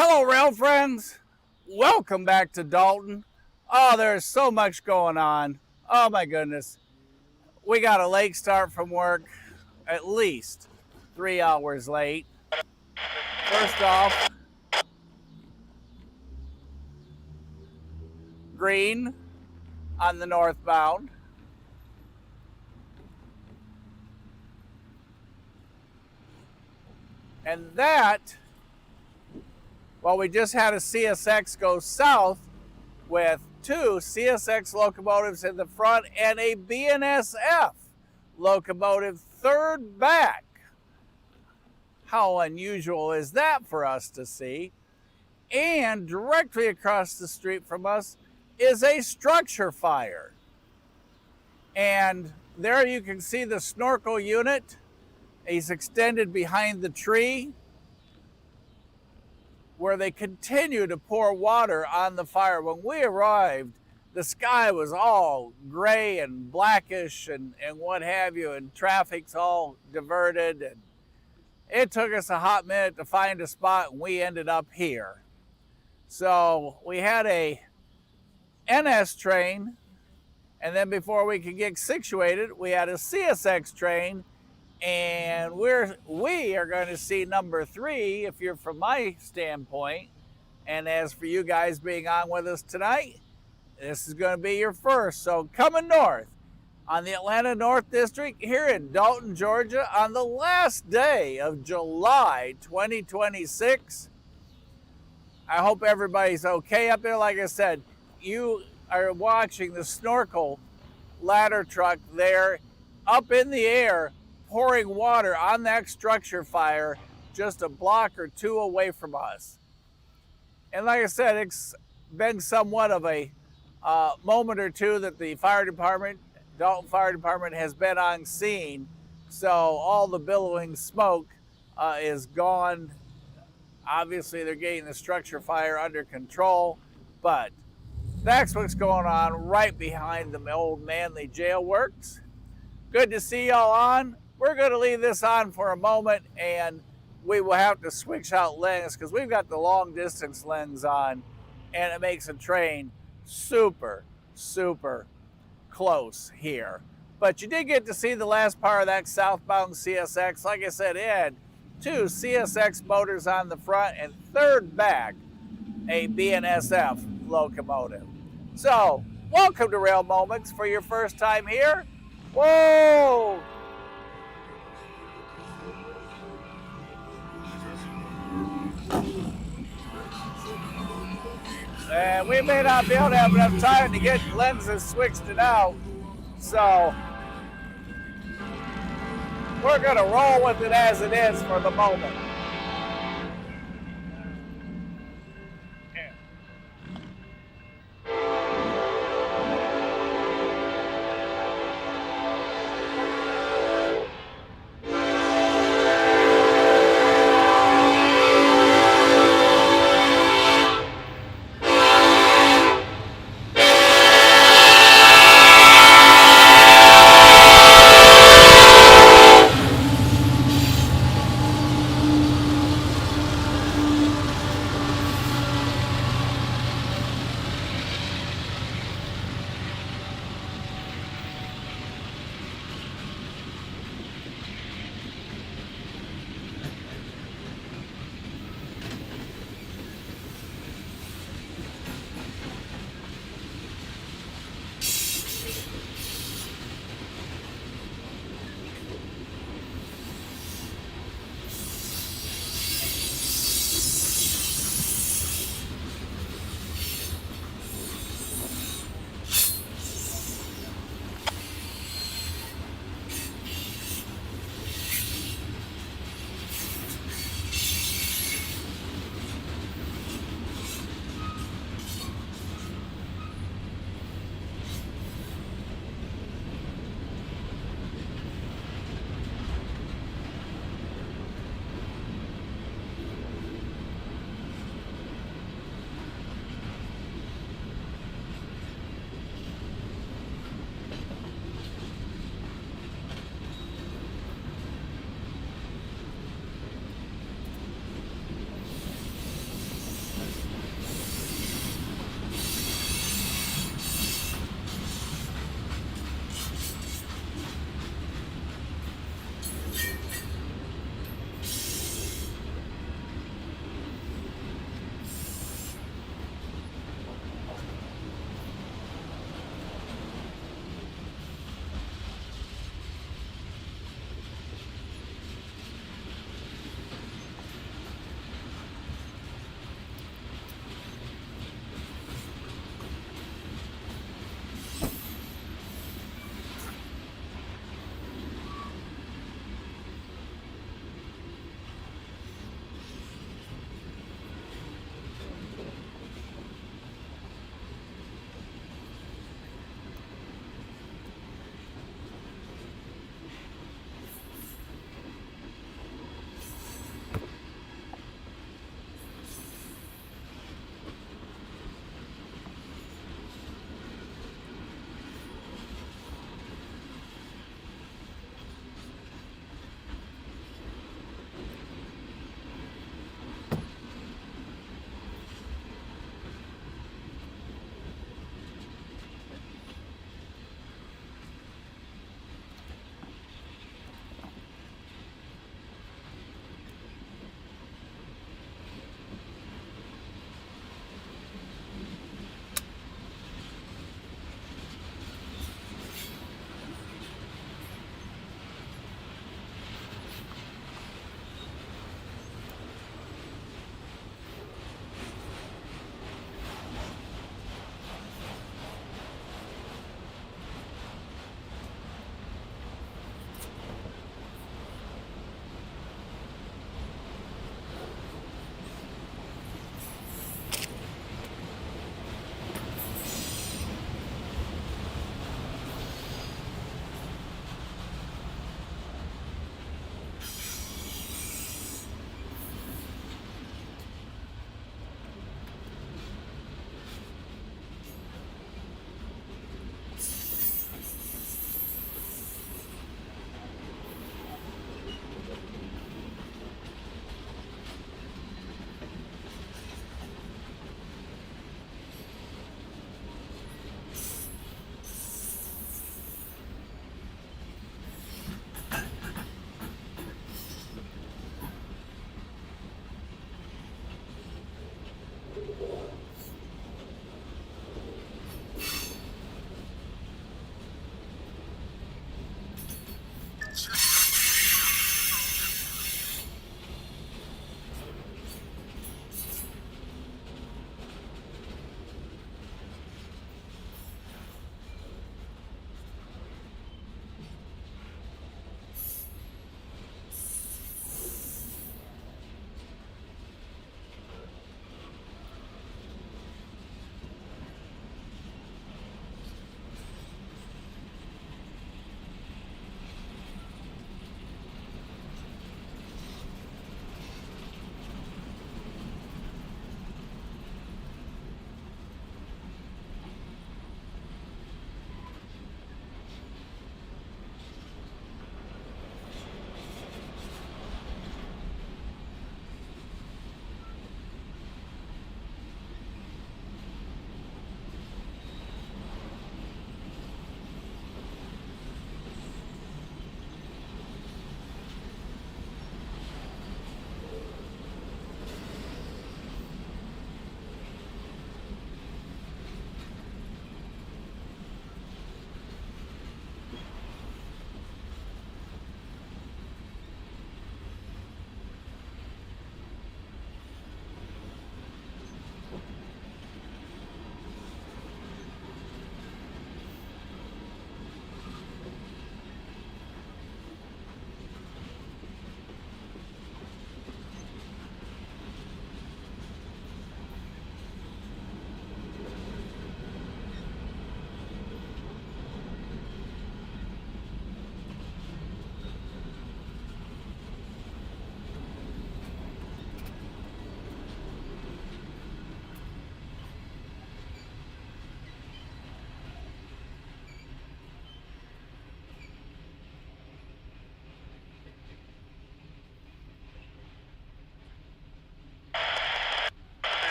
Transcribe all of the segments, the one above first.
Hello, rail friends. Welcome back to Dalton. Oh, there's so much going on. Oh my goodness. We got a late start from work, at least 3 hours late. First off, green on the northbound. And that, well, we just had a CSX go south with 2 CSX locomotives in the front and a BNSF locomotive third back. How unusual is that for us to see? And directly across the street from us is a structure fire. And there you can see the snorkel unit. He's extended behind the tree where they continue to pour water on the fire. When we arrived, the sky was all gray and blackish and what have you, and traffic's all diverted. And it took us a hot minute to find a spot, and we ended up here. So we had a NS train, and then before we could get situated, we had a CSX train, and we are going to see number 3 if you're from my standpoint. And as for you guys being on with us tonight, this is going to be your first. So coming north on the Atlanta North District here in Dalton, Georgia on the last day of July 2026. I hope everybody's okay up there. Like I said, you are watching the snorkel ladder truck there up in the air, pouring water on that structure fire just a block or 2 away from us. And like I said, it's been somewhat of a moment or two that the fire department, Dalton Fire Department, has been on scene. So all the billowing smoke is gone. Obviously, they're getting the structure fire under control, but that's what's going on right behind the old Manly Jail Works. Good to see y'all on. We're going to leave this on for a moment, and we will have to switch out lens because we've got the long distance lens on, and it makes a train super, super close here. But you did get to see the last part of that southbound CSX. Like I said, it had 2 CSX motors on the front and third back a BNSF locomotive. So, welcome to Rail Moments for your first time here. Whoa! And we may not be able to have enough time to get lenses switched it out. So we're going to roll with it as it is for the moment.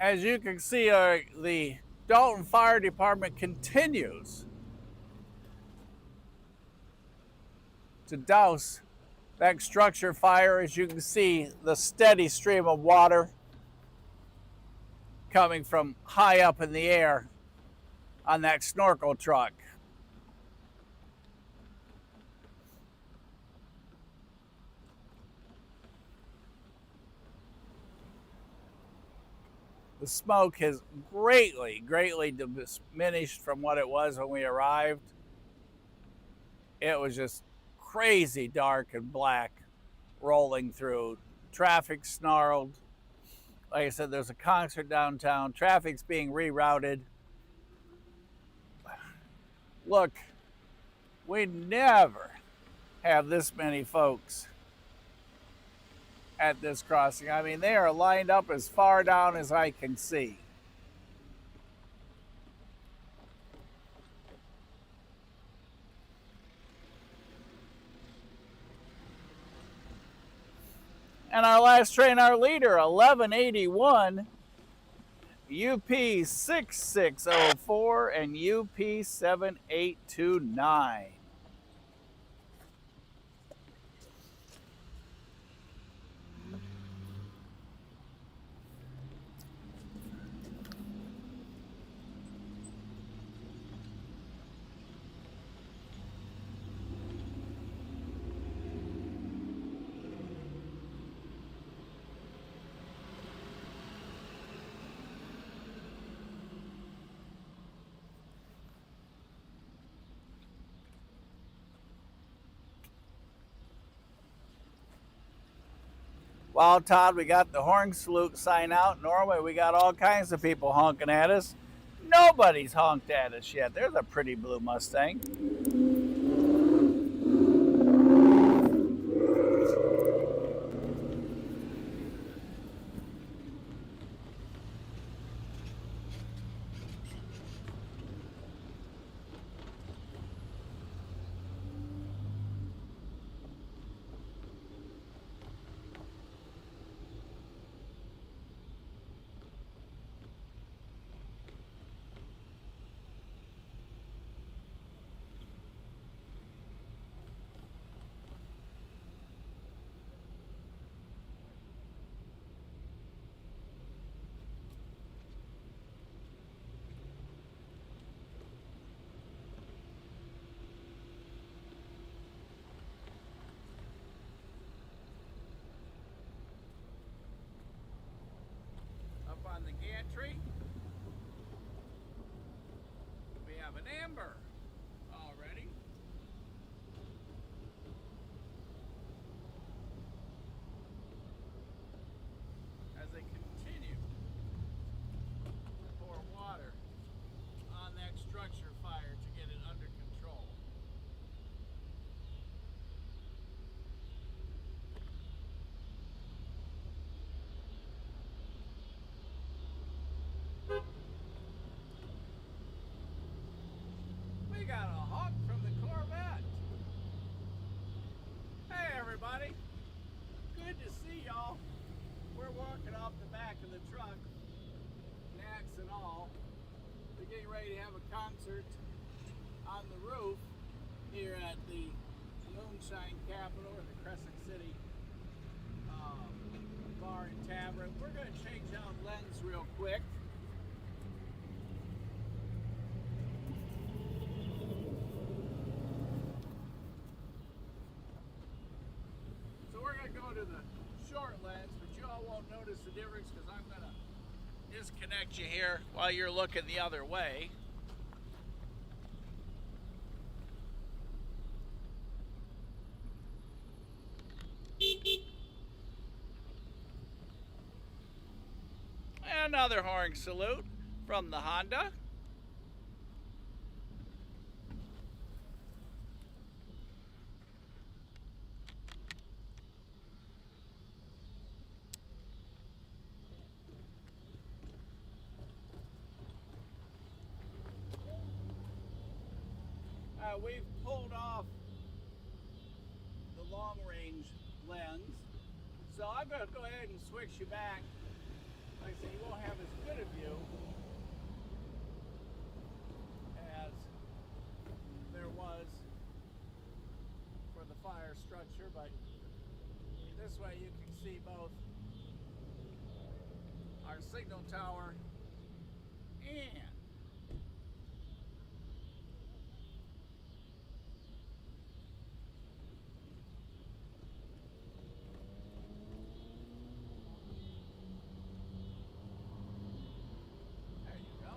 As you can see, the Dalton Fire Department continues to douse that structure fire. As you can see, the steady stream of water coming from high up in the air on that snorkel truck. The smoke has greatly diminished from what it was when we arrived. It was just crazy dark and black rolling through. Traffic snarled. Like I said, there's a concert downtown. Traffic's being rerouted. Look, we never have this many folks at this crossing. I mean, they are lined up as far down as I can see. And our last train, our leader, 1181, UP 6604 and UP 7829. Well, Todd, we got the horn salute sign out. Normally, we got all kinds of people honking at us. Nobody's honked at us yet. There's a pretty blue Mustang. On the gantry, we have an amber already. As they continue to pour water on that structure fire to get it under control. We got a honk from the Corvette. Hey everybody, good to see y'all. We're walking off the back of the truck, knacks and all. We're getting ready to have a concert on the roof here at the Moonshine Capital in the Crescent City Bar and Tavern. We're going to change out lens real quick. Go to the short lens, but you all won't notice the difference because I'm going to disconnect you here while you're looking the other way. And another horn salute from the Honda. We've pulled off the long range lens, so I'm going to go ahead and switch you back like I say, you won't have as good a view as there was for the fire structure, but this way you can see both our signal tower and there you go.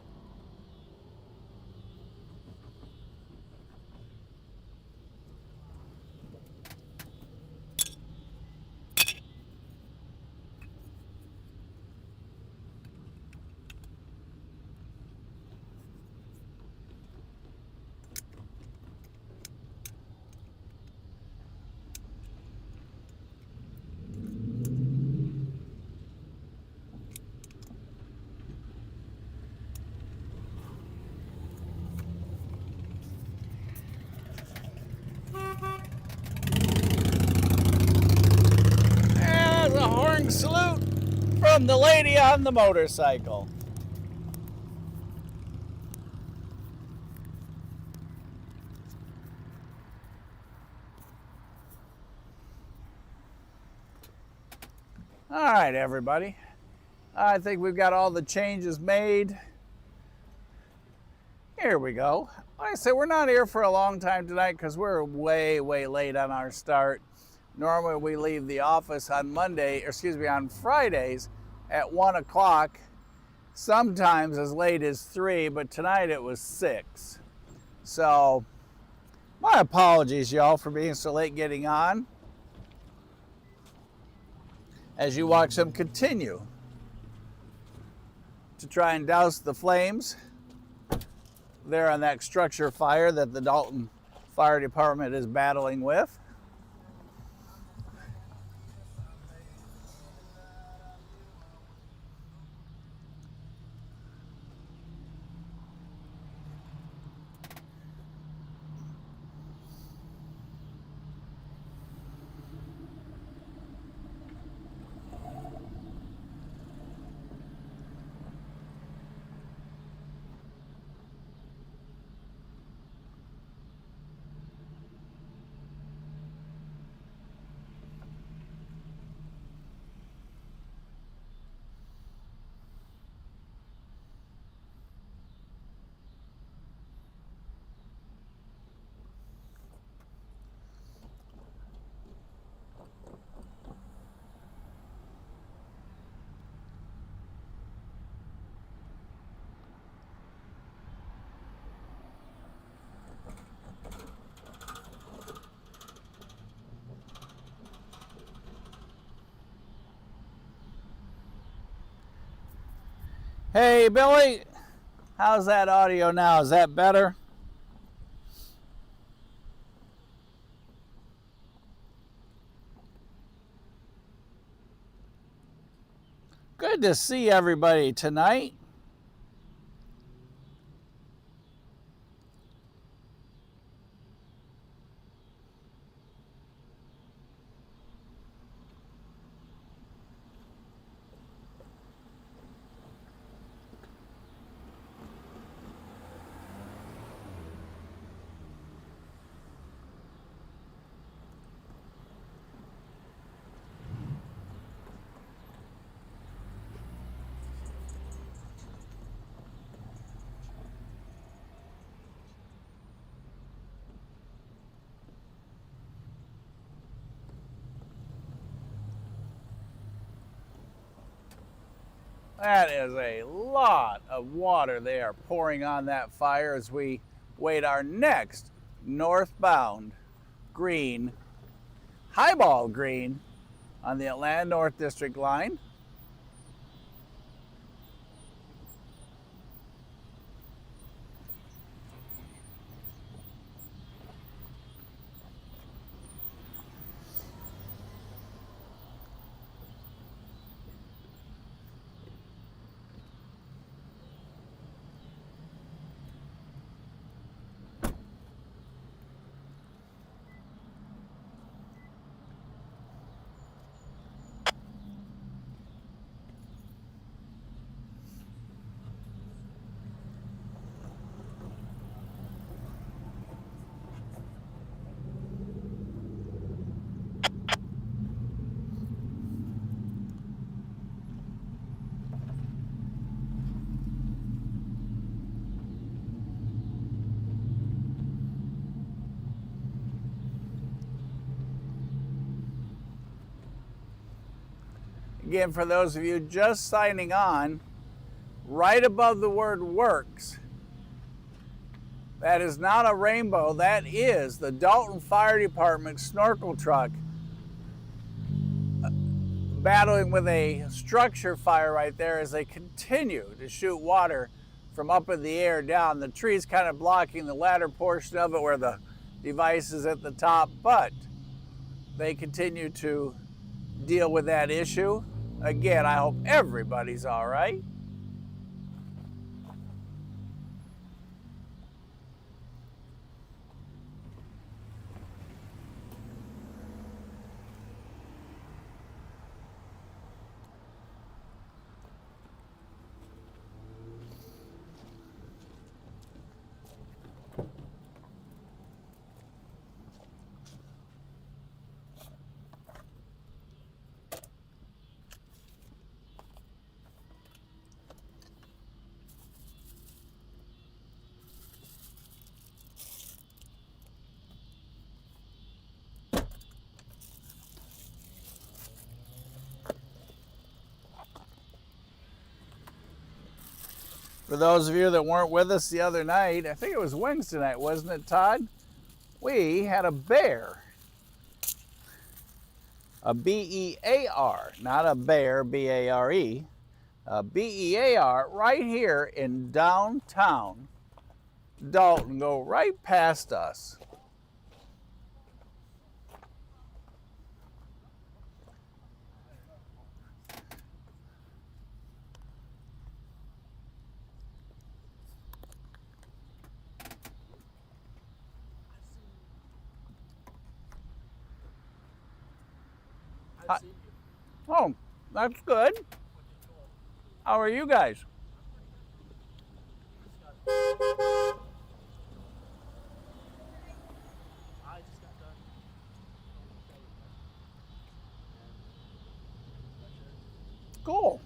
There's a horn salute from the lady on the motorcycle. All right, everybody. I think we've got all the changes made. Here we go. Like I said, we're not here for a long time tonight because we're way late on our start. Normally we leave the office on on Fridays at 1 o'clock, sometimes as late as 3, but tonight it was 6. So my apologies, y'all, for being so late getting on as you watch them continue to try and douse the flames there on that structure fire that the Dalton Fire Department is battling with. Hey, Billy, how's that audio now? Is that better? Good to see everybody tonight. That is a lot of water they are pouring on that fire as we wait our next northbound green, highball green on the Atlanta North District line. Again, for those of you just signing on, right above the word works, that is not a rainbow, that is the Dalton Fire Department snorkel truck battling with a structure fire right there as they continue to shoot water from up in the air down. The tree's kind of blocking the latter portion of it where the device is at the top, but they continue to deal with that issue. Again, I hope everybody's all right. For those of you that weren't with us the other night, I think it was Wednesday night, wasn't it, Todd? We had a bear. A B-E-A-R, not a bear, B-A-R-E. A B-E-A-R right here in downtown Dalton, go right past us. Oh, that's good. How are you guys? Cool.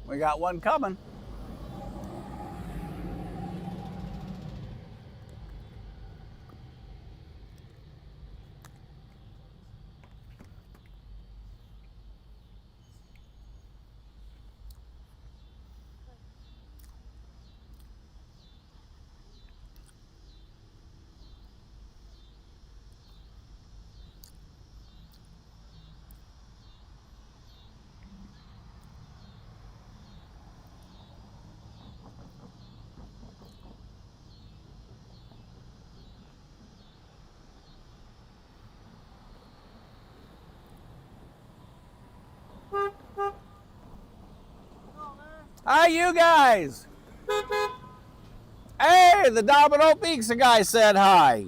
We got one coming. Hi, you guys. Hey, the Domino Pizza guy said hi.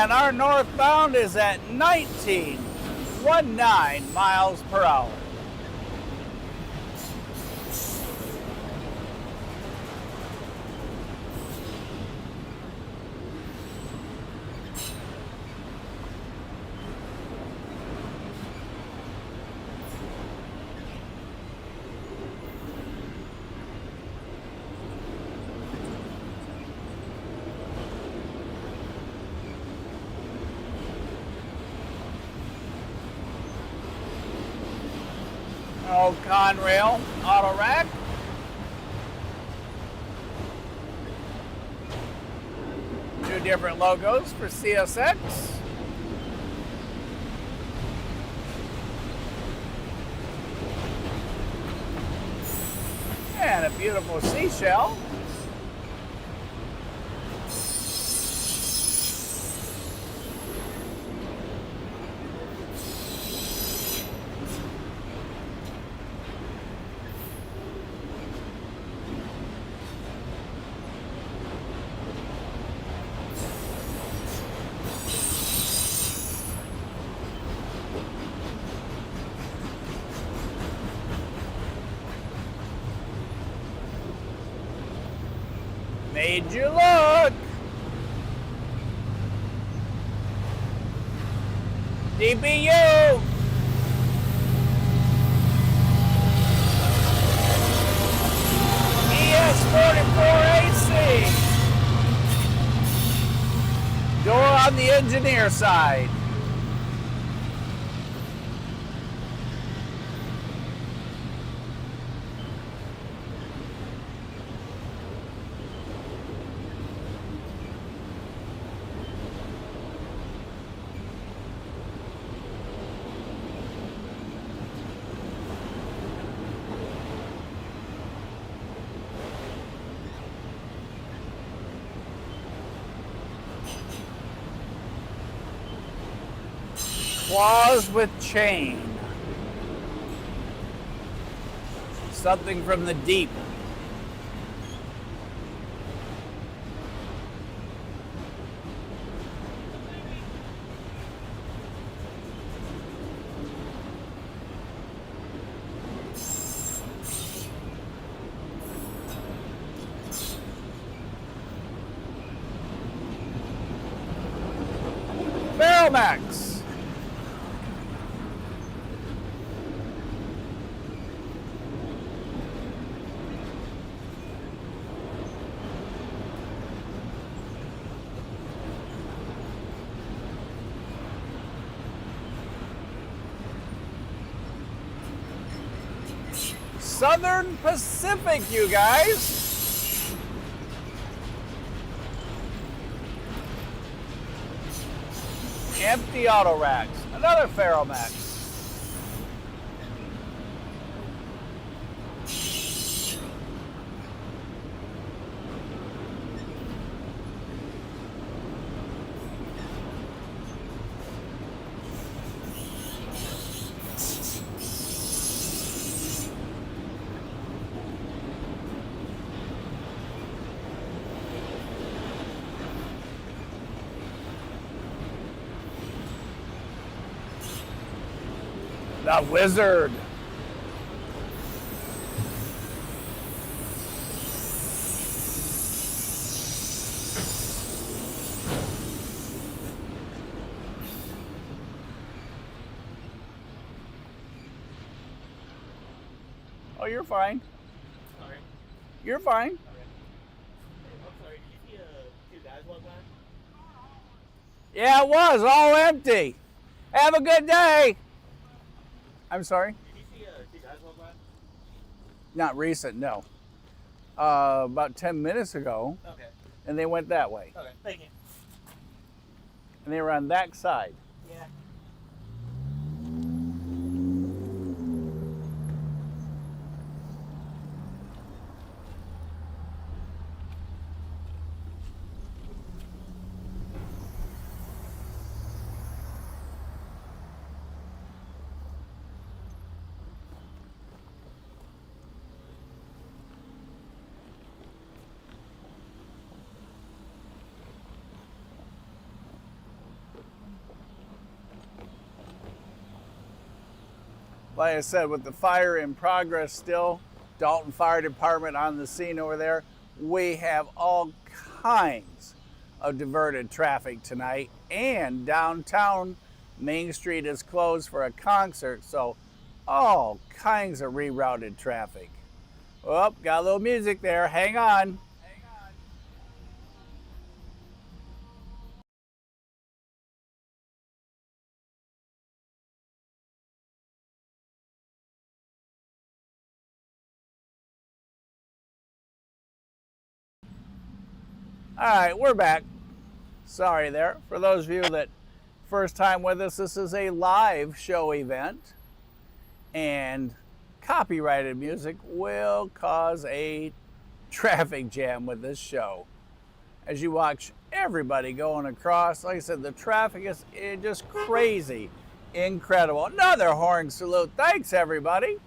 And our northbound is at 19 miles per hour. Old Conrail auto rack. Two different logos for CSX. And a beautiful seashell. Made you look. DBU. ES44AC. Door on the engineer side. Claws with chain. Something from the deep. Max. Southern Pacific, you guys. Empty auto racks. Another Ferromax. The Wizard. Oh, you're fine. Sorry. You're fine. Okay. I'm sorry, did you see two guys walk by? Yeah, it was all empty. Have a good day. I'm sorry? Did you see two guys walk by? Not recent, no. About 10 minutes ago, Okay. and they went that way. Okay, thank you. And they were on that side. Yeah. Like I said, with the fire in progress still, Dalton Fire Department on the scene over there, we have all kinds of diverted traffic tonight, and downtown Main Street is closed for a concert, so all kinds of rerouted traffic. Oh, got a little music there. Hang on. All right, we're back. Sorry there. For those of you that first time with us, this is a live show event, and copyrighted music will cause a traffic jam with this show. As you watch everybody going across, like I said, the traffic is just crazy, incredible. Another horn salute. Thanks, everybody.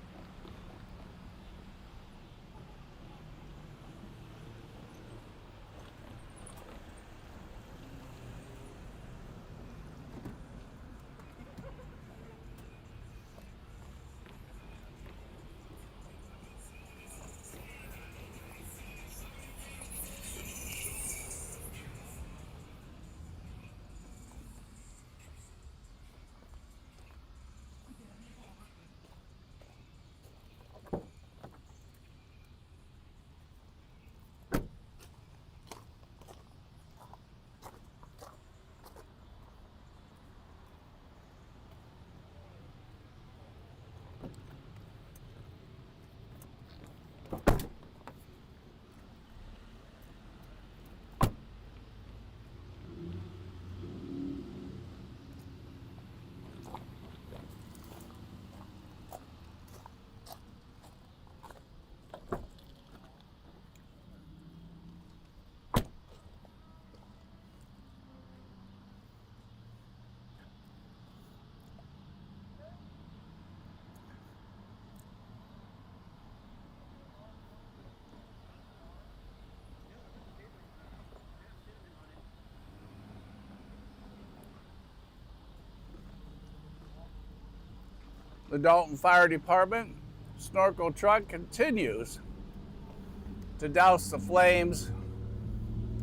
The Dalton Fire Department snorkel truck continues to douse the flames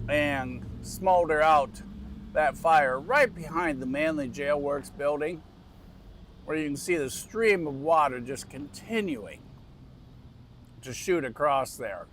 and smolder out that fire right behind the Manly Jail Works building, where you can see the stream of water just continuing to shoot across there.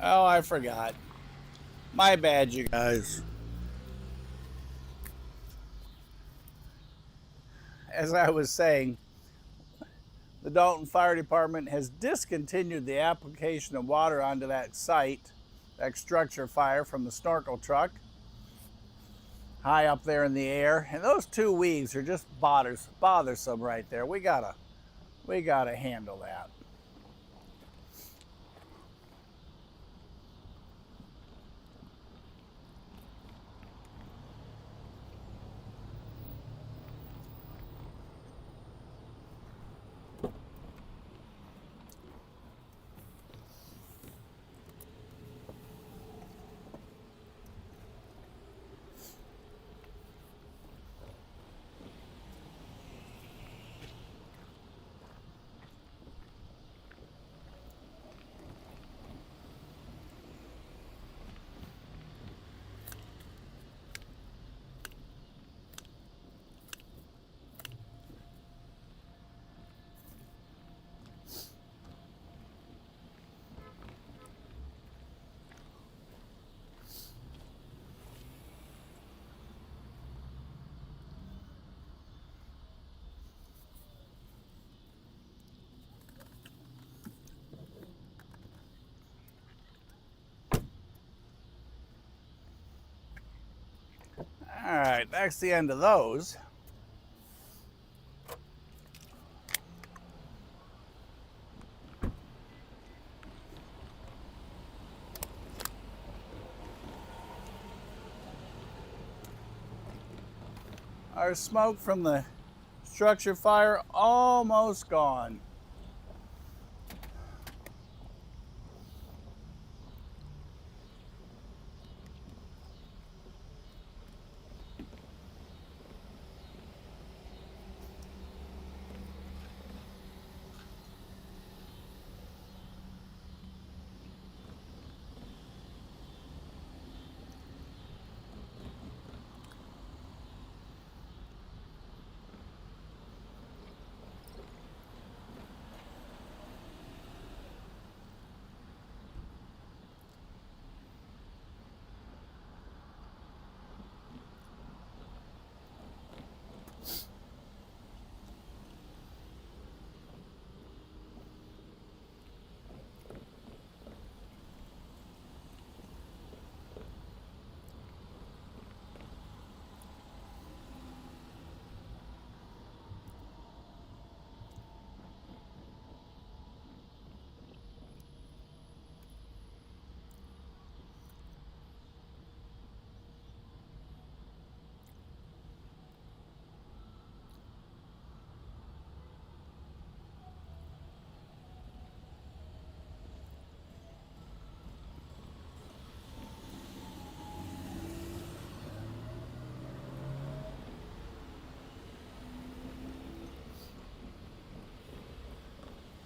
Oh, I forgot. My bad, you guys. As I was saying, the Dalton Fire Department has discontinued the application of water onto that site, that structure fire from the snorkel truck, high up there in the air. And those two weeds are just bothersome right there. We gotta handle that. All right, that's the end of those. Our smoke from the structure fire almost gone.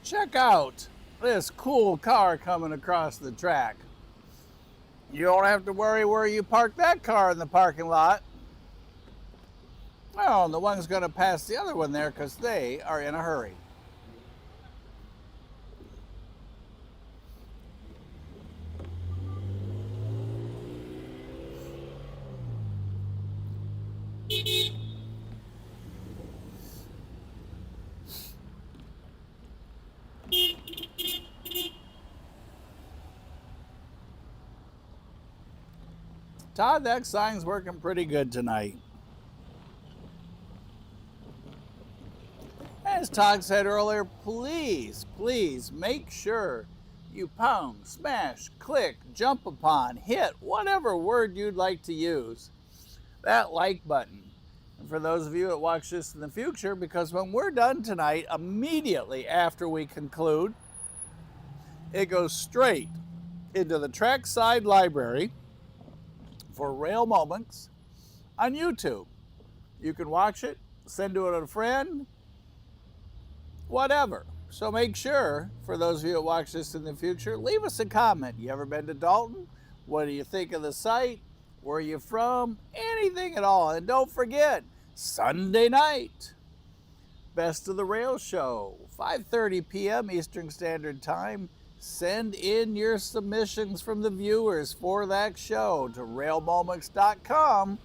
Check out this cool car coming across the track. You don't have to worry where you park that car in the parking lot. Well, the one's going to pass the other one there because they are in a hurry. Todd, that sign's working pretty good tonight. As Todd said earlier, please make sure you pound, smash, click, jump upon, hit, whatever word you'd like to use, that like button. And for those of you that watch this in the future, because when we're done tonight, immediately after we conclude, it goes straight into the trackside library for Rail Moments on YouTube. You can watch it, send it to a friend, whatever. So make sure, for those of you that watch this in the future, leave us a comment. You ever been to Dalton? What do you think of the site? Where are you from? Anything at all. And don't forget, Sunday night, Best of the Rail Show, 5:30 p.m. Eastern Standard Time, Send in your submissions from the viewers for that show to railmoments.com.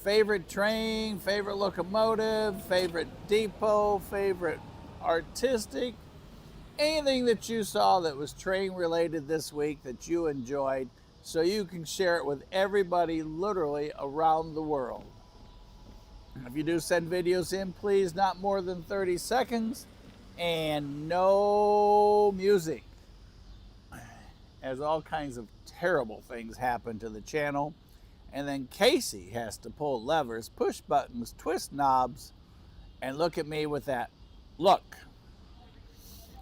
Favorite train, favorite locomotive, favorite depot, favorite artistic, anything that you saw that was train related this week that you enjoyed, so you can share it with everybody literally around the world. If you do send videos in, please not more than 30 seconds and no music, as all kinds of terrible things happen to the channel. And then Casey has to pull levers, push buttons, twist knobs, and look at me with that look.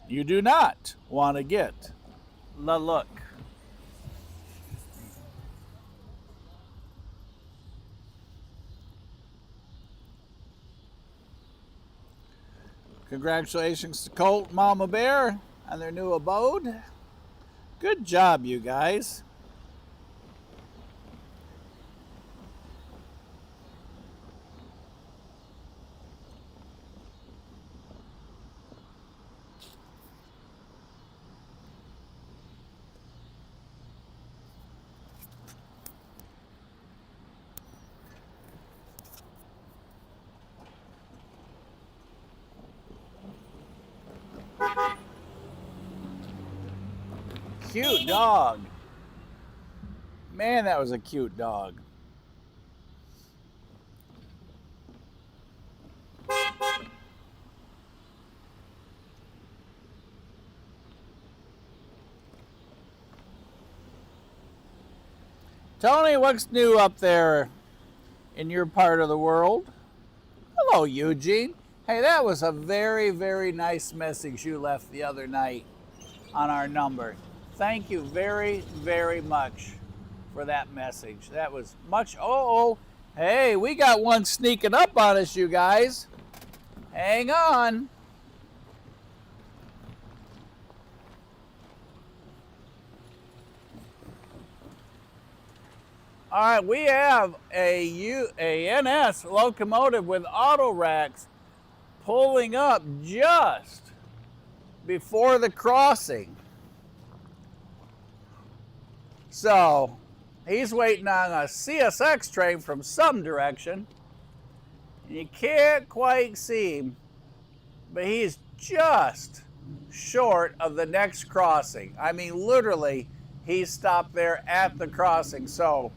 You do not want to get the look. Congratulations to Colt, Mama Bear, on their new abode. Good job, you guys. Cute dog. Man, that was a cute dog. Tony, what's new up there in your part of the world? Hello, Eugene. Hey, that was a very, very nice message you left the other night on our number. Thank you very, very much for that message. That was much. Oh, hey, we got one sneaking up on us, you guys. Hang on. All right, we have a NS locomotive with auto racks pulling up just before the crossing. So he's waiting on a CSX train from some direction. You can't quite see him, but he's just short of the next crossing. I mean, literally, he stopped there at the crossing. So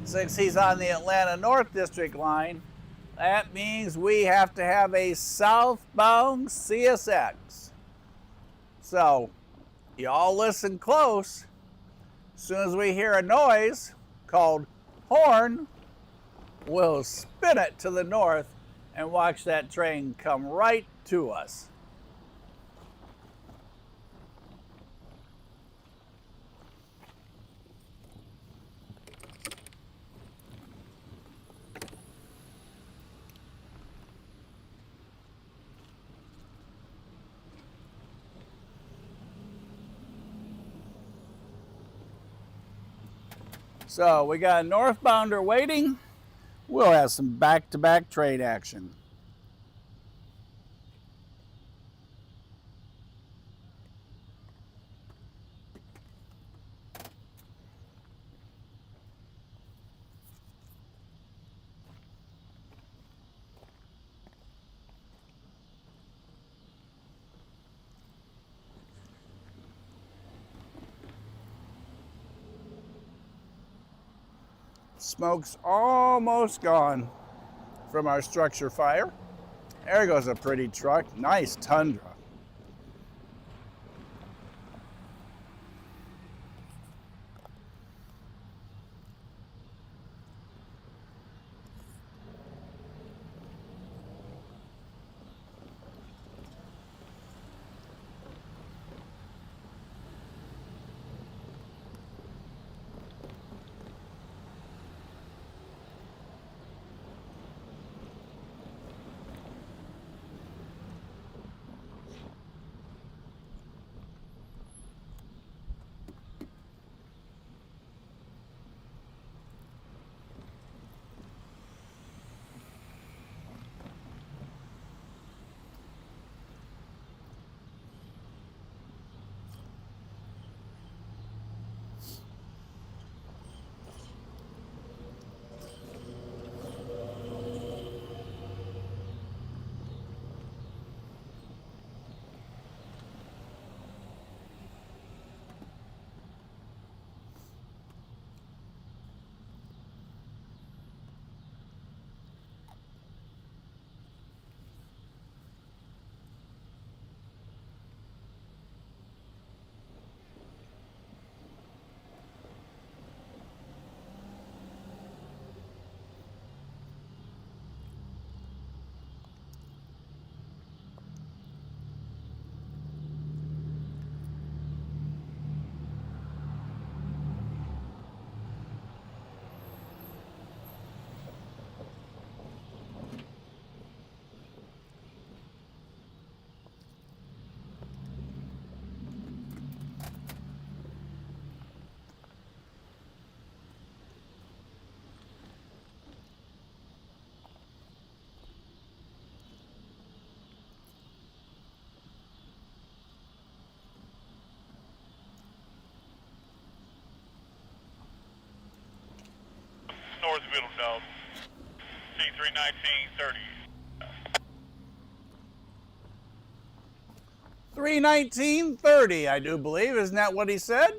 since he's on the Atlanta North District line, that means we have to have a southbound CSX. So y'all listen close. As soon as we hear a noise called horn, we'll spin it to the north and watch that train come right to us. So we got a northbounder waiting. We'll have some back-to-back train action. Smoke's almost gone from our structure fire. There goes a pretty truck. Nice Tundra. North Middle, Dalton. C31930. 31930, I do believe. Isn't that what he said?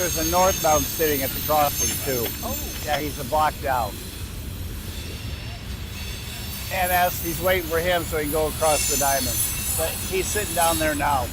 There's a northbound sitting at the crossing too. Oh. Yeah, he's blocked out. And he's waiting for him so he can go across the diamond. But he's sitting down there now.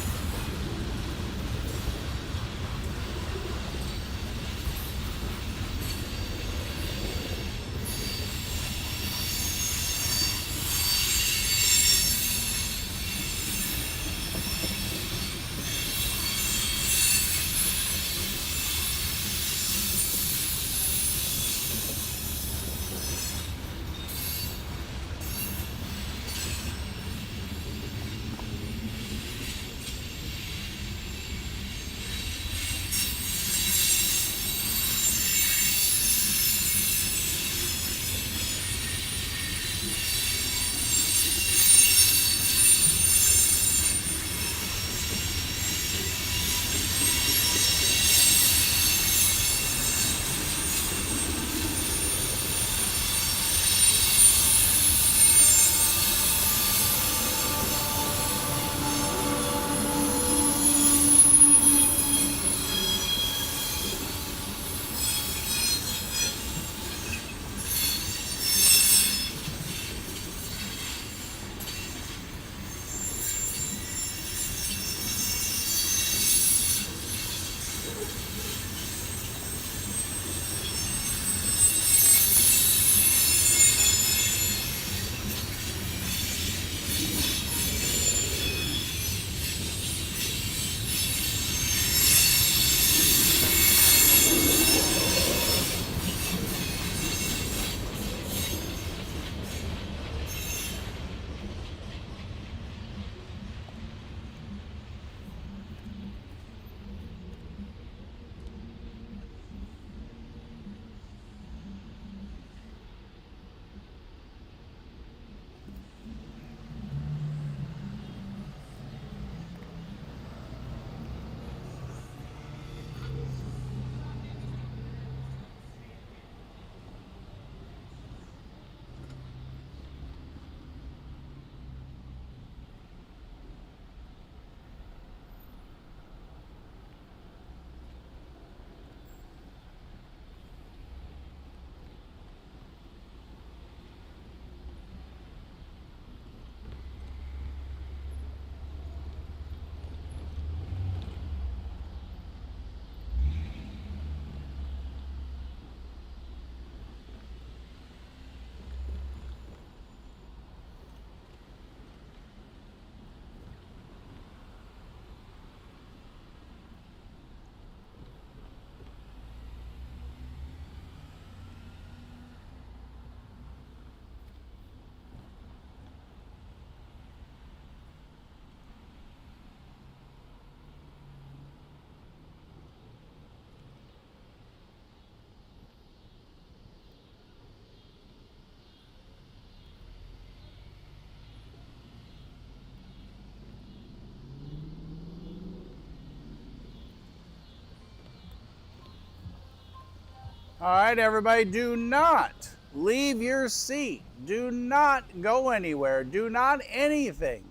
All right, everybody, do not leave your seat. Do not go anywhere. Do not anything.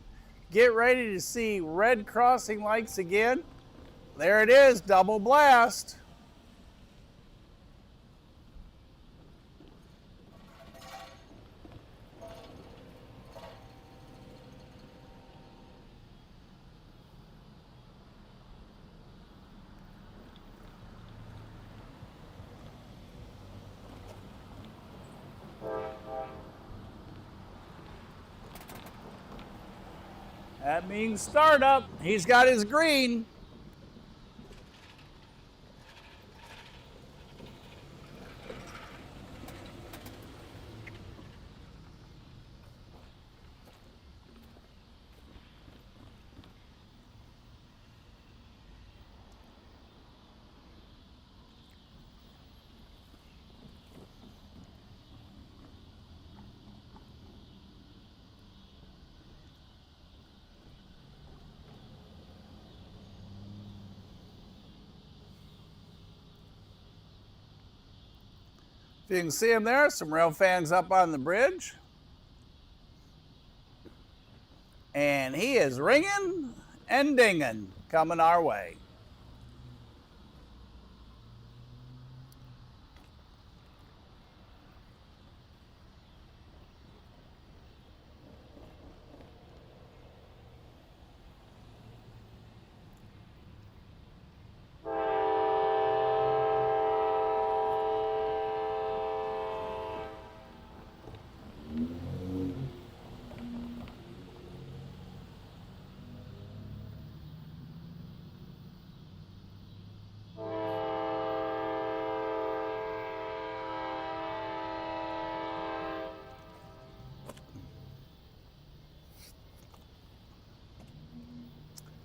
Get ready to see red crossing lights again. There it is, double blast. That means startup. He's got his green. If you can see him there, some rail fans up on the bridge. And he is ringing and dinging coming our way.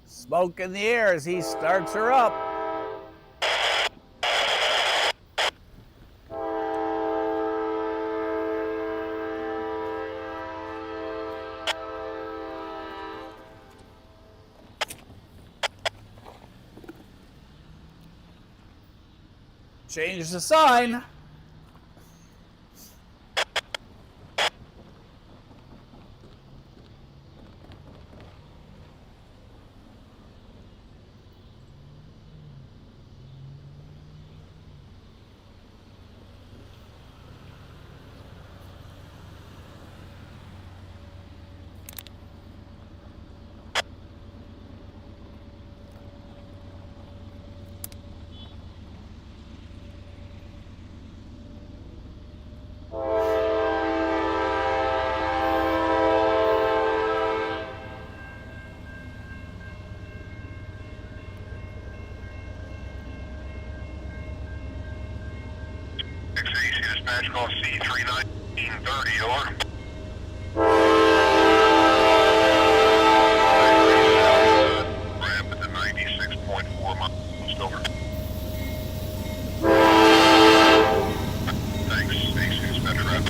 Smoke in the air as he starts her up. Change the sign. Dispatch call C3930, over. Ramp at 96.4 miles, over. Thanks, AC Dispatch Ramp.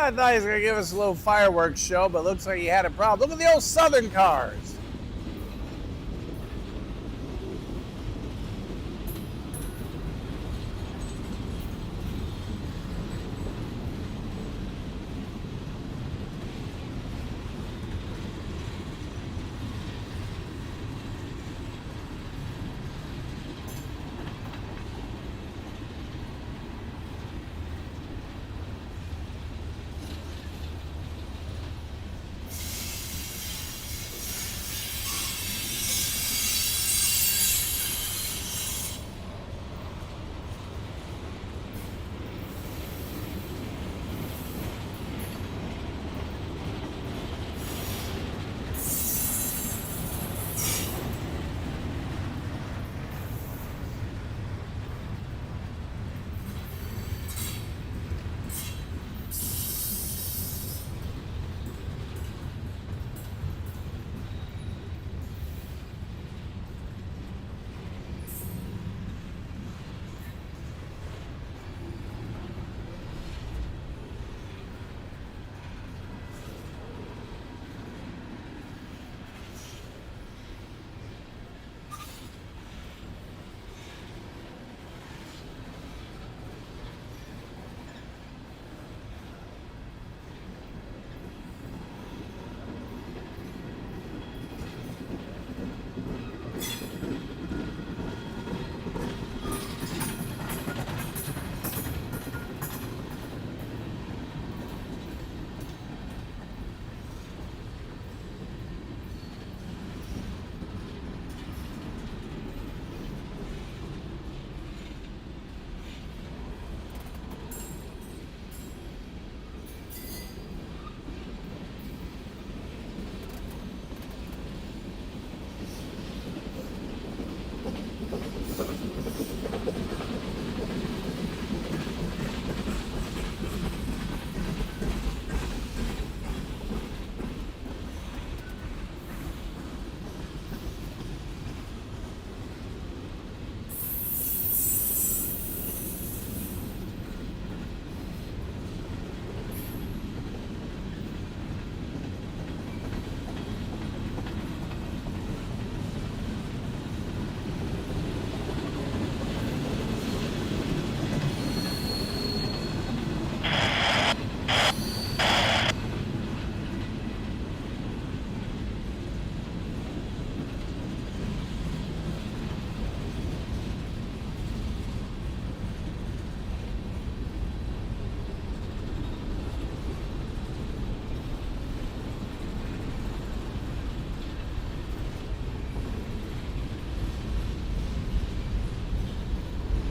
I thought he was going to give us a little fireworks show, but looks like he had a problem. Look at the old Southern cars.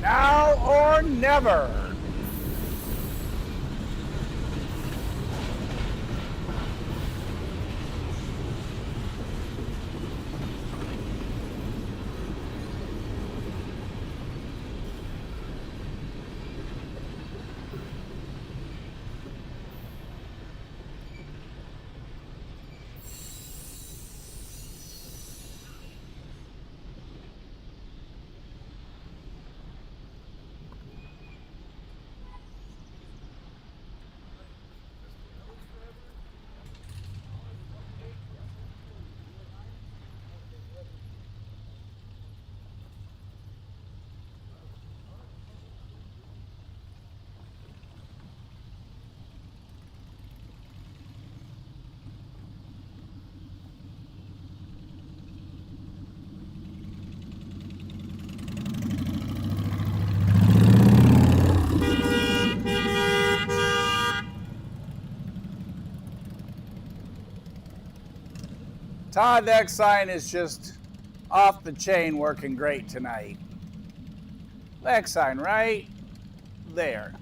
Now or never. Todd, that sign is just off the chain, working great tonight. That sign right there.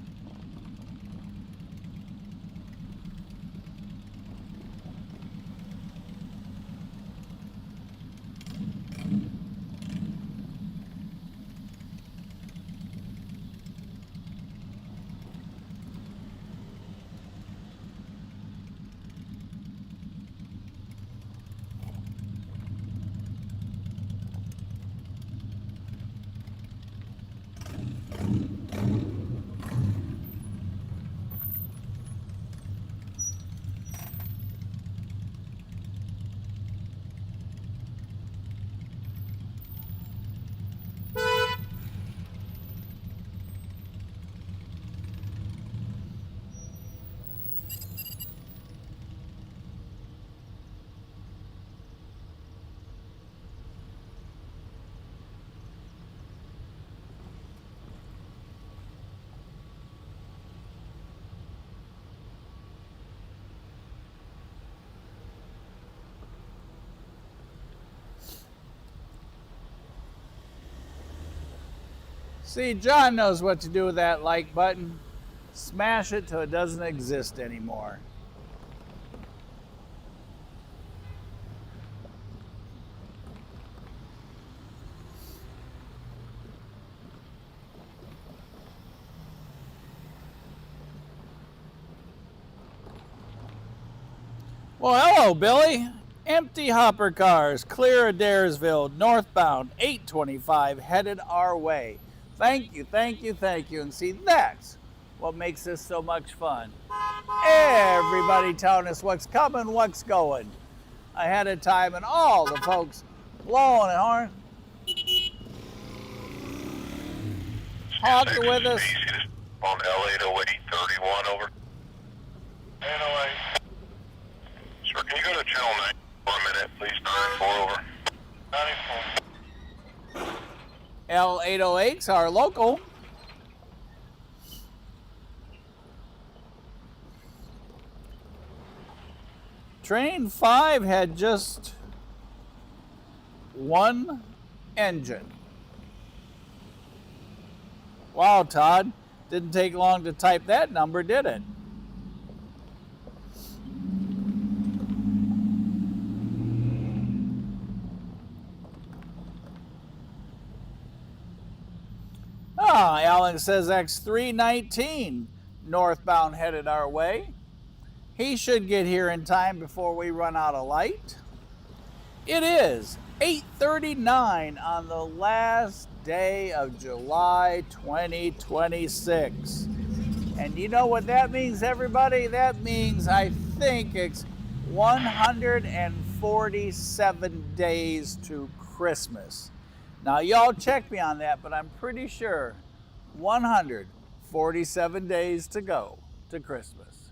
See, John knows what to do with that like button. Smash it till it doesn't exist anymore. Well, hello, Billy. Empty hopper cars, clear of Daresville, northbound, 825, headed our way. Thank you, thank you, thank you. And see, that's what makes this so much fun. Everybody telling us what's coming, what's going ahead of time, and all the folks blowing a horn, honking with us. On L808 31 over. 808. Sir, can you go to channel 9 for a minute, please? 94 over. 94. L808's our local. Train 5 had just one engine. Wow, Todd. Didn't take long to type that number, did it? Alan says X319 northbound headed our way. He should get here in time before we run out of light. It is 8:39 on the last day of July 2026. And you know what that means, everybody? That means I think it's 147 days to Christmas. Now, y'all check me on that, but I'm pretty sure 147 days to go to Christmas.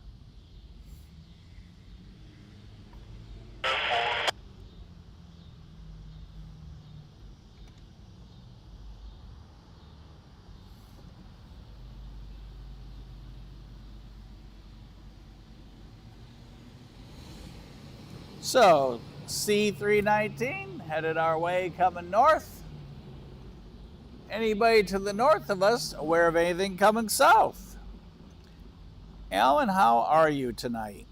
So, C319 headed our way coming north. Anybody to the north of us aware of anything coming south? Alan, how are you tonight?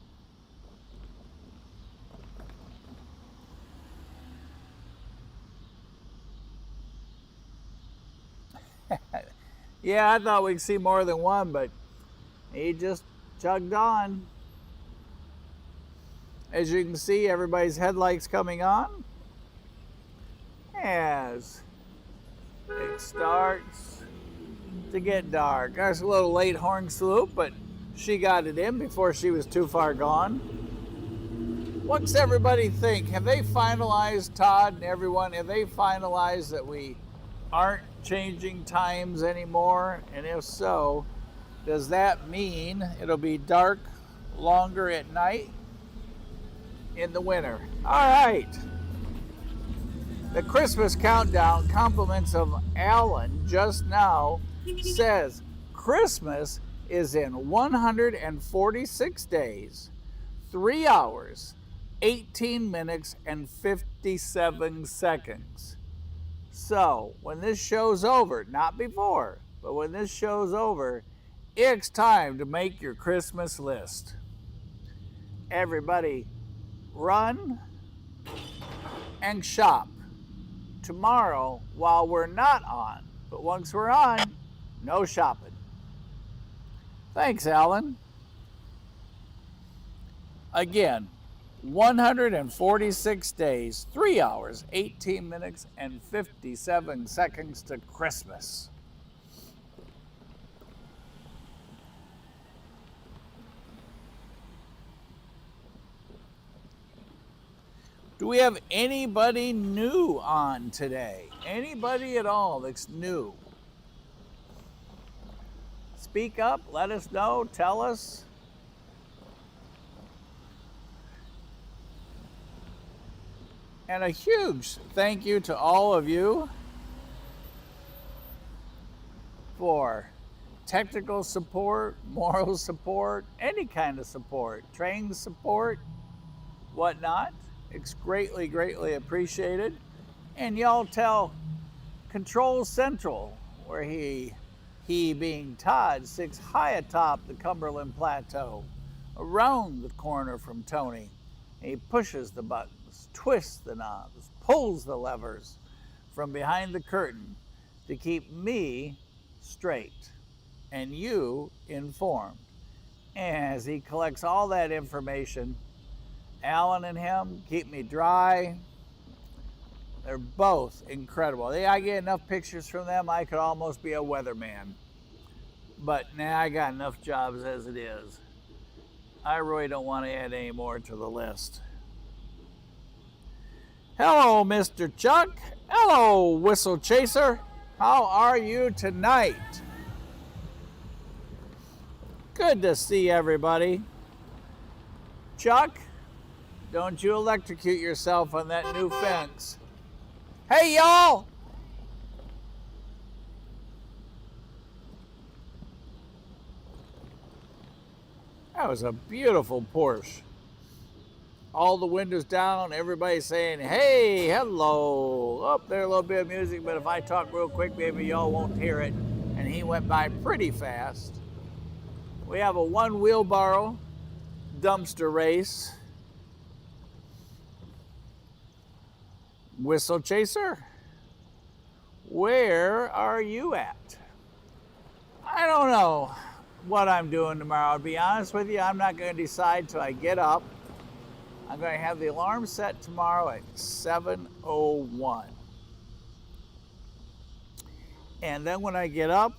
Yeah, I thought we'd see more than one, but he just chugged on. As you can see, everybody's headlights coming on as it starts to get dark. That's a little late horn salute, but she got it in before she was too far gone. What's everybody think? Have they finalized, Todd and everyone, have they finalized that we aren't changing times anymore? And if so, does that mean it'll be dark longer at night in the winter? All right. The Christmas countdown, compliments of Alan just now, says Christmas is in 146 days, 3 hours, 18 minutes, and 57 seconds. So when this show's over, not before, but when this show's over, it's time to make your Christmas list. Everybody run and shop tomorrow while we're not on. But once we're on, no shopping. Thanks, Alan. Again, 146 days, 3 hours, 18 minutes, and 57 seconds to Christmas. Do we have anybody new on today? Anybody at all that's new? Speak up, let us know, tell us. And a huge thank you to all of you for technical support, moral support, any kind of support, train support, whatnot. It's greatly, greatly appreciated. And y'all tell Control Central where he being Todd, sits high atop the Cumberland Plateau, around the corner from Tony. And he pushes the buttons, twists the knobs, pulls the levers from behind the curtain to keep me straight and you informed. And as he collects all that information, Alan and him keep me dry. They're both incredible. I get enough pictures from them, I could almost be a weatherman. But now I got enough jobs as it is. I really don't want to add any more to the list. Hello, Mr. Chuck. Hello, Whistle Chaser. How are you tonight? Good to see everybody. Chuck, don't you electrocute yourself on that new fence. Hey, y'all! That was a beautiful Porsche. All the windows down, everybody saying, hey, hello. Up there, a little bit of music, but if I talk real quick, maybe y'all won't hear it. And he went by pretty fast. We have a one wheelbarrow dumpster race. Whistle Chaser, where are you at? I don't know what I'm doing tomorrow. To be honest with you, I'm not going to decide till I get up. I'm going to have the alarm set tomorrow at 7:01. And then when I get up,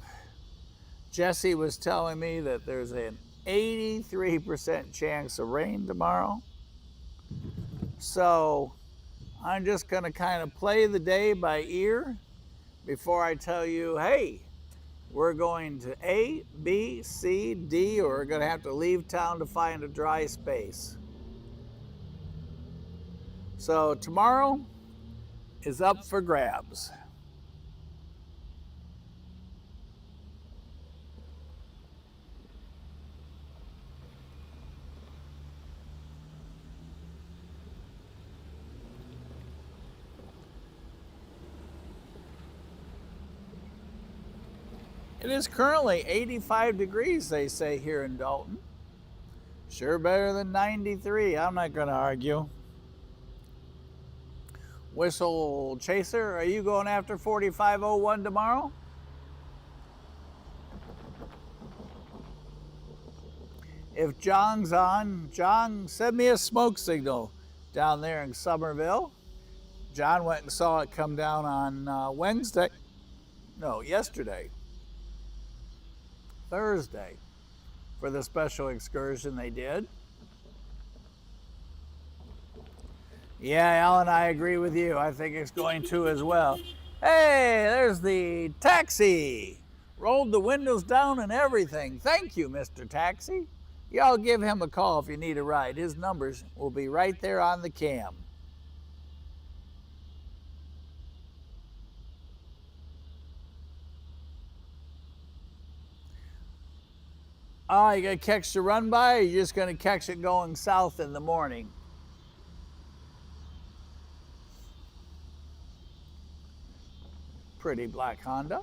Jesse was telling me that there's an 83% chance of rain tomorrow. So I'm just going to kind of play the day by ear before I tell you, hey, we're going to A, B, C, D, or we're going to have to leave town to find a dry space. So tomorrow is up for grabs. It is currently 85 degrees, they say, here in Dalton. Sure better than 93, I'm not going to argue. Whistle Chaser, are you going after 4501 tomorrow? If John's on, John, send me a smoke signal down there in Somerville. John went and saw it come down on yesterday. Thursday, for the special excursion they did. Yeah, Alan, I agree with you. I think it's going to as well. Hey, there's the taxi. Rolled the windows down and everything. Thank you, Mr. Taxi. Y'all give him a call if you need a ride. His numbers will be right there on the cam. Oh, you gonna catch the run by, or you just gonna catch it going south in the morning? Pretty black Honda.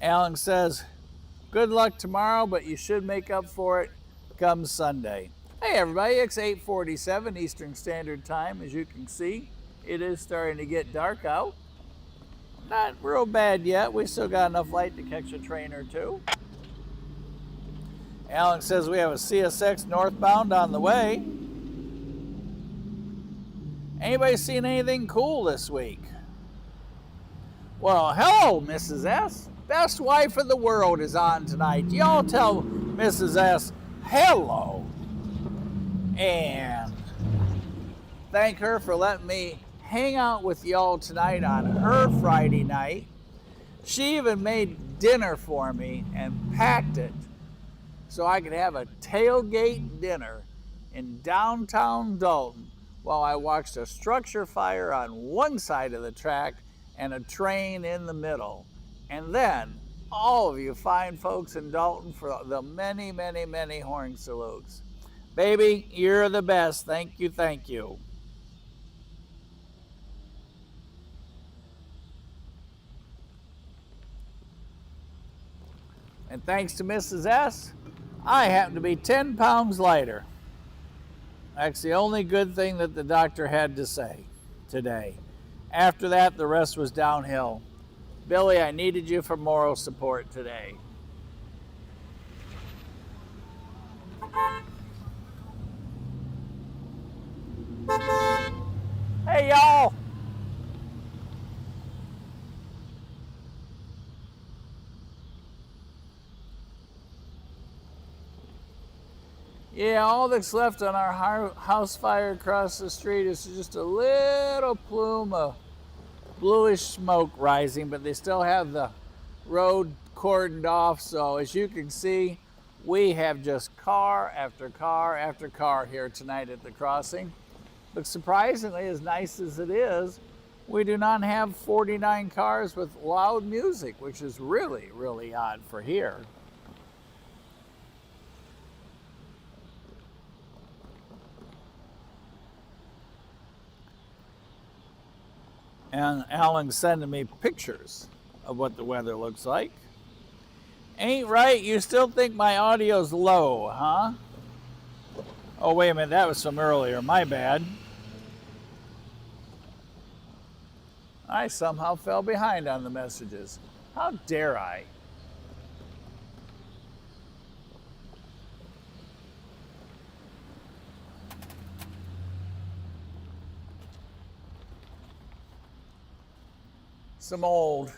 Alan says, good luck tomorrow, but you should make up for it come Sunday. Hey everybody, it's 8:47 Eastern Standard Time. As you can see, it is starting to get dark out. Not real bad yet. We still got enough light to catch a train or two. Alan says we have a CSX northbound on the way. Anybody seen anything cool this week? Well, hello, Mrs. S. Best wife in the world is on tonight. Y'all tell Mrs. S hello. And thank her for letting me hang out with y'all tonight on her Friday night. She even made dinner for me and packed it so I could have a tailgate dinner in downtown Dalton while I watched a structure fire on one side of the track and a train in the middle. And then all of you fine folks in Dalton for the many, many, many horn salutes. Baby, you're the best. Thank you, thank you. And thanks to Mrs. S, I happen to be 10 pounds lighter. That's the only good thing that the doctor had to say today. After that, the rest was downhill. Billy, I needed you for moral support today. Hey, y'all. Yeah, all that's left on our house fire across the street is just a little plume of bluish smoke rising, but they still have the road cordoned off. So as you can see, we have just car after car after car here tonight at the crossing. But surprisingly, as nice as it is, we do not have 49 cars with loud music, which is really, really odd for here. And Alan's sending me pictures of what the weather looks like. Ain't right, you still think my audio's low, huh? Oh, wait a minute, that was from earlier, my bad. I somehow fell behind on the messages. How dare I? Some old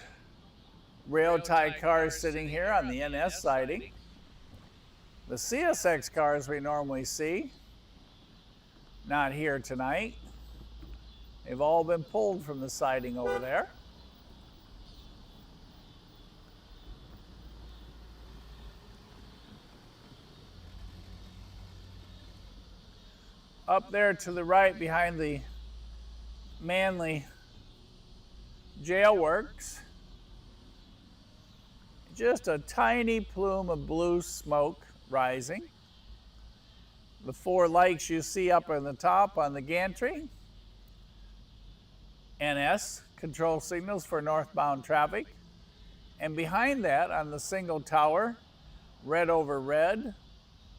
rail-tie cars sitting here on the NS siding. The CSX cars we normally see, not here tonight. They've all been pulled from the siding over there. Up there to the right behind the Manly Jail Works, just a tiny plume of blue smoke rising. The 4 lights you see up on the top on the gantry, NS, control signals for northbound traffic. And behind that on the single tower, red over red,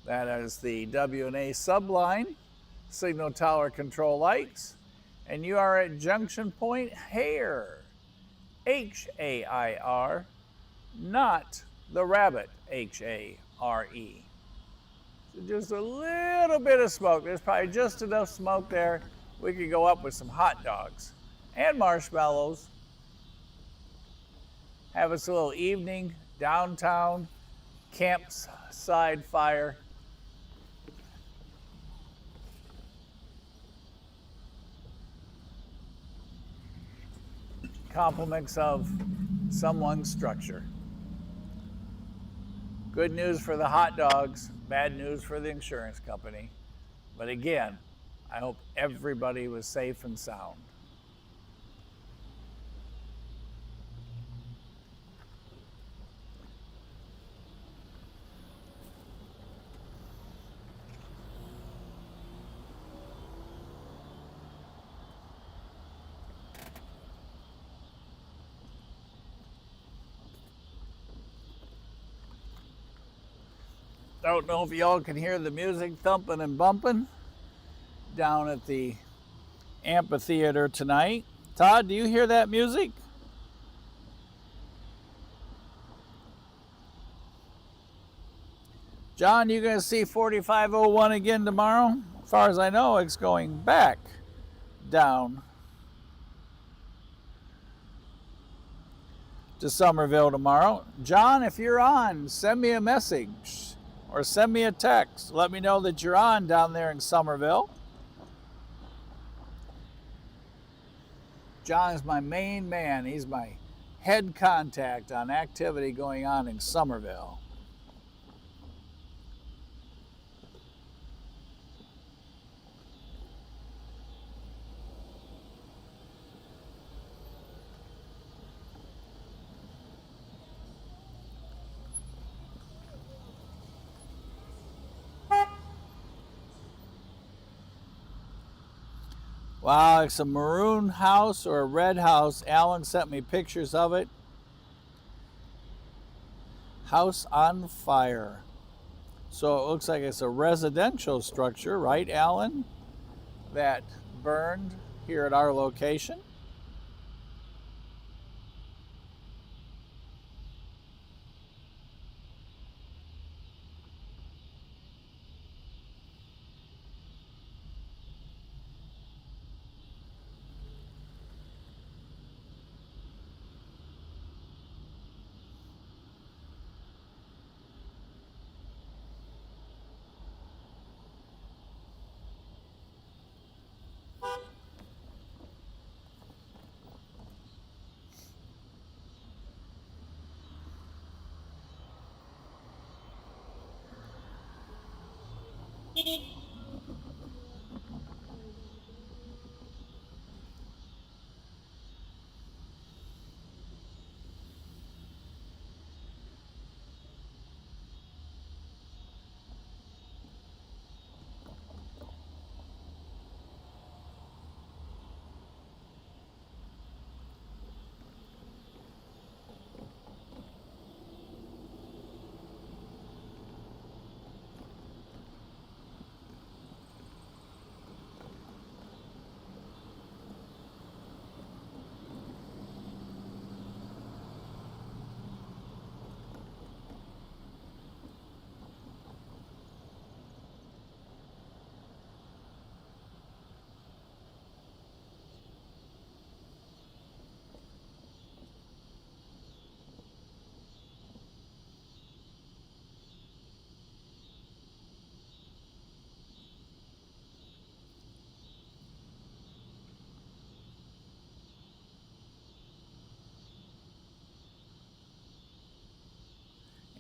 that is the W&A Sub Line, signal tower control lights. And you are at junction point Hair, H-A-I-R, not the rabbit, H-A-R-E. So just a little bit of smoke. There's probably just enough smoke there. We could go up with some hot dogs and marshmallows. Have us a little evening downtown campsite fire. Compliments of someone's structure. Good news for the hot dogs, bad news for the insurance company. But again, I hope everybody was safe and sound. Don't know if y'all can hear the music thumping and bumping down at the amphitheater tonight. Todd, do you hear that music? John, you gonna see 4501 again tomorrow? As far as I know, it's going back down to Somerville tomorrow. John, if you're on, send me a message or send me a text. Let me know that you're on down there in Somerville. John is my main man. He's my head contact on activity going on in Somerville. Wow, it's a maroon house or a red house. Alan sent me pictures of it. House on fire. So it looks like it's a residential structure, right, Alan? That burned here at our location.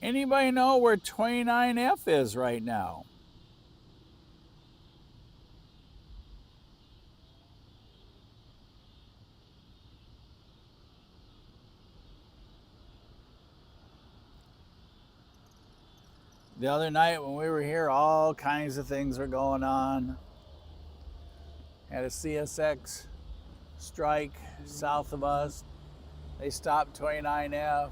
Anybody know where 29F is right now? The other night when we were here, all kinds of things were going on. Had a CSX strike south of us. They stopped 29F.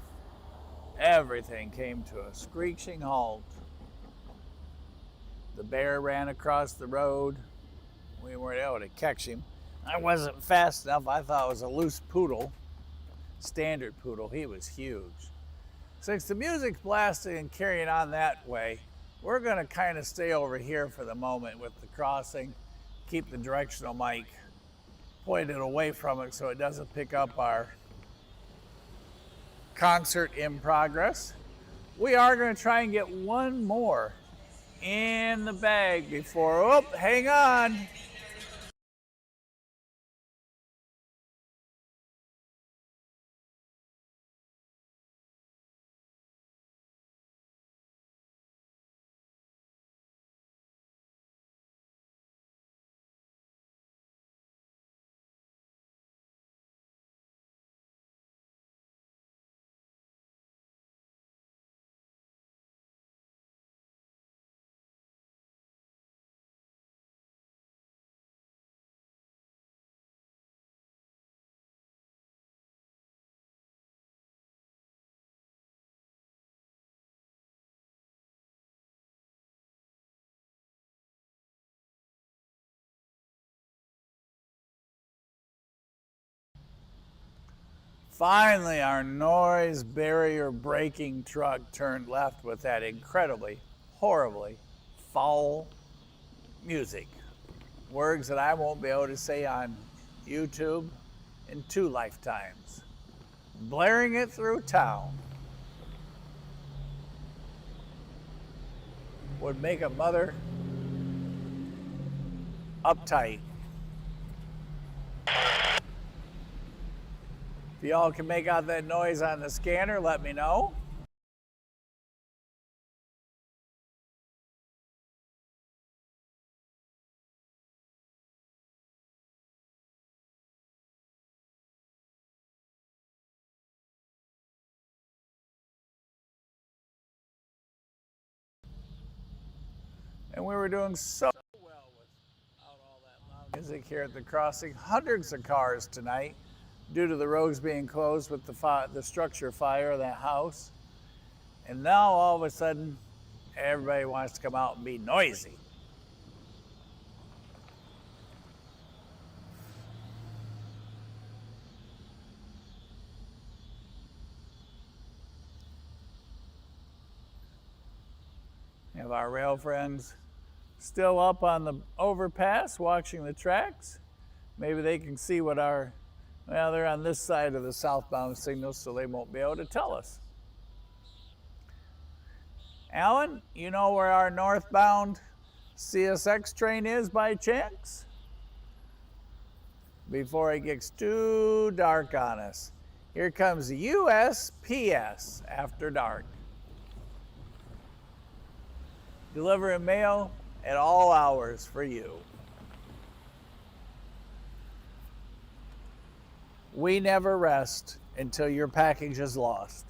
Everything came to a screeching halt. The bear ran across the road. We weren't able to catch him. I wasn't fast enough. I thought it was a loose poodle, standard poodle. He was huge. Since the music's blasting and carrying on that way, we're going to kind of stay over here for the moment with the crossing, keep the directional mic pointed away from it so it doesn't pick up our concert in progress. We are going to try and get one more in the bag before, oh, hang on. Finally, our noise barrier breaking truck turned left with that incredibly, horribly foul music. Words that I won't be able to say on YouTube in 2 lifetimes. Blaring it through town would make a mother uptight. If y'all can make out that noise on the scanner, let me know. And we were doing so well without all that loud Music here at the crossing. Hundreds of cars tonight due to the roads being closed with the structure fire of that house. And now all of a sudden, everybody wants to come out and be noisy. We have our rail friends still up on the overpass watching the tracks. Maybe they can see what well, they're on this side of the southbound signal, so they won't be able to tell us. Alan, you know where our northbound CSX train is by chance? Before it gets too dark on us. Here comes the USPS after dark. Delivering mail at all hours for you. We never rest until your package is lost.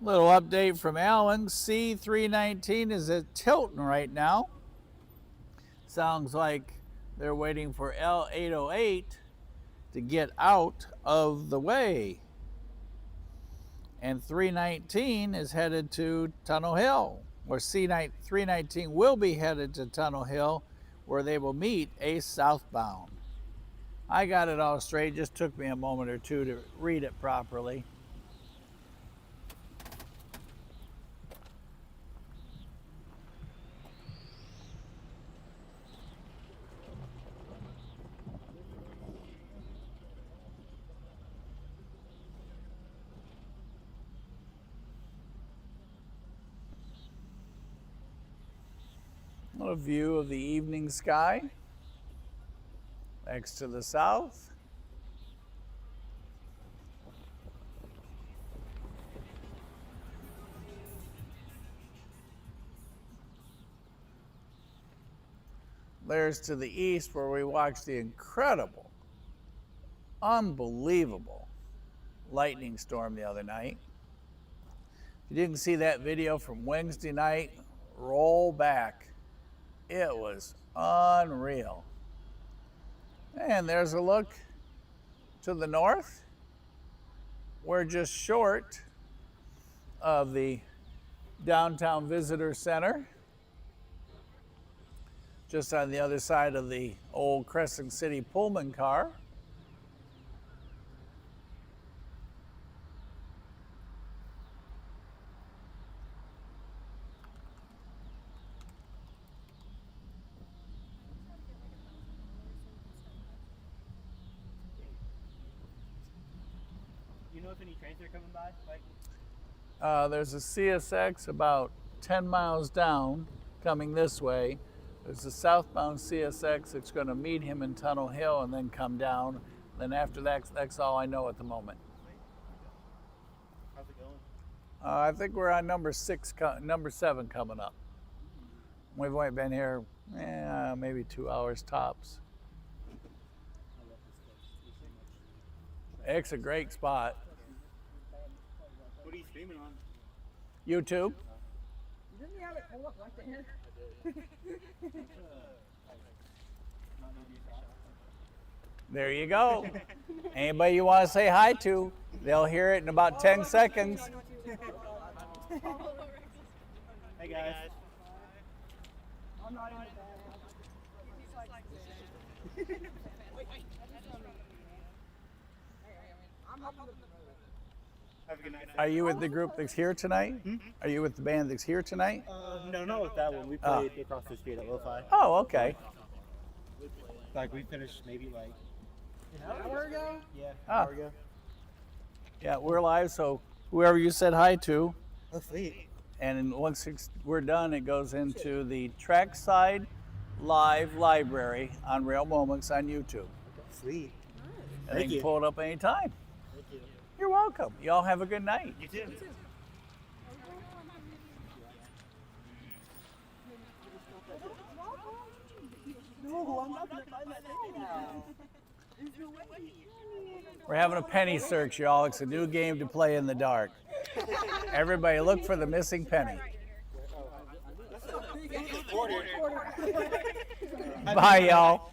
Little update from Alan. C319 is at Tilton right now. Sounds like they're waiting for L808 to get out of the way. And 319 is headed to Tunnel Hill, or C319 will be headed to Tunnel Hill, where they will meet a southbound. I got it all straight, just took me a moment or two to read it properly. A view of the evening sky next to the south. There's to the east where we watched the incredible, unbelievable lightning storm the other night. You didn't see that video from Wednesday night, roll back. It was unreal. And there's a look to the north. We're just short of the downtown visitor center, just on the other side of the old Crescent City Pullman car. You know if any trains are coming by? Like, There's a CSX about 10 miles down coming this way. There's a southbound CSX that's going to meet him in Tunnel Hill and then come down. Then after that, that's all I know at the moment. how's it going? I think we're on number 7 coming up. We've only been here maybe 2 hours tops. I love this place. There's so much. It's a great spot. What are you streaming on? YouTube. Didn't you have it pull up right there? There you go. Anybody you want to say hi to, they'll hear it in about 10 seconds. Hey guys. I'm not in the bag. I'm up in the Have a good night. Are you with the group that's here tonight? Are you with the band that's here tonight? No, not with that one. We played across the street at Lo-Fi. Oh, okay. Like we finished maybe like an hour ago? yeah, an Ah. hour ago. Yeah, we're live, so whoever you said hi to, Oh sweet. and once we're done, it goes into the trackside live library on Rail Moments on YouTube. Sweet. And Thank they you. can pull it up anytime. Thank you. You're welcome. Y'all have a good night. You too. No, I'm not gonna find that thing now. There's no way. We're having a penny search, y'all. It's a new game to play in the dark. Everybody look for the missing penny. Bye, y'all.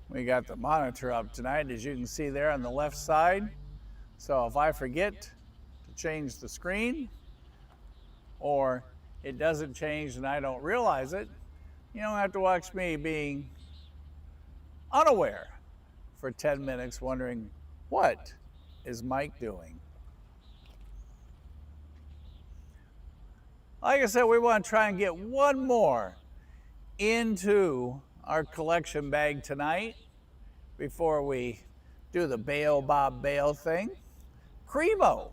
We got the monitor up tonight, as you can see there on the left side. So if I forget to change the screen, or it doesn't change and I don't realize it, you don't have to watch me being unaware for 10 minutes wondering, what is Mike doing? Like I said, we want to try and get one more into our collection bag tonight before we do the bail Bob bail thing. Cremo.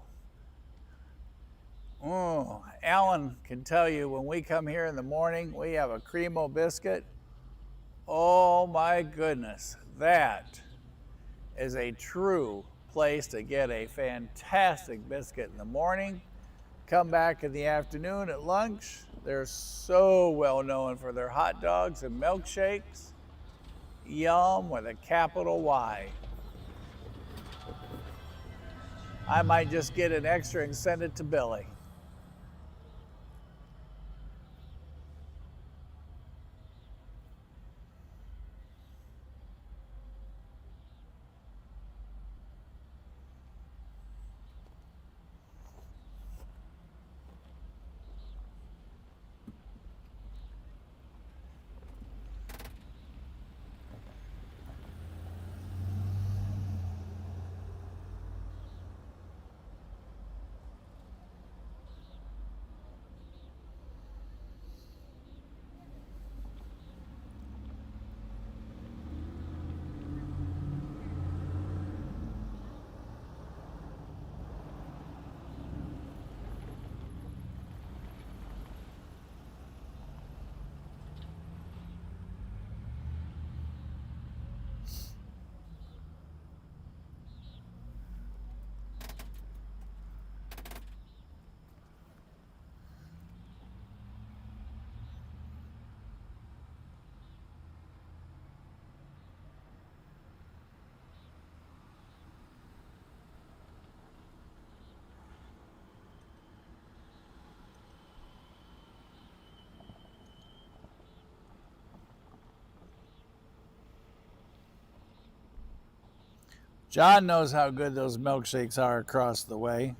Oh, Alan can tell you when we come here in the morning, we have a Cremo biscuit. Oh my goodness, that is a true place to get a fantastic biscuit in the morning. come back in the afternoon at lunch. They're so well known for their hot dogs and milkshakes. Yum with a capital Y. I might just get an extra and send it to Billy. John knows how good those milkshakes are across the way.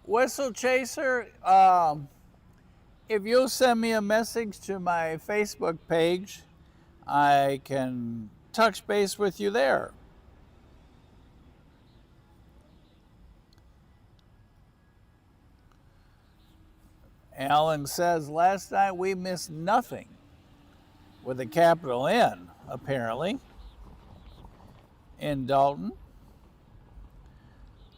Whistle Chaser, if you'll send me a message to my Facebook page, I can touch base with you there. Alan says, last night we missed nothing, with a capital N, apparently, in Dalton.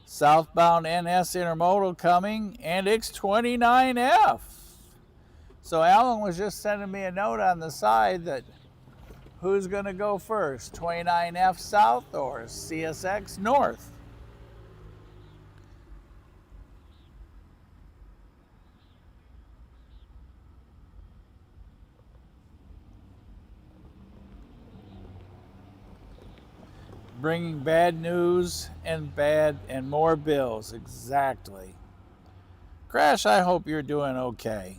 Southbound NS Intermodal coming, and X29F. So Alan was just sending me a note on the side that who's going to go first, 29F South or CSX North? Bringing bad news and more bills, exactly. Crash, I hope you're doing okay.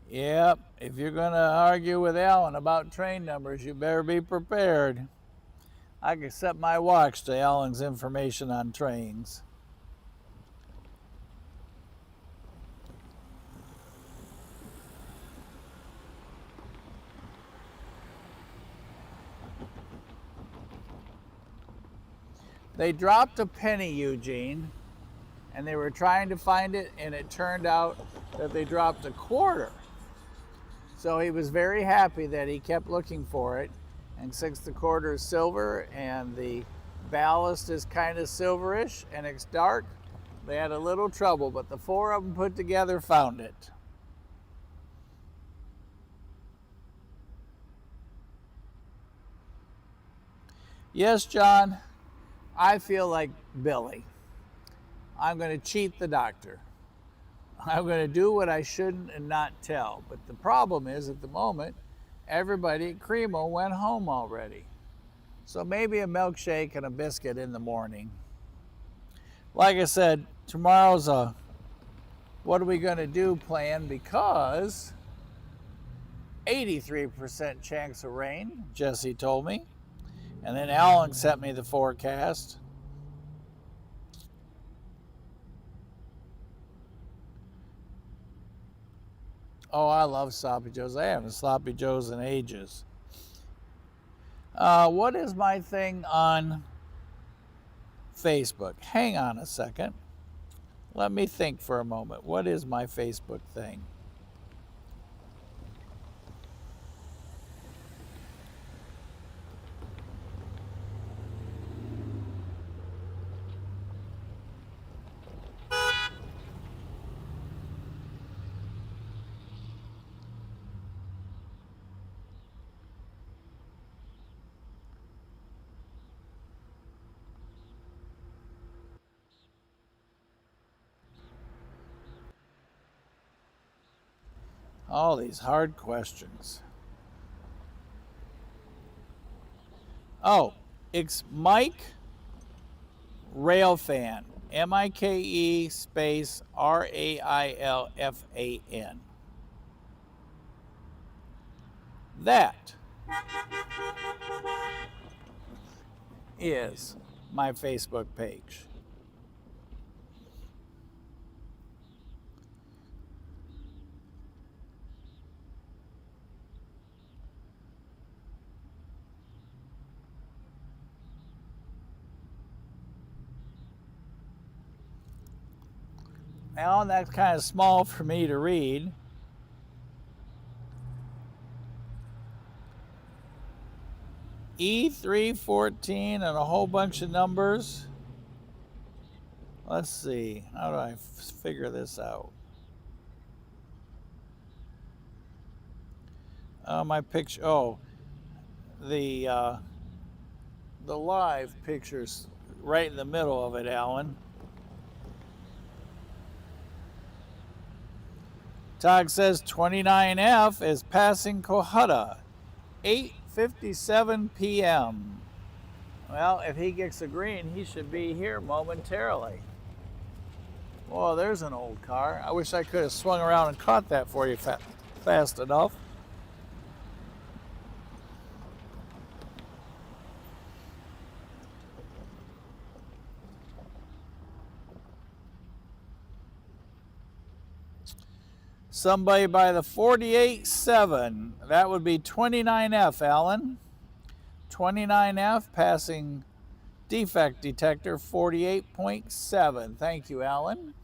Yep, if you're going to argue with Alan about train numbers, you better be prepared. I can set my watch to Alan's information on trains. They dropped a penny, Eugene, and they were trying to find it, and it turned out that they dropped a quarter. So he was very happy that he kept looking for it. And since the quarter is silver and the ballast is kind of silverish and it's dark, they had a little trouble, but the four of them put together found it. Yes, John, I feel like Billy. I'm going to cheat the doctor. I'm going to do what I shouldn't and not tell. But the problem is, at the moment, everybody at Cremo went home already. So maybe a milkshake and a biscuit in the morning. Like I said, tomorrow's a what are we going to do plan, because 83% chance of rain, Jesse told me. And then Alan sent me the forecast. Oh, I love Sloppy Joes. I haven't Sloppy Joes in ages. What is my thing on Facebook. Hang on a second. Let me think for a moment. What is my Facebook thing? All these hard questions. Oh, it's Mike Railfan. Mike space RAILFAN. That is my Facebook page. Well, that's kind of small for me to read. E314 and a whole bunch of numbers. Let's see, how do I figure this out? My picture, oh, the live picture's right in the middle of it, Alan. Todd says 29F is passing Cohutta, 8:57 p.m. Well, if he gets a green, he should be here momentarily. Well, there's an old car. I wish I could have swung around and caught that for you fast enough. Somebody by the 48.7. That would be 29F, Alan. 29F passing defect detector 48.7. Thank you, Alan.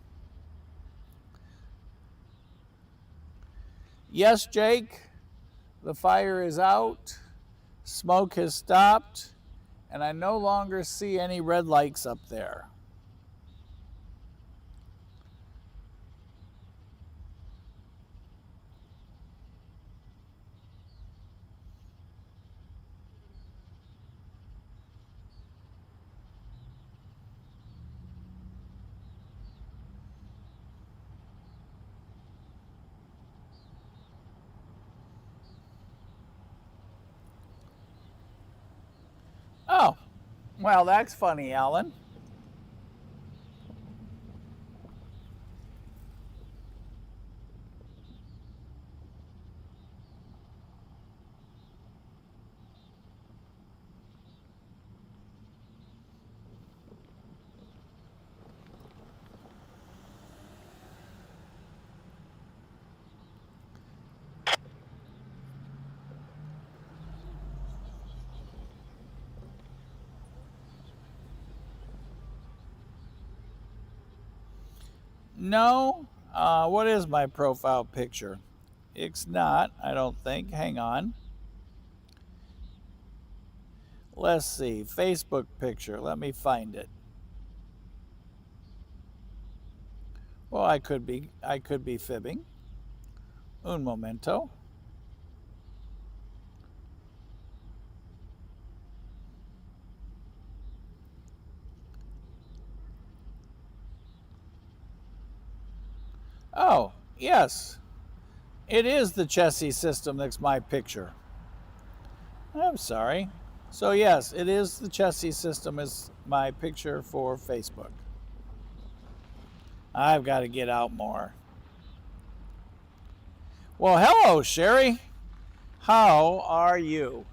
Yes, Jake, the fire is out. Smoke has stopped, and I no longer see any red lights up there. Oh, well, that's funny, Alan. No, what is my profile picture? It's not, I don't think. Hang on. Let's see, Facebook picture. Let me find it. Well, I could be fibbing. Un momento. Oh, yes. It is the chassis system that's my picture. I'm sorry. So yes, it is the chassis system is my picture for Facebook. I've got to get out more. Well, hello, Sherry. How are you?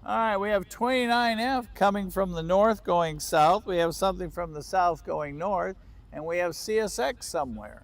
All right, we have 29F coming from the north going south. We have something from the south going north, and we have CSX somewhere.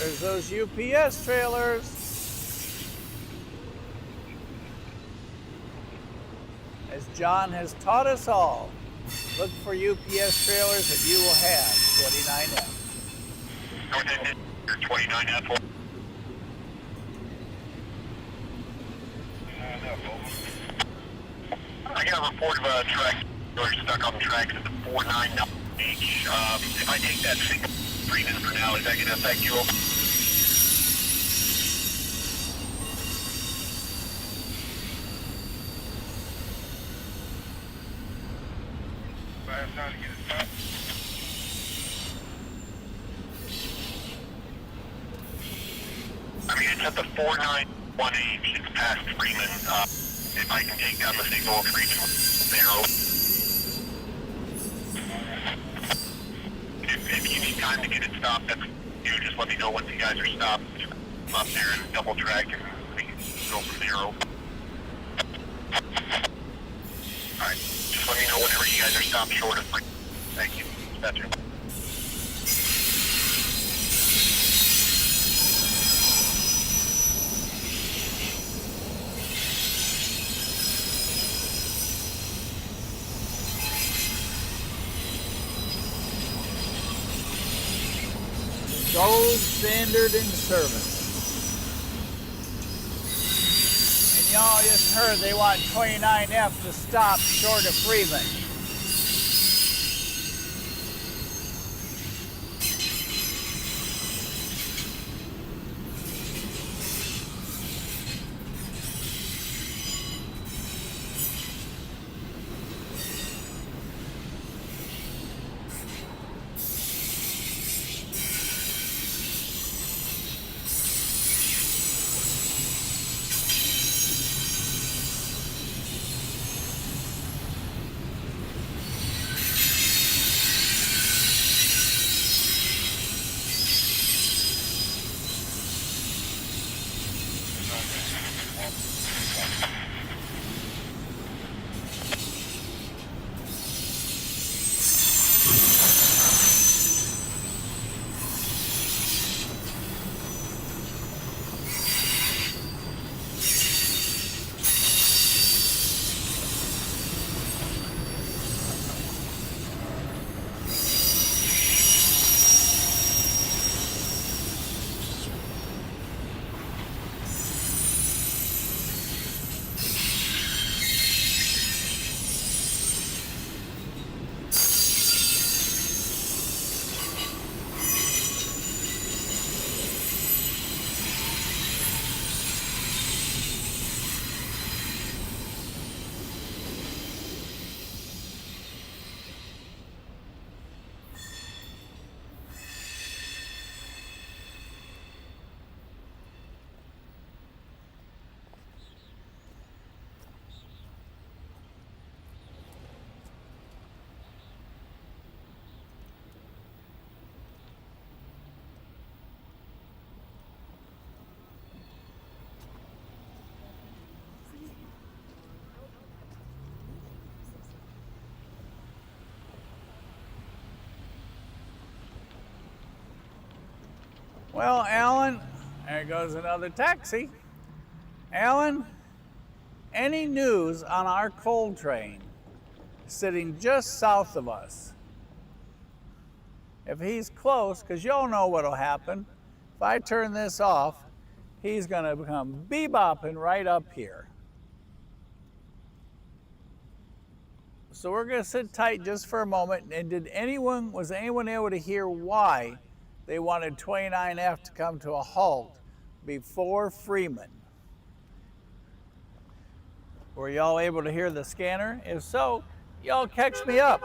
There's those UPS trailers. As John has taught us all, look for UPS trailers and you will have 29F. North end, 29F. I got a report of a track stuck on the tracks at the 49H. If I take that single Freeman for now, is that going to affect you? Time to get it stopped. I mean, it's at the 491H. It's past Freeman. If I can take down the signal of Freeman narrow. If you need time to get it stopped, that's you. Just let me know once you guys are stopped. I'm up there and double track and we can go from narrow. Alright, just let me know whenever you guys are stopped short of Freeman. Thank you. That's it. Gold standard in service. And y'all just heard they want 29F to stop short of Freeman. Well, Alan, there goes another taxi. Alan, any news on our coal train sitting just south of us? If he's close, because you'll know what'll happen. If I turn this off, he's gonna become bebopping right up here. So we're gonna sit tight just for a moment. And was anyone able to hear why they wanted 29F to come to a halt before Freeman? Were y'all able to hear the scanner? If so, y'all catch me up.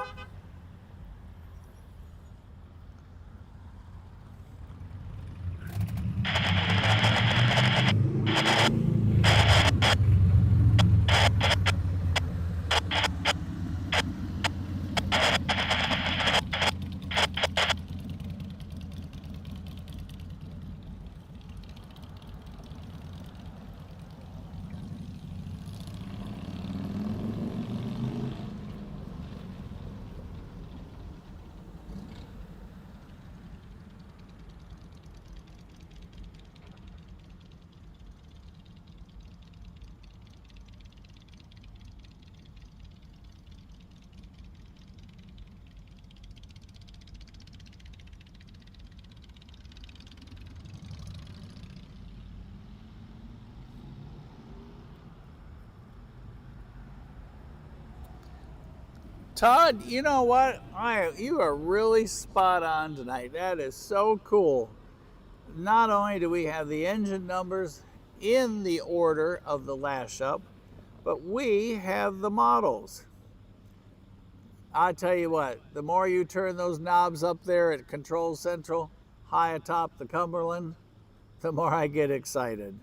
Todd, you know what? You are really spot on tonight. That is so cool. Not only do we have the engine numbers in the order of the lash up, but we have the models. I tell you what, the more you turn those knobs up there at Control Central, high atop the Cumberland, the more I get excited.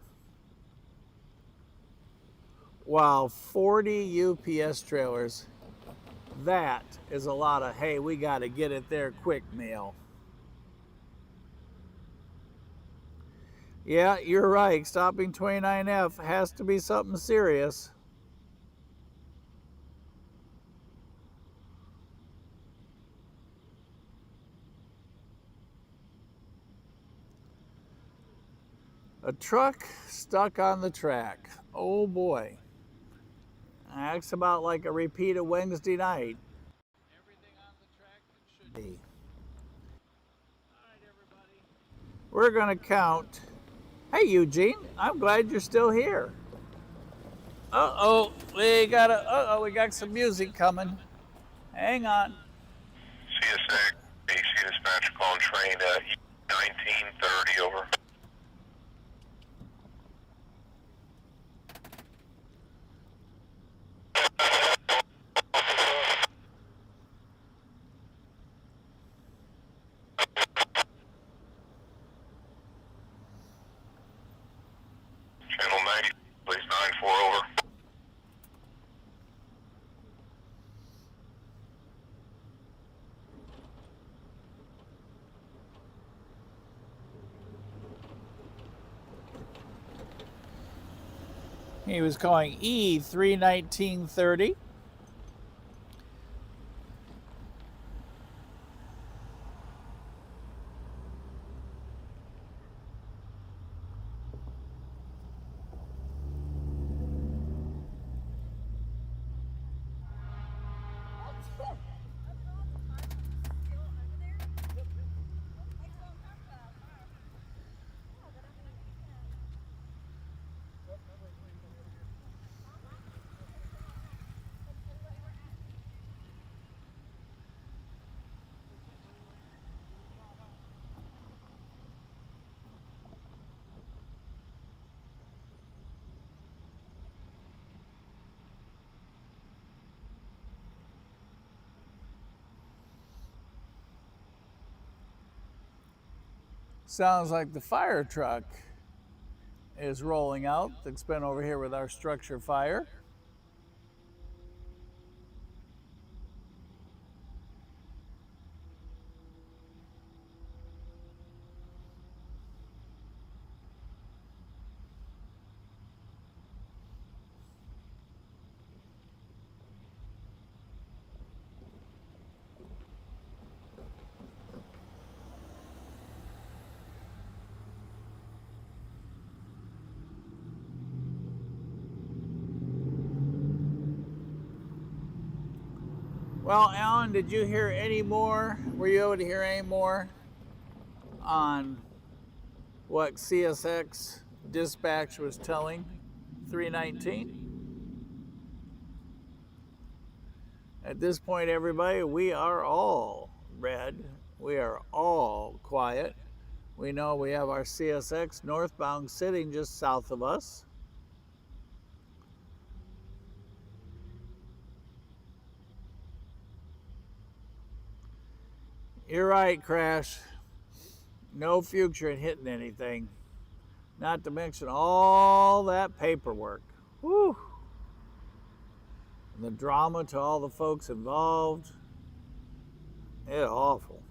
Wow, 40 UPS trailers. That is a lot of, hey, we got to get it there quick mail. Yeah, you're right. Stopping 29F has to be something serious. A truck stuck on the track. Oh boy. Acts about like a repeat of Wednesday night. Everything on the track that should be. All right, everybody. We're going to count. Hey, Eugene, I'm glad you're still here. We got some music coming. Hang on. CSX, AC dispatch calling train 1930 over. Channel 90, please 94 over. He was calling E31930. Sounds like the fire truck is rolling out. That's been over here with our structure fire. Well, Alan, did you hear any more? Were you able to hear any more on what CSX dispatch was telling 319? At this point, everybody, we are all red. We are all quiet. We know we have our CSX northbound sitting just south of us. You're right, Crash. No future in hitting anything. Not to mention all that paperwork. Whew. And the drama to all the folks involved. It's awful.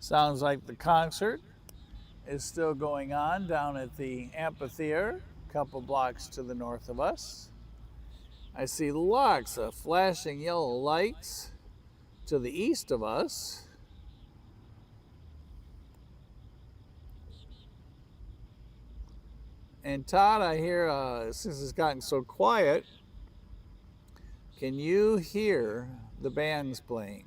Sounds like the concert is still going on down at the amphitheater, a couple blocks to the north of us. I see lots of flashing yellow lights to the east of us. And Todd, I hear, since it's gotten so quiet, can you hear the bands playing?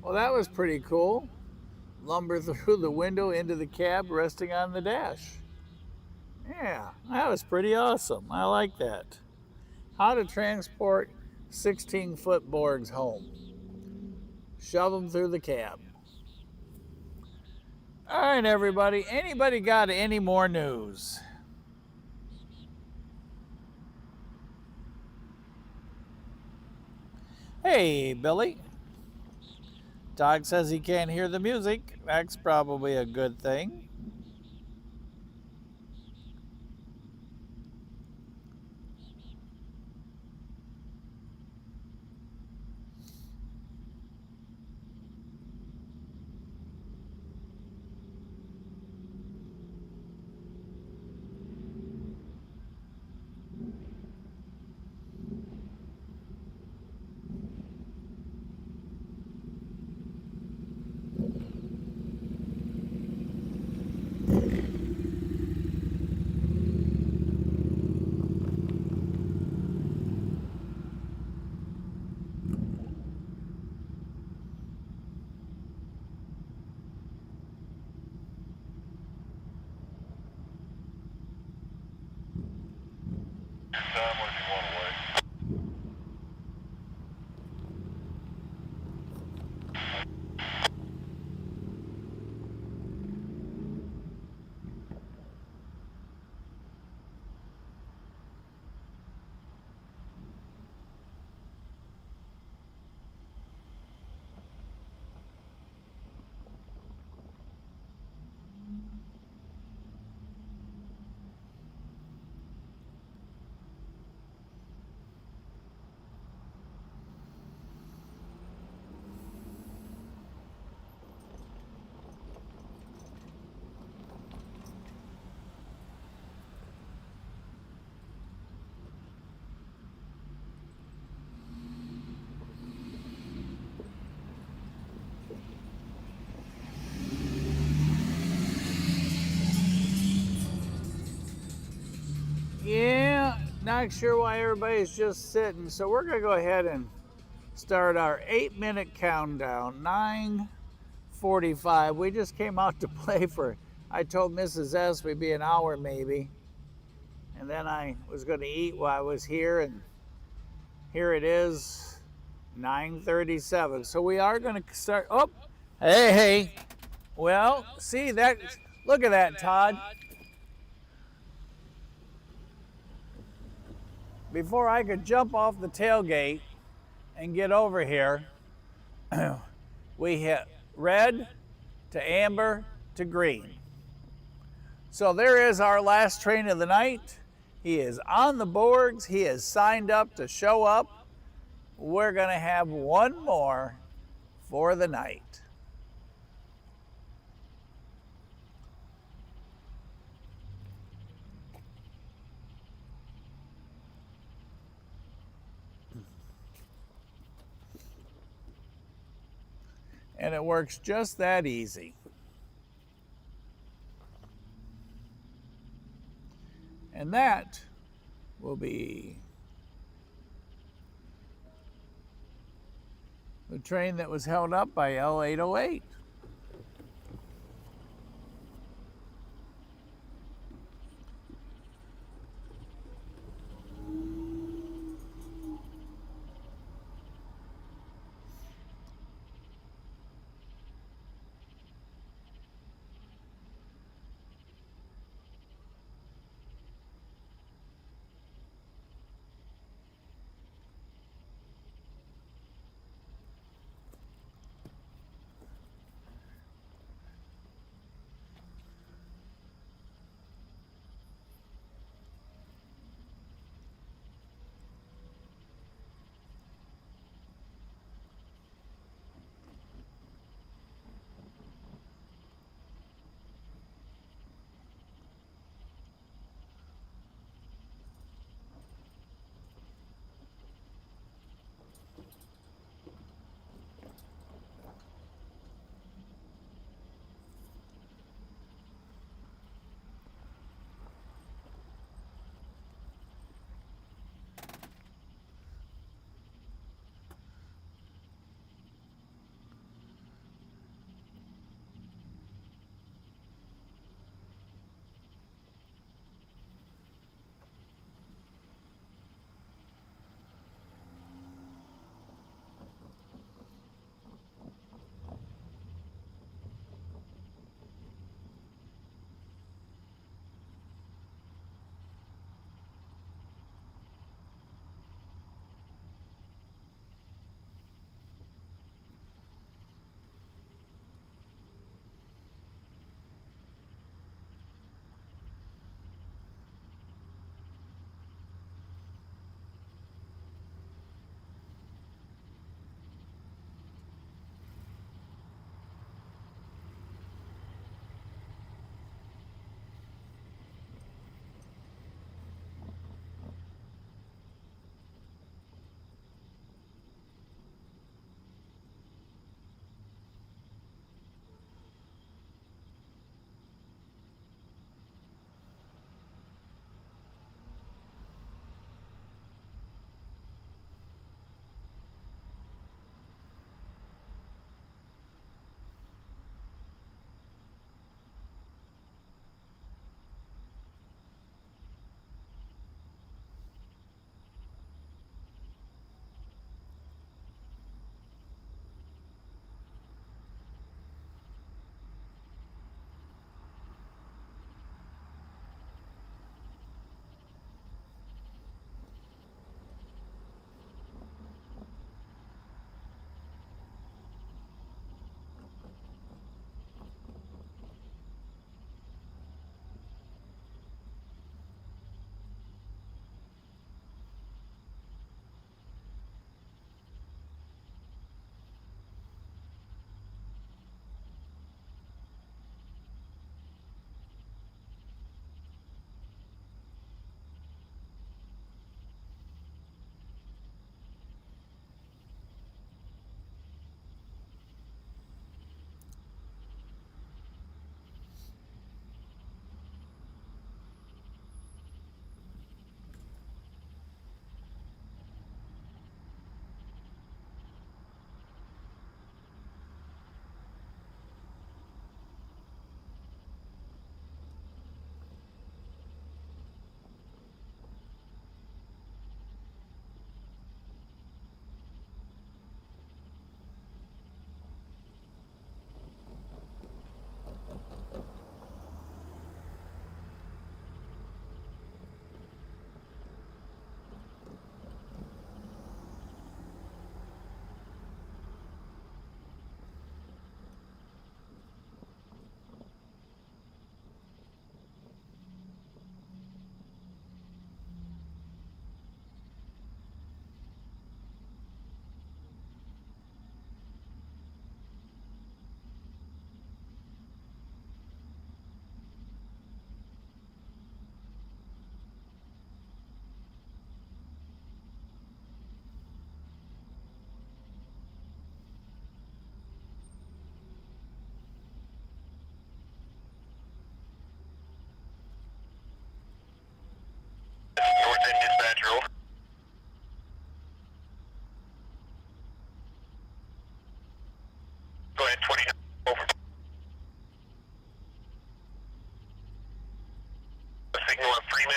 Well, that was pretty cool. Lumber through the window into the cab, resting on the dash. Yeah, that was pretty awesome. I like that. How to transport 16-foot boards home. Shove them through the cab. All right, everybody. Anybody got any more news? Hey, Billy. Doc says he can't hear the music. That's probably a good thing. Where do you want to wait? Yeah, not sure why everybody's just sitting. So we're going to go ahead and start our 8-minute countdown. 9:45. We just came out to play for, I told Mrs. S we'd be an hour maybe. And then I was going to eat while I was here, and here it is, 9:37. So we are going to start. Oh, hey. Well, see that, look at that, Todd. Before I could jump off the tailgate and get over here, we hit red to amber to green. So there is our last train of the night. He is on the boards. He is signed up to show up. We're going to have one more for the night. And it works just that easy. And that will be the train that was held up by L808.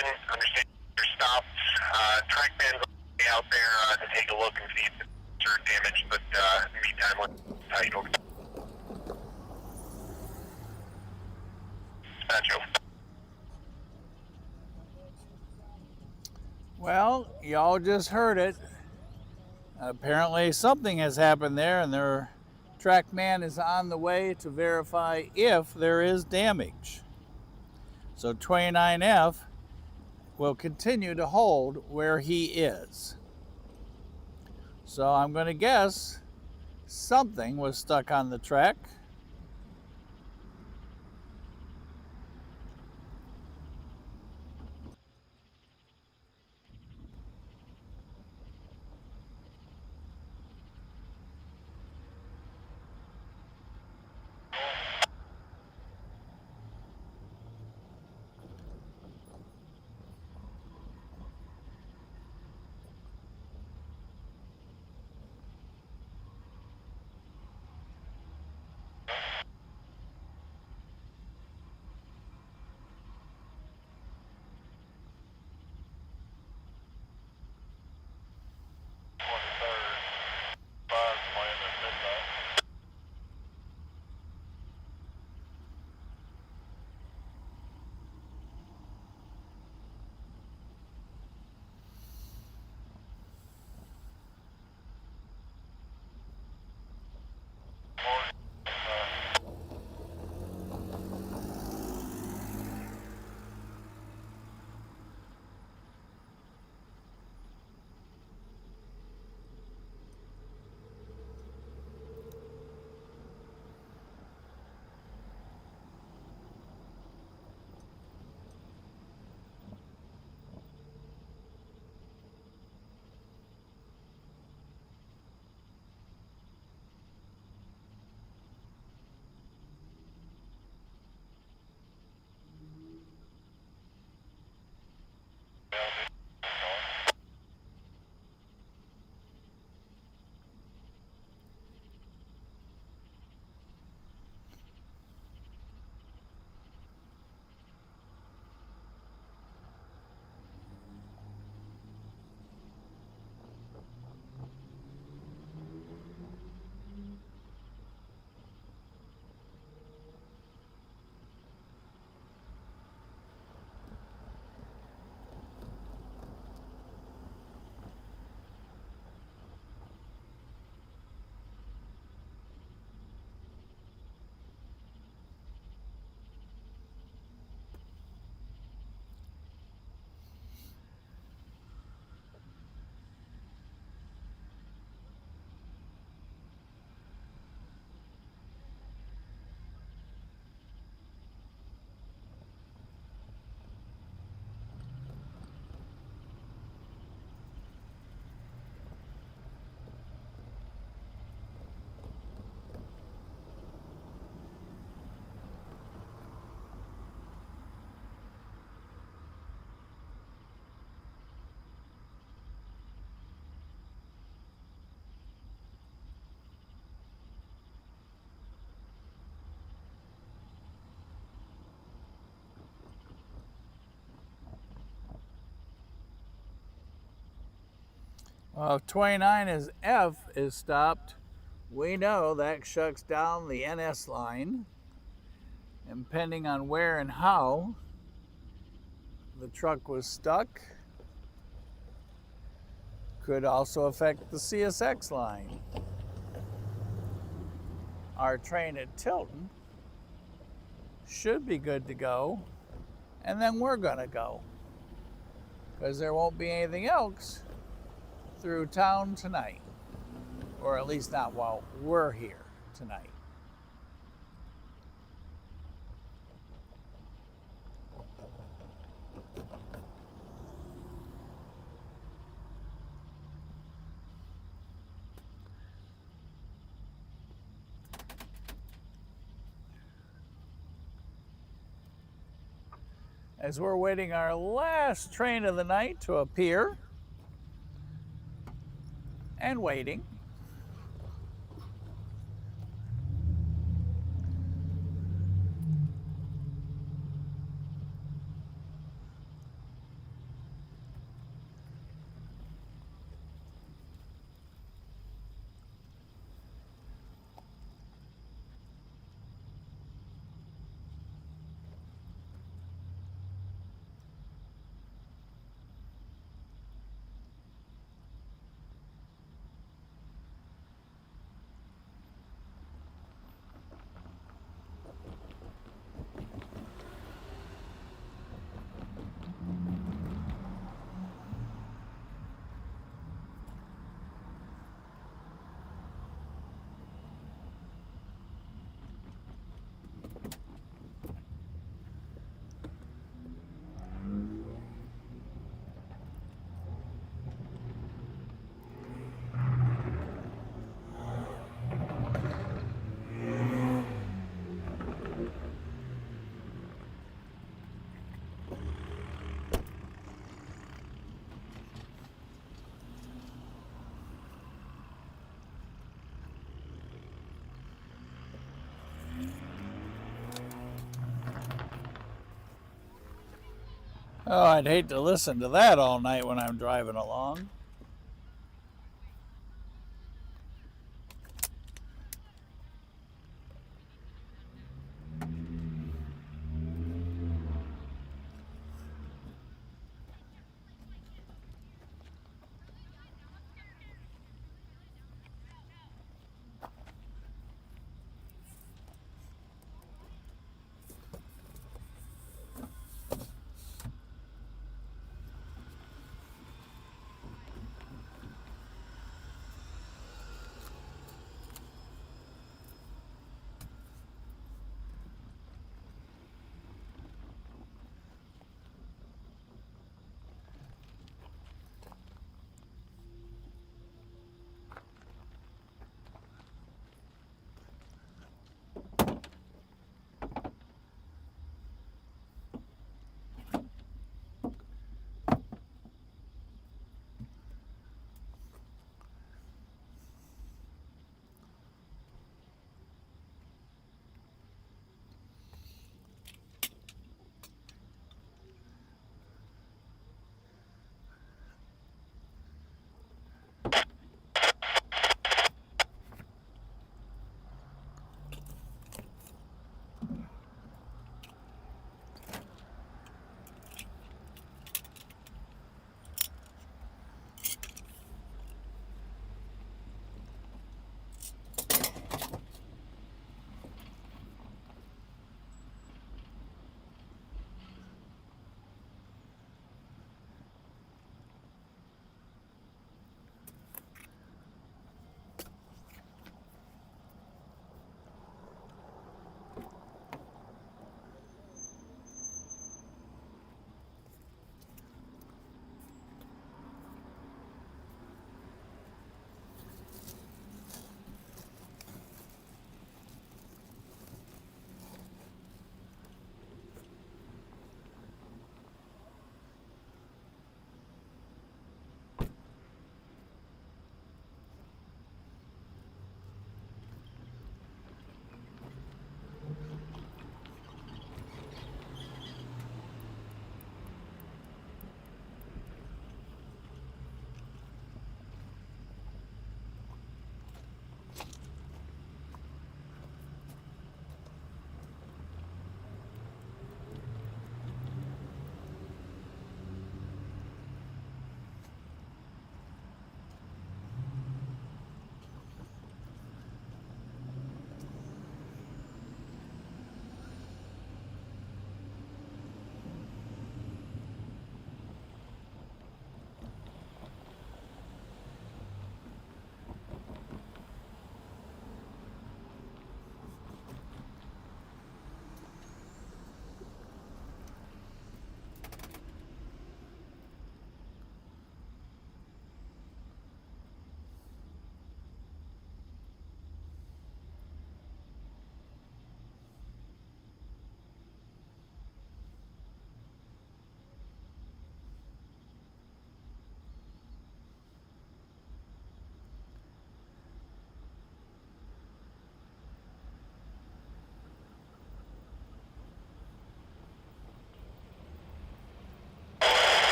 Freeman. Understand you're stopped. Track man's out there to take a look and see if it's damaged, but in the meantime, let's tight over. Dispatch over. Well, y'all just heard it. Apparently something has happened there, and their track man is on the way to verify if there is damage. So 29F will continue to hold where he is. So I'm going to guess something was stuck on the track. Well, if 29 is F is stopped, we know that shuts down the NS line. And depending on where and how the truck was stuck, could also affect the CSX line. Our train at Tilton should be good to go, and then we're gonna go, because there won't be anything else through town tonight, or at least not while we're here tonight. As we're waiting our last train of the night to appear, and waiting. Oh, I'd hate to listen to that all night when I'm driving along.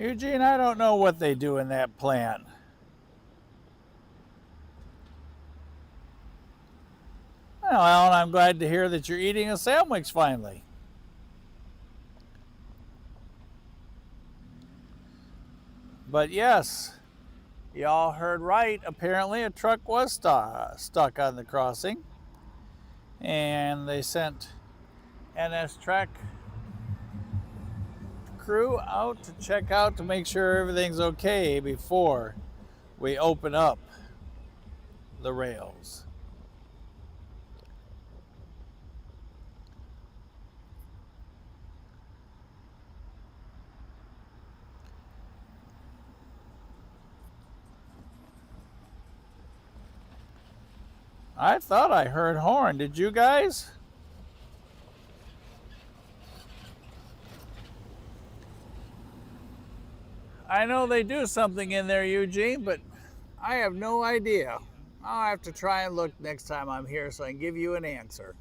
Eugene, I don't know what they do in that plant. Well, Alan, I'm glad to hear that you're eating a sandwich finally. But yes, y'all heard right. Apparently a truck was stuck on the crossing. And they sent NS Track crew out to check out to make sure everything's okay before we open up the rails. I thought I heard horn. Did you guys? I know they do something in there, Eugene, but I have no idea. I'll have to try and look next time I'm here so I can give you an answer.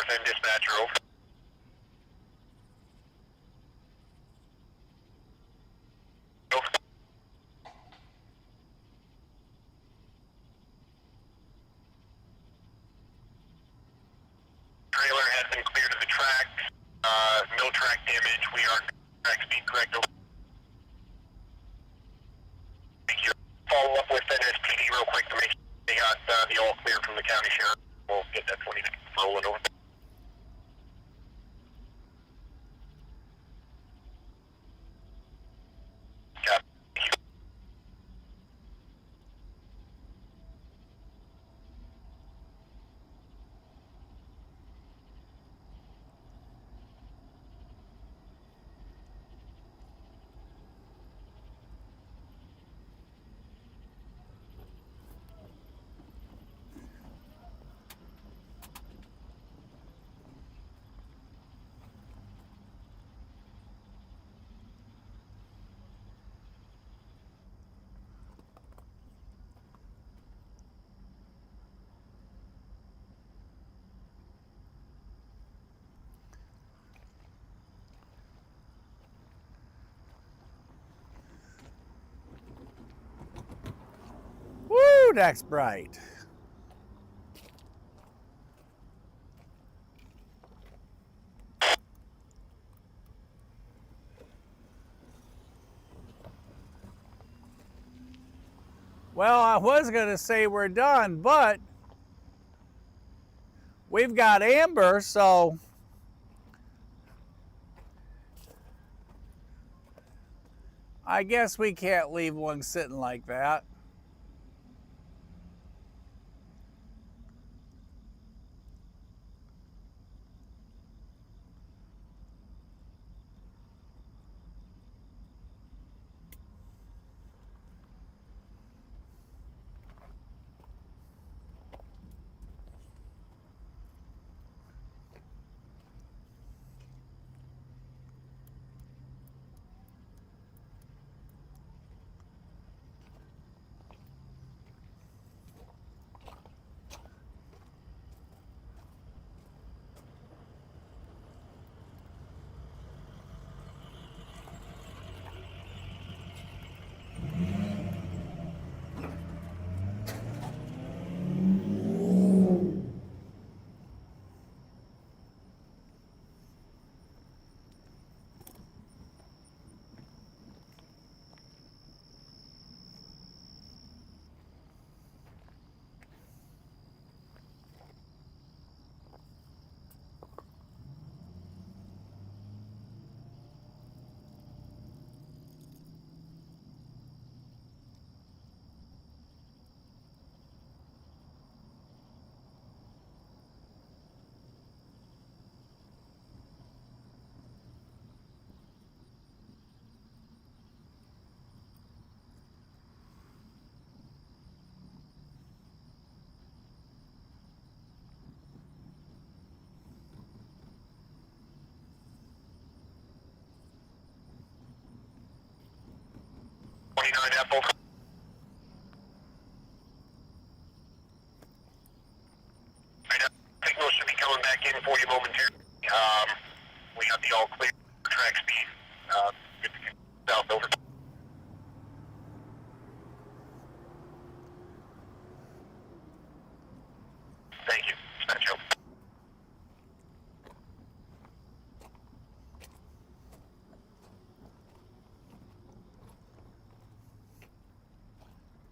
North End dispatcher, over. Over. Trailer has been cleared of the track. No track damage. We are track speed correct. Over. Thank you. Follow up with NSPD real quick to make sure they got the all clear from the county sheriff. We'll get that 20 minutes rolling over. Got it. Thank you. Woo, that's bright. Well, I was going to say we're done, but we've got Amber, so I guess we can't leave one sitting like that. Apple. Signal should be coming back in for you momentarily. We got the all clear track speed. Good to get south over. Thank you. Dispatch over.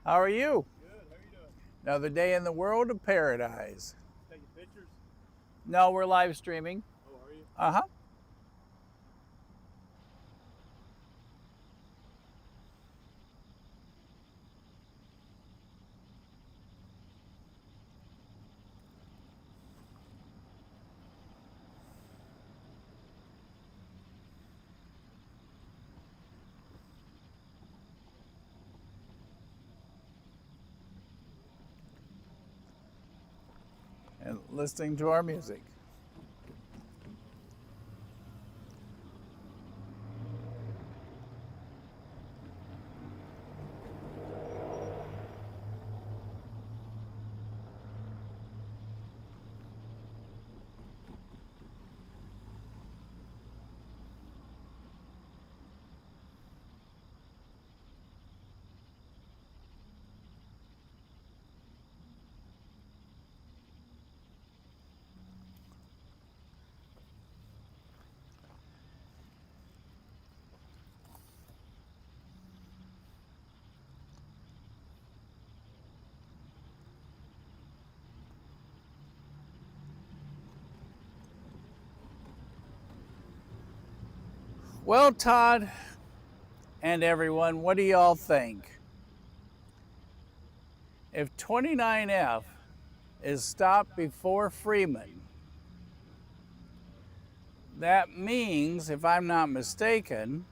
How are you? Good, how are you doing? Another day in the world of paradise. Taking pictures? No, we're live streaming. Oh, are you? Uh-huh. And listening to our music. Well, Todd and everyone, what do y'all think? If 29F is stopped before Freeman, that means, if I'm not mistaken,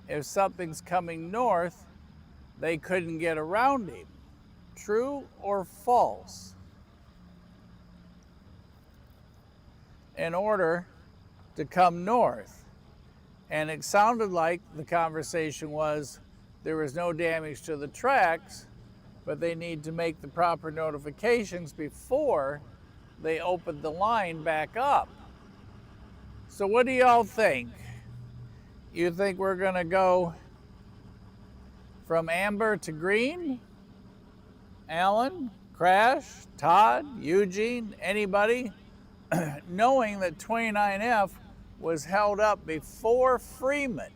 if something's coming north, they couldn't get around him. True or false? In order to come north. And it sounded like the conversation was there was no damage to the tracks, but they need to make the proper notifications before they open the line back up. So what do y'all think? You think we're gonna go from amber to green? Alan, Crash, Todd, Eugene, anybody? Knowing that 29F was held up before Freeman.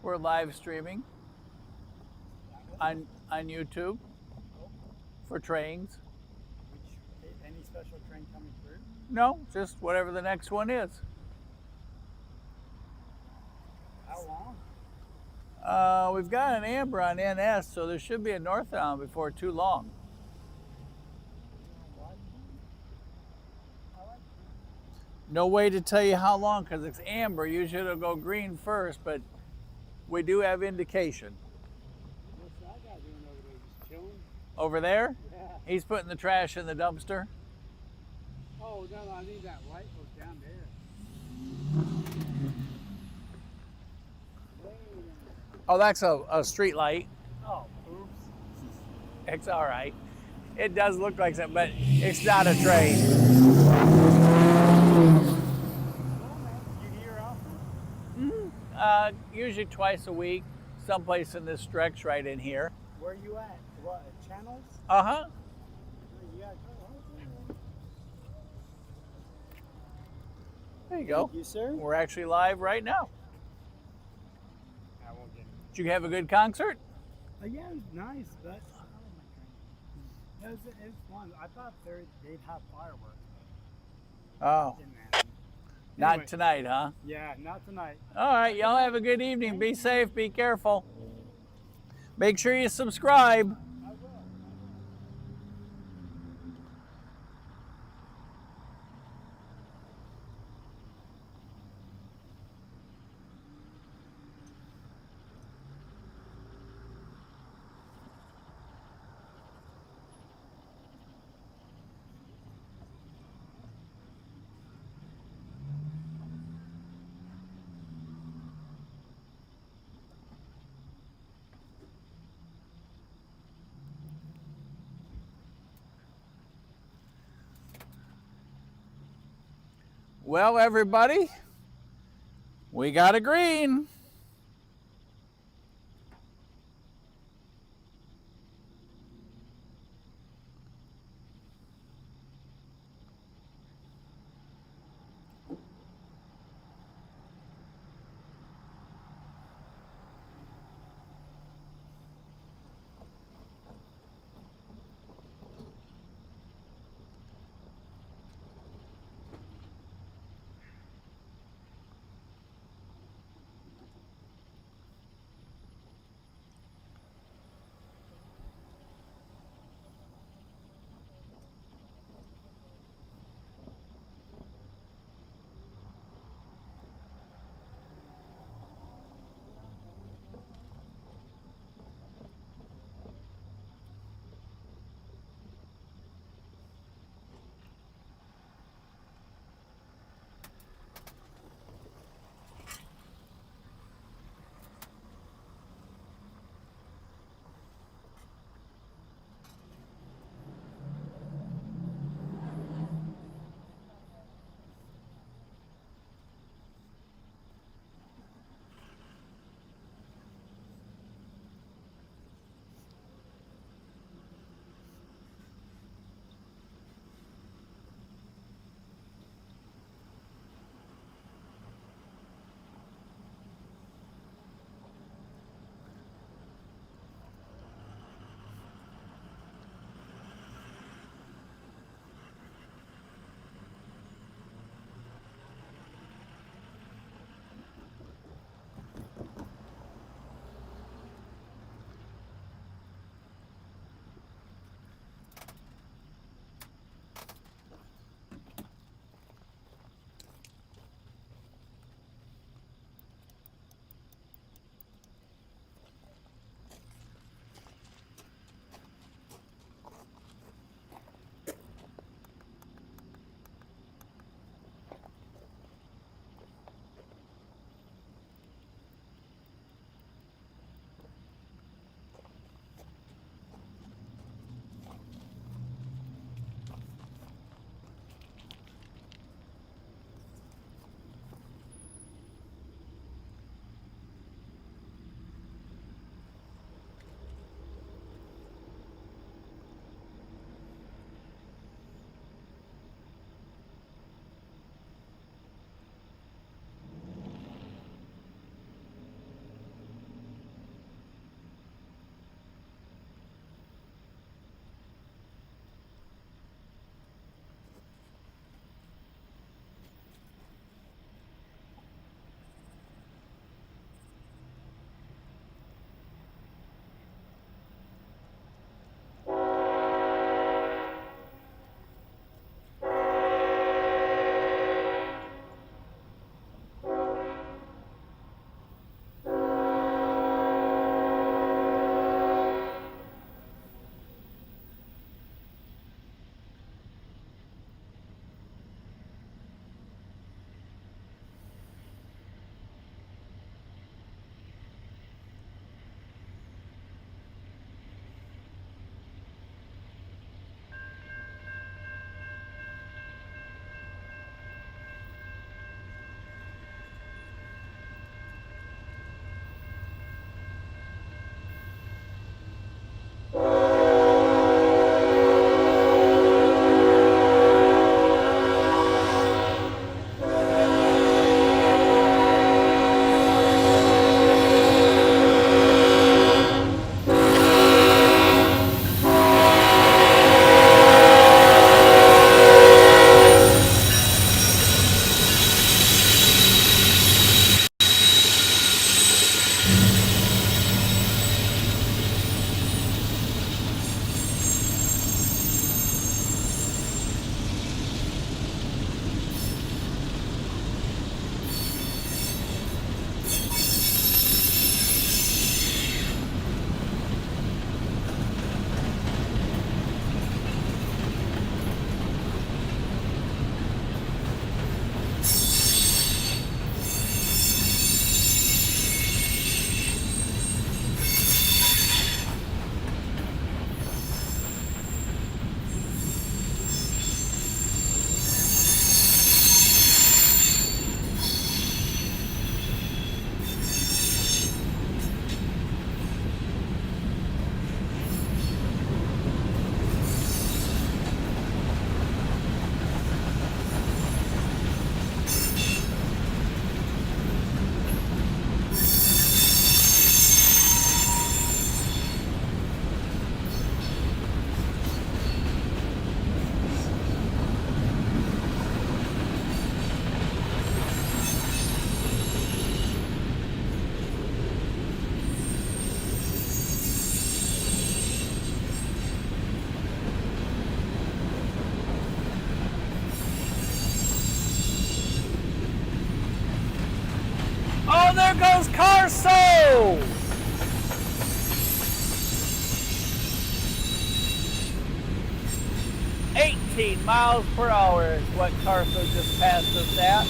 We're live streaming on YouTube for trains. Any special train coming through? No, just whatever the next one is. How long? We've got an amber on NS, so there should be a northbound before too long. No way to tell you how long because it's amber. Usually it'll go green first, but we do have indication. What's that guy doing over there? Just chilling? Over there, Yeah. he's putting the trash in the dumpster. Oh, no, I need that light was down there. Oh, that's a street light. Oh, oops. It's all right. It does look like something, but it's not a train. You hear often? Usually twice a week, someplace in this stretch right in here. Where you at? What, channels? Uh-huh. Yeah, There you go. Thank you, sir. We're actually live right now. I won't get it. Did you have a good concert? Yeah, it was nice, but it was fun. I thought they'd have fireworks. Oh, Didn't happen. not Anyway. tonight, huh? Yeah, not tonight. All right, y'all have a good evening. Be safe, be careful. Make sure you subscribe. I will. Well, everybody, we got a green. goes Carso! $18 miles per hour is what Carso just passed us at.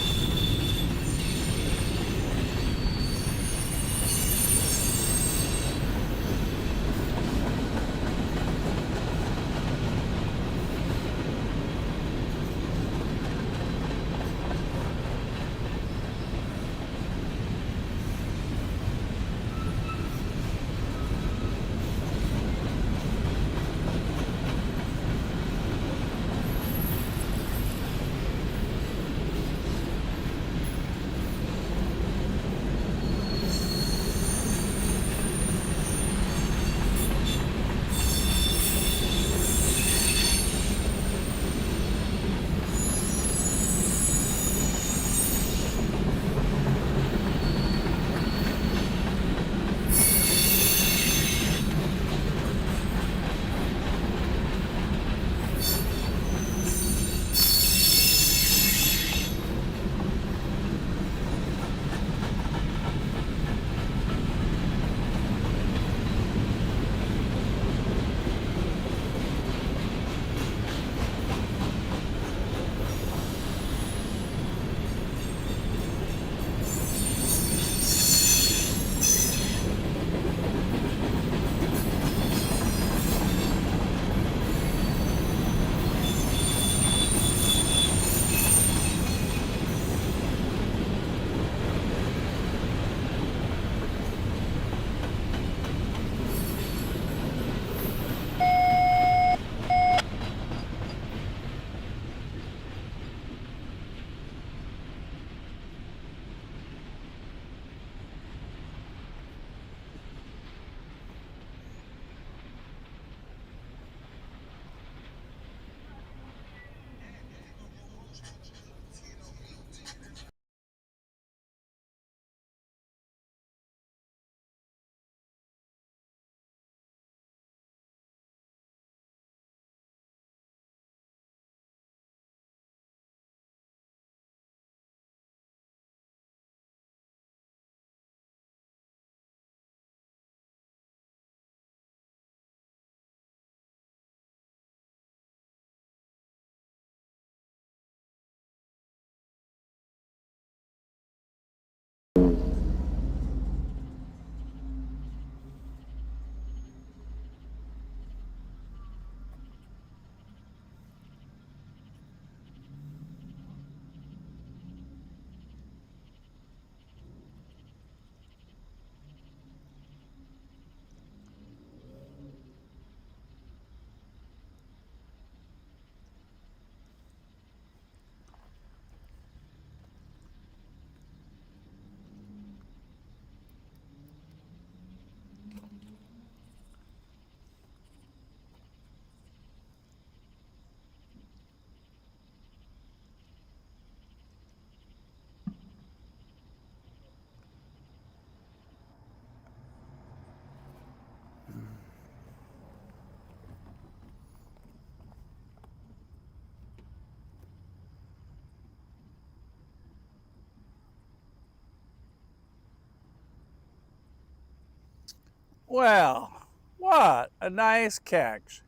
Well, what a nice catch.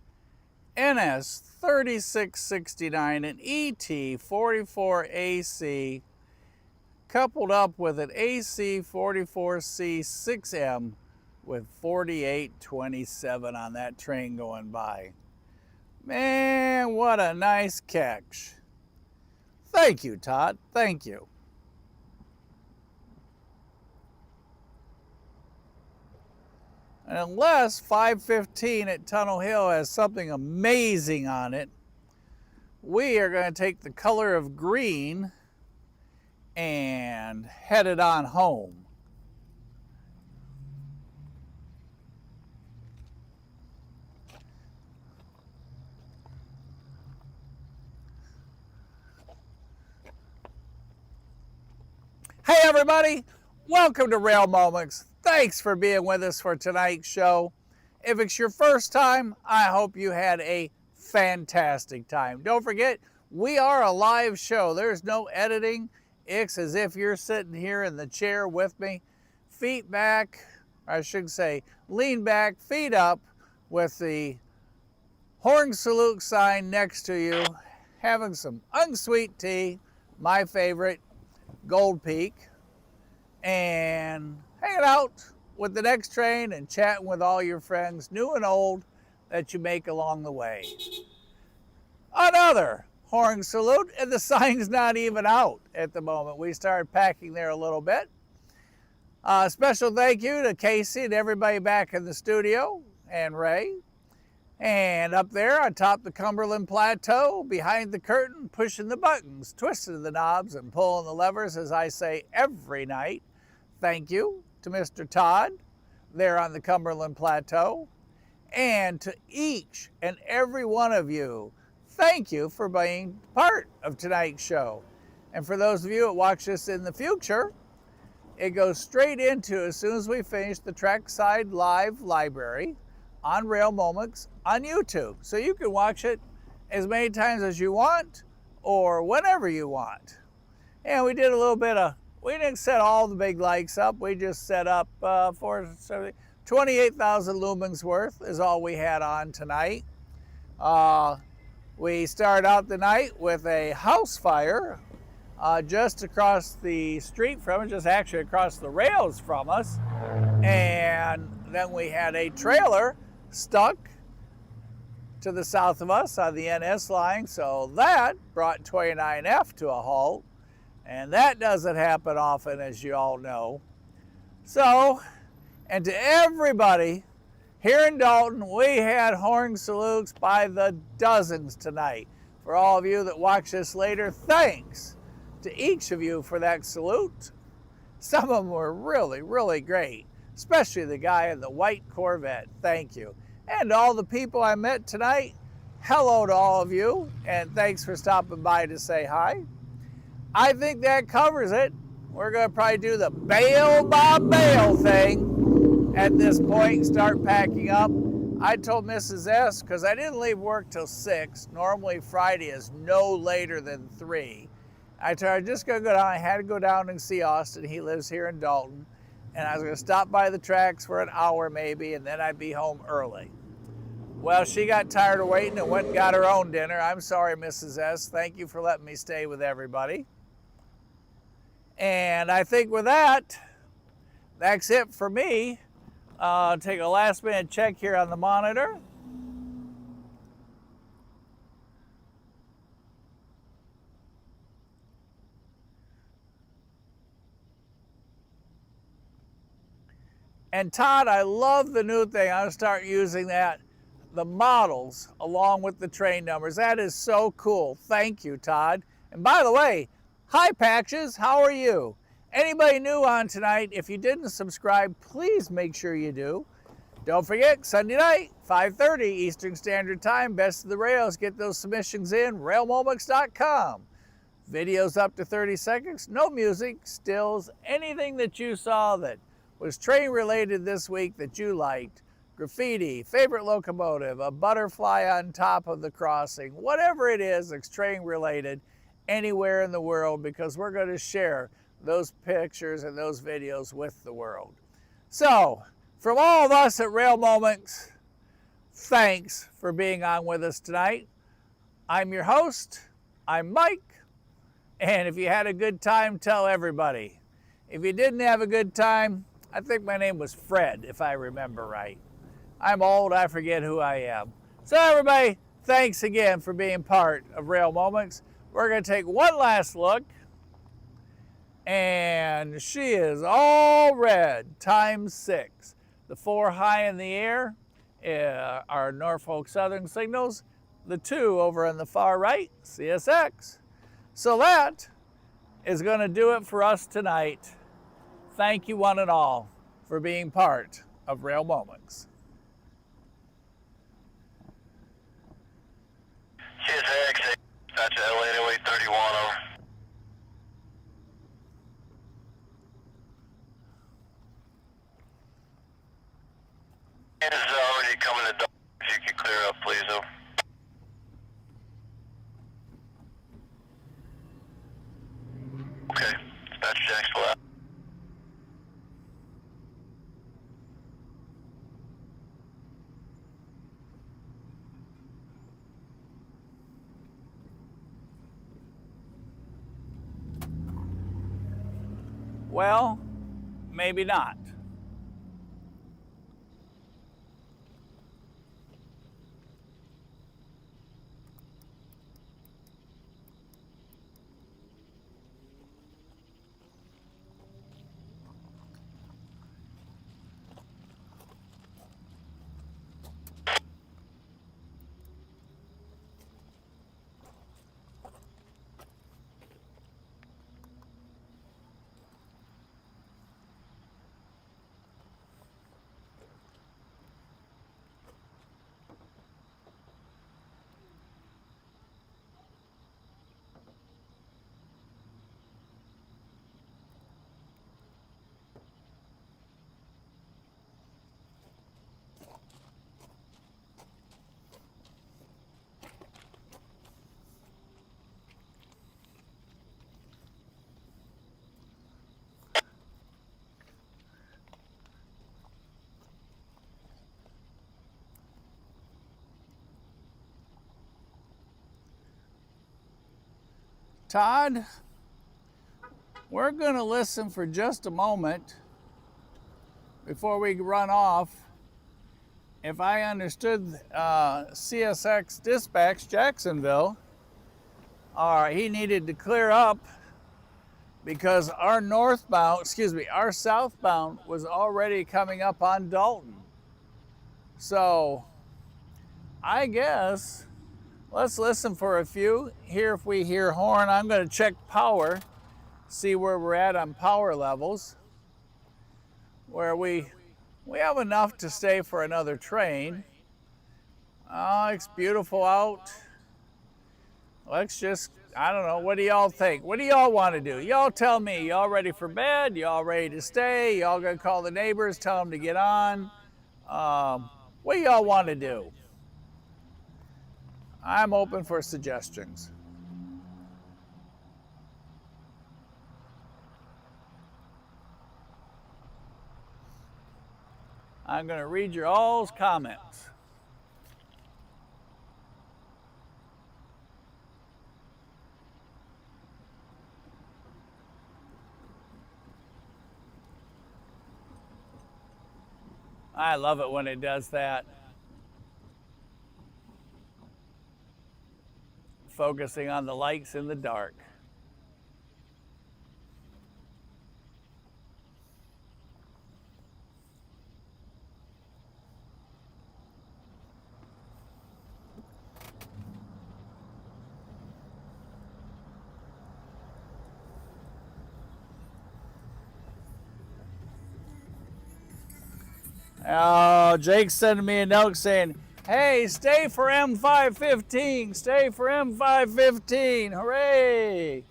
NS 3669 and ET 44AC coupled up with an AC 44C 6M with 4827 on that train going by. Man, what a nice catch. Thank you, Todd. Thank you. And unless 515 at Tunnel Hill has something amazing on it, we are going to take the color of green and head it on home. Hey everybody, welcome to Rail Moments. Thanks for being with us for tonight's show. If it's your first time, I hope you had a fantastic time. Don't forget, we are a live show. There's no editing. It's as if you're sitting here in the chair with me. feet back, or I should say lean back, feet up, with the horn salute sign next to you, having some unsweet tea, my favorite, Gold Peak, and hanging out with the next train and chatting with all your friends, new and old, that you make along the way. Another horn salute, and the sign's not even out at the moment. We started packing there a little bit. Special thank you to Casey and everybody back in the studio, and Ray. And up there on top of the Cumberland Plateau, behind the curtain, pushing the buttons, twisting the knobs, and pulling the levers, as I say every night. Thank you to Mr. Todd there on the Cumberland Plateau. And to each and every one of you, thank you for being part of tonight's show. And for those of you that watch this in the future, it goes straight into, as soon as we finish, the Trackside Live Library on Rail Moments on YouTube. So you can watch it as many times as you want or whenever you want. And we did a little bit of, we didn't set all the big lights up. We just set up 28,000 lumens worth is all we had on tonight. We started out the night with a house fire just across the street from us, just actually across the rails from us. And then we had a trailer stuck to the south of us on the NS line, so that brought 29F to a halt, and that doesn't happen often, as you all know. So, and to everybody here in Dalton, we had horn salutes by the dozens tonight. For all of you that watch this later, thanks to each of you for that salute. Some of them were really, really great, especially the guy in the white Corvette. Thank you. And all the people I met tonight, hello to all of you, and thanks for stopping by to say hi. I think that covers it. We're going to probably do the bail by bail thing at this point and start packing up. I told Mrs. S, because I didn't leave work till 6. Normally Friday is no later than 3. I told her I'm just going to go down. I had to go down and see Austin. He lives here in Dalton. And I was going to stop by the tracks for an hour maybe, and then I'd be home early. Well, she got tired of waiting and went and got her own dinner. I'm sorry, Mrs. S. Thank you for letting me stay with everybody. And I think with that, that's it for me. Take a last minute check here on the monitor. And Todd, I love the new thing. I'm gonna start using that, the models along with the train numbers. That is so cool. Thank you, Todd. And by the way, hi Patches, how are you? Anybody new on tonight, if you didn't subscribe, please make sure you do. Don't forget, Sunday night, 5:30 Eastern Standard Time, Best of the Rails. Get those submissions in, railmoments.com. Videos up to 30 seconds, no music, stills, anything that you saw that was train related this week that you liked. Graffiti, favorite locomotive, a butterfly on top of the crossing, whatever it is that's train related anywhere in the world, because we're going to share those pictures and those videos with the world. So, from all of us at Rail Moments, thanks for being on with us tonight. I'm your host, I'm Mike, and if you had a good time, tell everybody. If you didn't have a good time, I think my name was Fred, if I remember right. I'm old, I forget who I am. So everybody, thanks again for being part of Rail Moments. We're going to take one last look. And she is all red, ×6. The 4 high in the air are Norfolk Southern signals. The 2 over on the far right, CSX. So that is going to do it for us tonight. Thank you one and all for being part of Rail Moments. CSX, that's LA 831 over. It is already coming to Dalton. If you could clear up, please, though. Okay, dispatch Jacksonville out. Well, maybe not. Todd, we're going to listen for just a moment before we run off. If I understood CSX Dispatch Jacksonville, he needed to clear up because our our southbound was already coming up on Dalton. So I guess let's listen for a few, hear if we hear horn. I'm going to check power, see where we're at on power levels, where we have enough to stay for another train. Oh, it's beautiful out. Let's just, I don't know, what do y'all think? What do y'all want to do? Y'all tell me, y'all ready for bed? Y'all ready to stay? Y'all gonna call the neighbors, tell them to get on? What do y'all want to do? I'm open for suggestions. I'm gonna read your all's comments. I love it when it does that. Focusing on the lights in the dark. Oh, Jake's sending me a note saying, hey, stay for M515, stay for M515, hooray.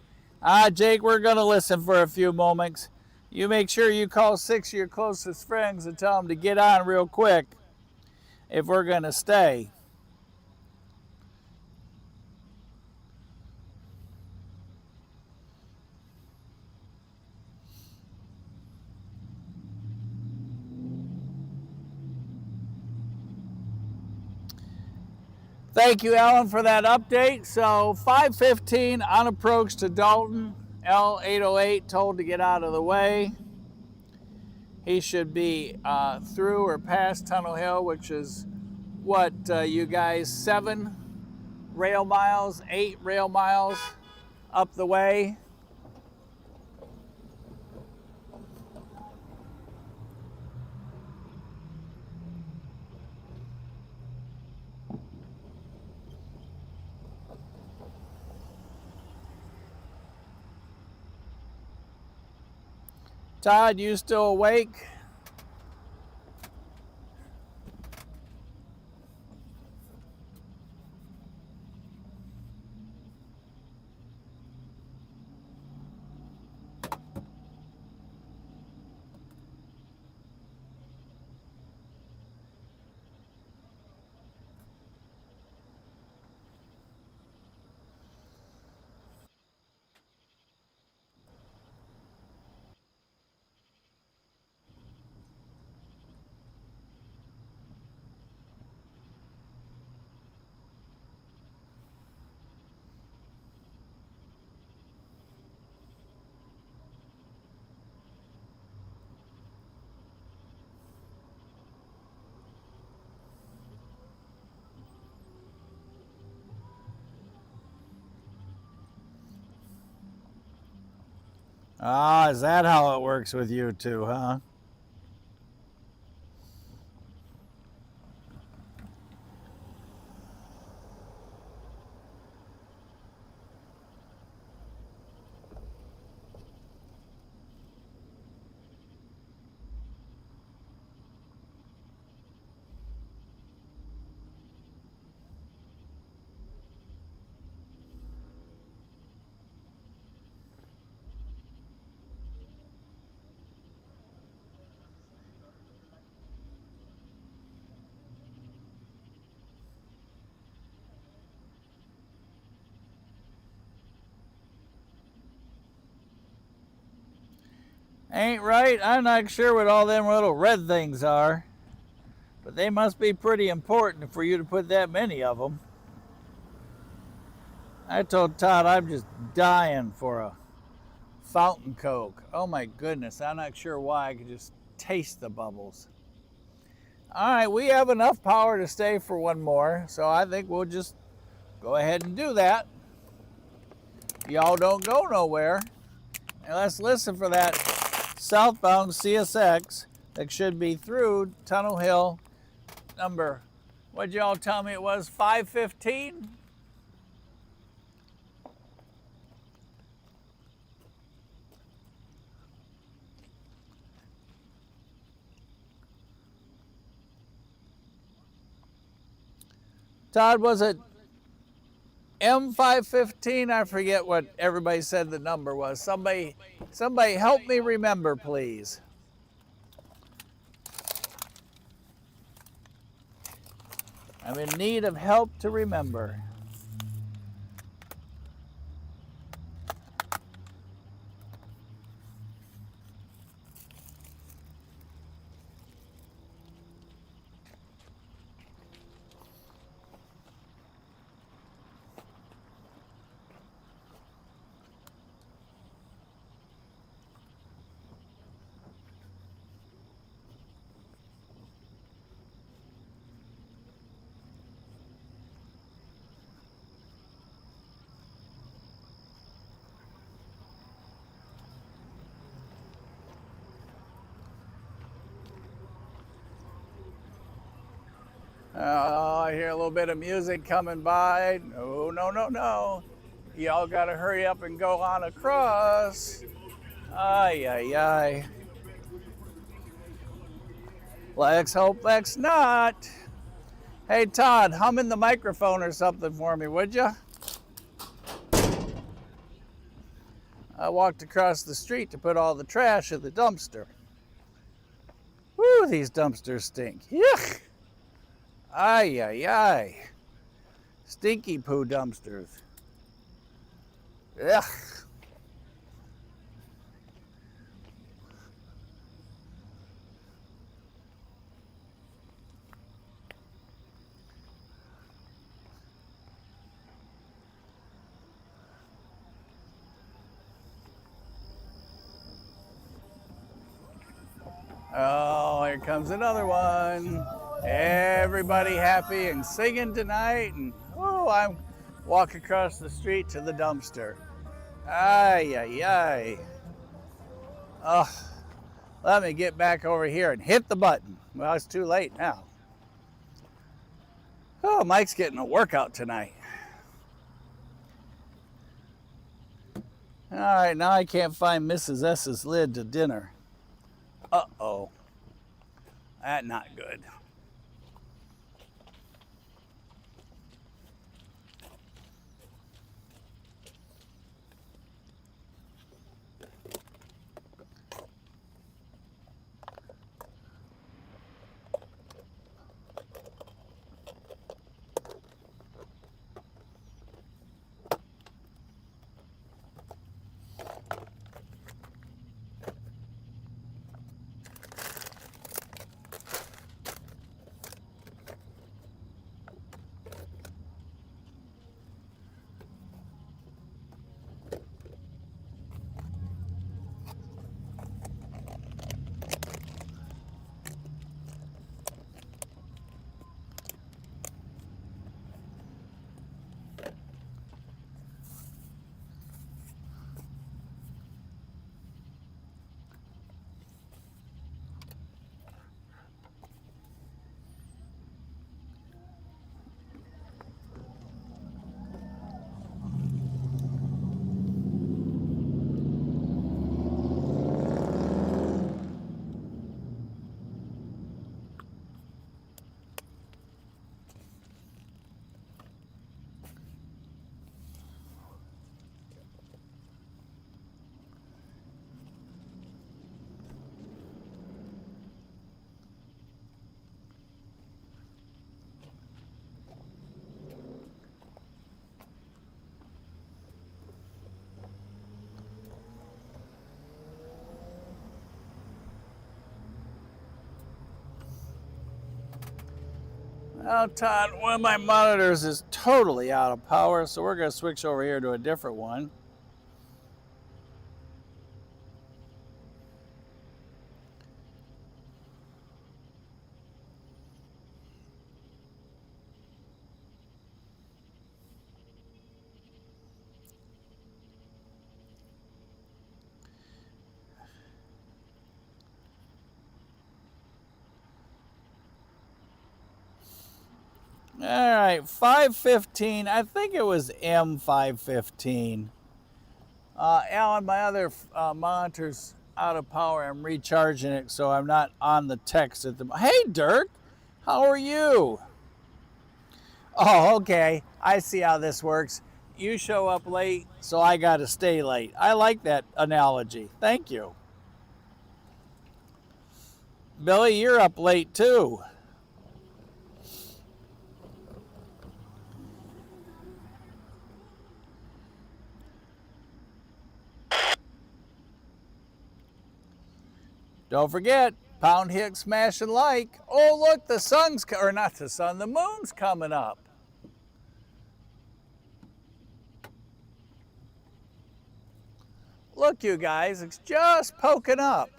Jake, we're gonna listen for a few moments. You make sure you call 6 of your closest friends and tell them to get on real quick if we're gonna stay. Thank you, Alan, for that update. So 515 on approach to Dalton, L808 told to get out of the way. He should be through or past Tunnel Hill, which is what, you guys, 7 rail miles, 8 rail miles up the way. Todd, you still awake? Ah, is that how it works with you two, huh? Ain't right? I'm not sure what all them little red things are, but they must be pretty important for you to put that many of them. I told Todd I'm just dying for a fountain Coke. Oh my goodness, I'm not sure why. I could just taste the bubbles. All right, we have enough power to stay for one more, so I think we'll just go ahead and do that. Y'all don't go nowhere. And let's listen for that southbound CSX that should be through Tunnel Hill number, what'd y'all tell me it was, 515? Todd, was it M515? I forget what everybody said the number was. Somebody help me remember, please. I'm in need of help to remember. Oh, I hear a little bit of music coming by. No, no, no, no. Y'all gotta hurry up and go on across. Ay, ay, ay. Let's hope that's not. Hey, Todd, hum in the microphone or something for me, would you? I walked across the street to put all the trash in the dumpster. Woo, these dumpsters stink. Yuck. Ay, ay, ay. Stinky poo dumpsters. Ugh. Oh, here comes another one. Everybody happy and singing tonight. And oh, I'm walking across the street to the dumpster. Ay, ay, ay. Oh, let me get back over here and hit the button. Well, it's too late now. Oh, Mike's getting a workout tonight. All right, now I can't find Mrs. S's lid to dinner. Uh-oh. That's not good. Now, Todd, one of my monitors is totally out of power, so we're going to switch over here to a different one. All right, 515. I think it was M515. Alan, my other monitor's out of power. I'm recharging it, so I'm not on the text at the moment. Hey, Dirk, how are you? Oh, okay. I see how this works. You show up late, so I got to stay late. I like that analogy. Thank you. Billy, you're up late too. Don't forget, pound, hit, smash, and like. Oh, look, the sun's, or not the sun, the moon's coming up. Look, you guys, it's just poking up.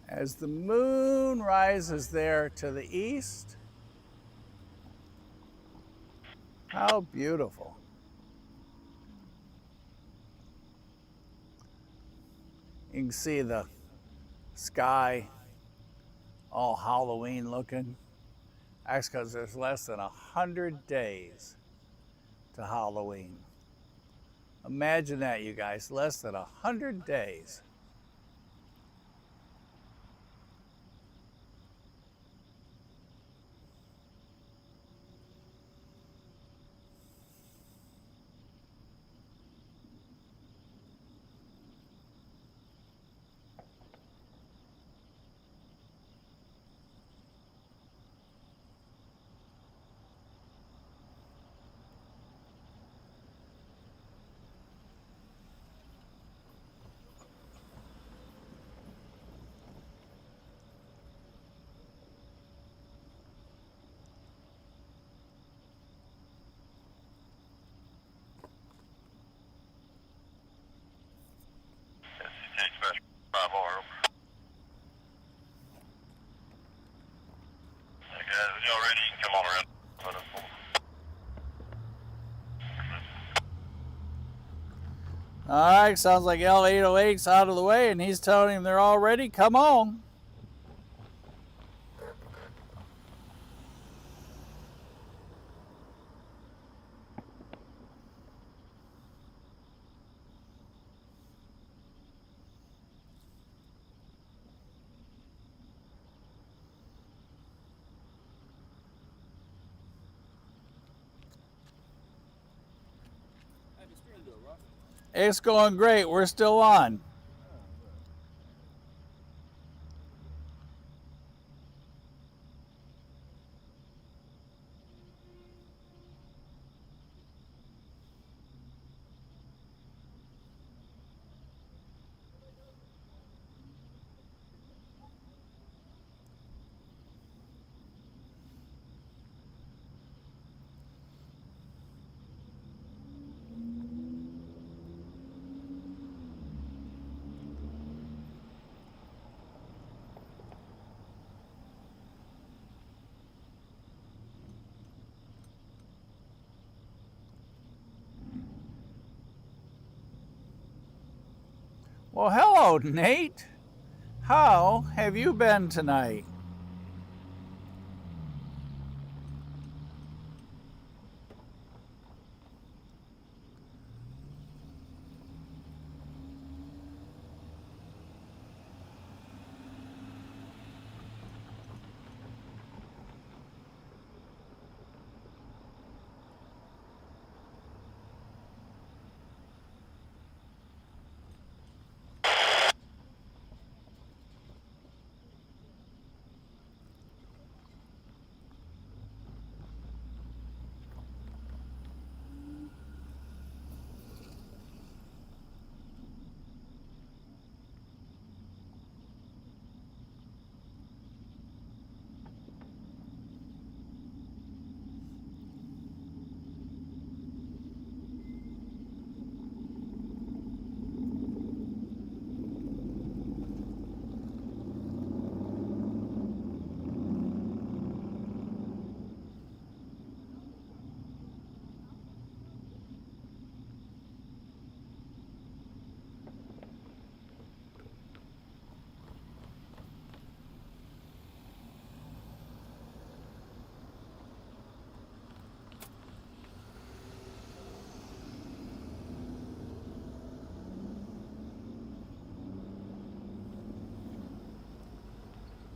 As the moon rises there to the east, how beautiful. You can see the sky all Halloween looking. That's because there's less than 100 days to Halloween. Imagine that, you guys, less than 100 days. Come on around. All right, sounds like L808's out of the way, and he's telling him they're all ready. Come on. It's going great. We're still on. Well, hello, Nate. How have you been tonight?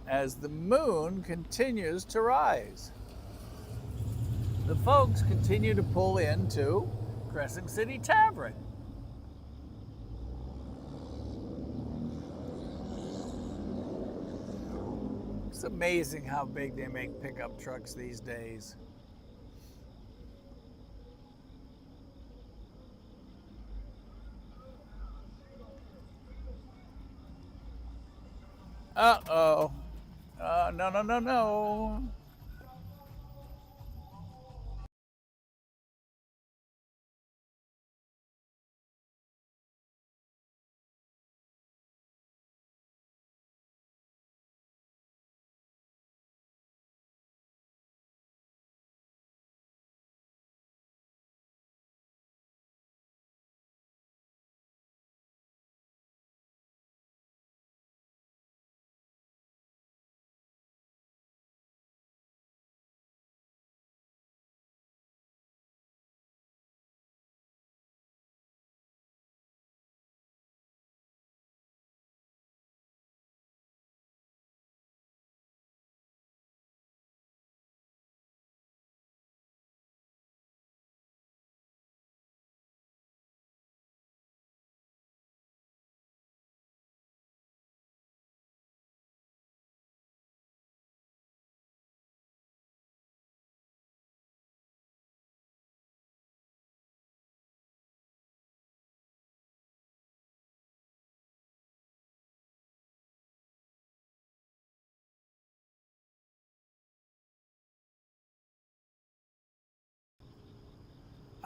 As the moon continues to rise, the folks continue to pull into Crescent City Tavern. It's amazing how big they make pickup trucks these days. Uh-oh. No, no, no, no.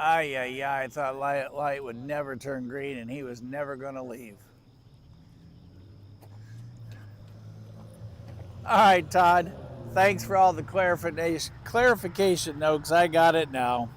Ay, ay, ay, I thought light would never turn green and he was never going to leave. All right, Todd. Thanks for all the clarification, Noakes. I got it now.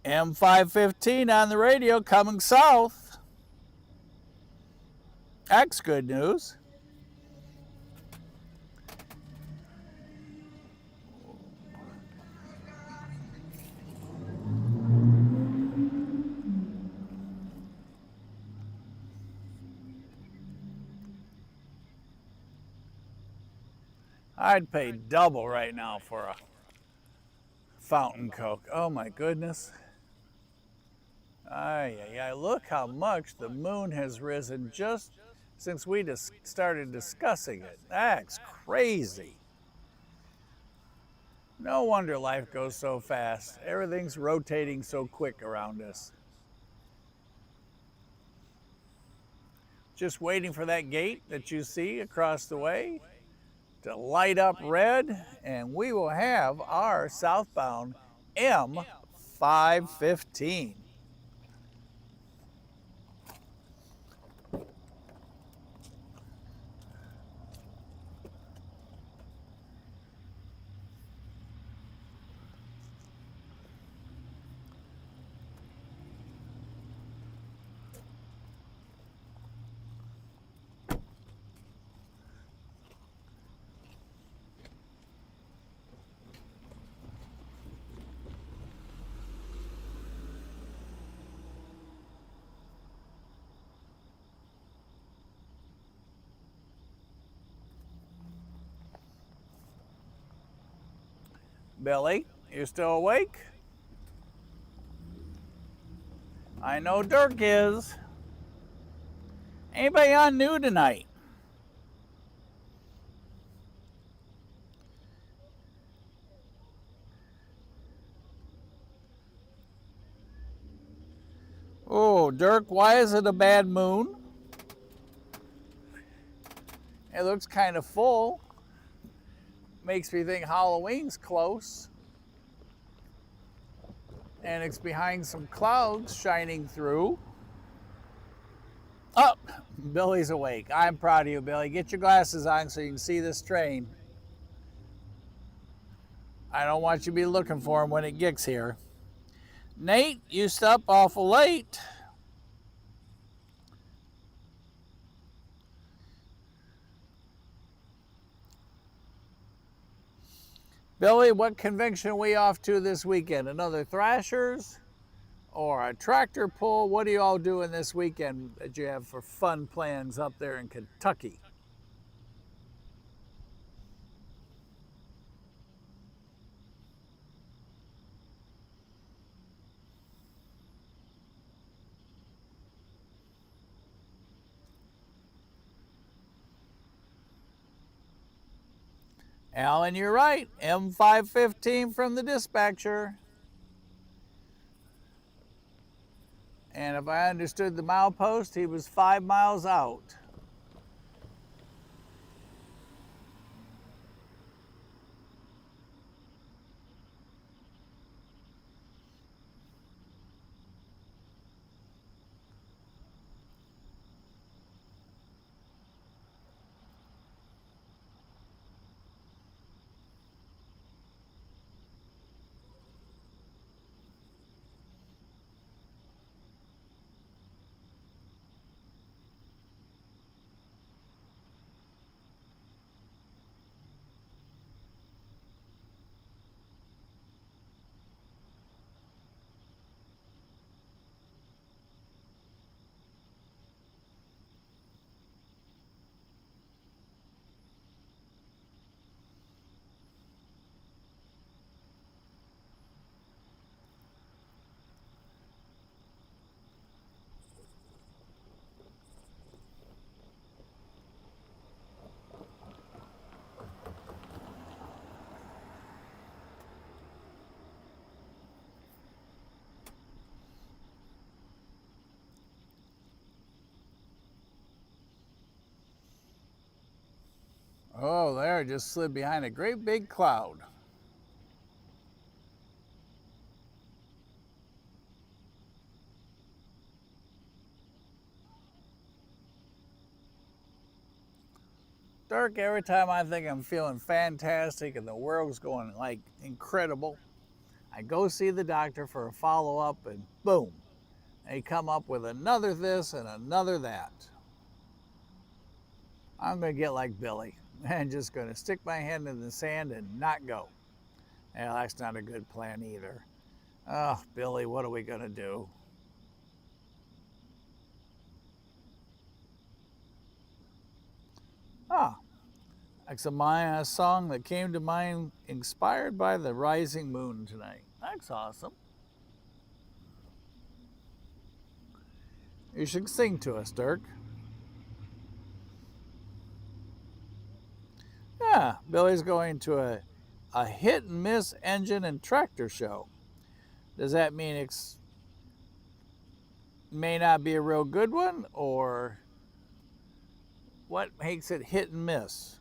M515 on the radio coming south. That's good news. I'd pay double right now for a fountain Coke. Oh my goodness. Ay, look how much the moon has risen just since we started discussing it. That's crazy. No wonder life goes so fast. Everything's rotating so quick around us. Just waiting for that gate that you see across the way to light up red, and we will have our southbound M515. Billy, you still awake? I know Dirk is. Anybody on new tonight? Oh, Dirk, why is it a bad moon? It looks kind of full. Makes me think Halloween's close. And it's behind some clouds shining through. Oh, Billy's awake. I'm proud of you, Billy. Get your glasses on so you can see this train. I don't want you to be looking for him when it gets here. Nate, you stopped awful late. Billy, what convention are we off to this weekend? Another Thrashers or a tractor pull? What are you all doing this weekend that you have for fun plans up there in Kentucky? Alan, you're right. M515 from the dispatcher. And if I understood the milepost, he was 5 miles out. Oh, there, just slid behind a great big cloud. Dirk, every time I think I'm feeling fantastic and the world's going like incredible, I go see the doctor for a follow-up and boom, they come up with another this and another that. I'm gonna get like Billy and just gonna stick my hand in the sand and not go. Yeah, that's not a good plan either. Oh, Billy, what are we gonna do? Ah, that's a song that came to mind inspired by the rising moon tonight. That's awesome. You should sing to us, Dirk. Yeah, Billy's going to a hit and miss engine and tractor show. Does that mean it may not be a real good one, or what makes it hit and miss?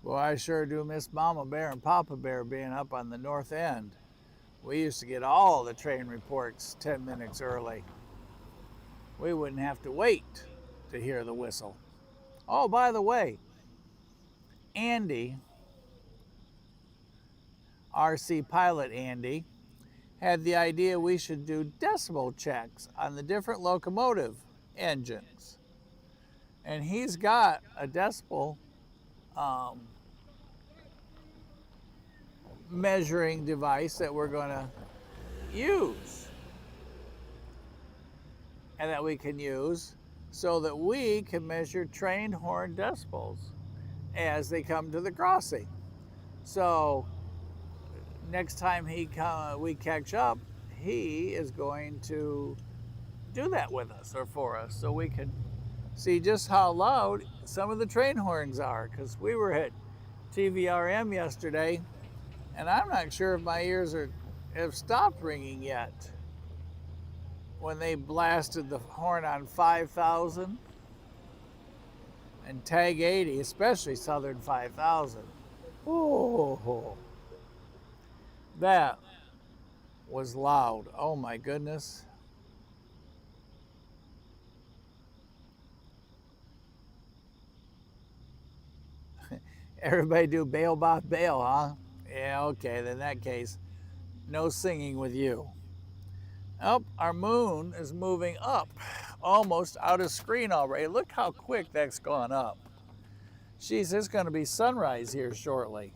Well, I sure do miss Mama Bear and Papa Bear being up on the north end. We used to get all the train reports 10 minutes early. We wouldn't have to wait to hear the whistle. Oh, by the way, Andy, RC pilot Andy, had the idea we should do decibel checks on the different locomotive engines. And he's got a decibel measuring device that we're going to use and that we can use so that we can measure train horn decibels as they come to the crossing. So next time we catch up, he is going to do that with us or for us so we can see just how loud some of the train horns are, because we were at TVRM yesterday and I'm not sure if my ears have stopped ringing yet when they blasted the horn on 5,000 and Tag 80, especially Southern 5000. Oh, That was loud. Oh my goodness. Everybody do bail, Bob, bail, huh? Yeah, okay, then in that case, no singing with you. Oh, our moon is moving up, almost out of screen already. Look how quick that's gone up. Geez, there's going to be sunrise here shortly.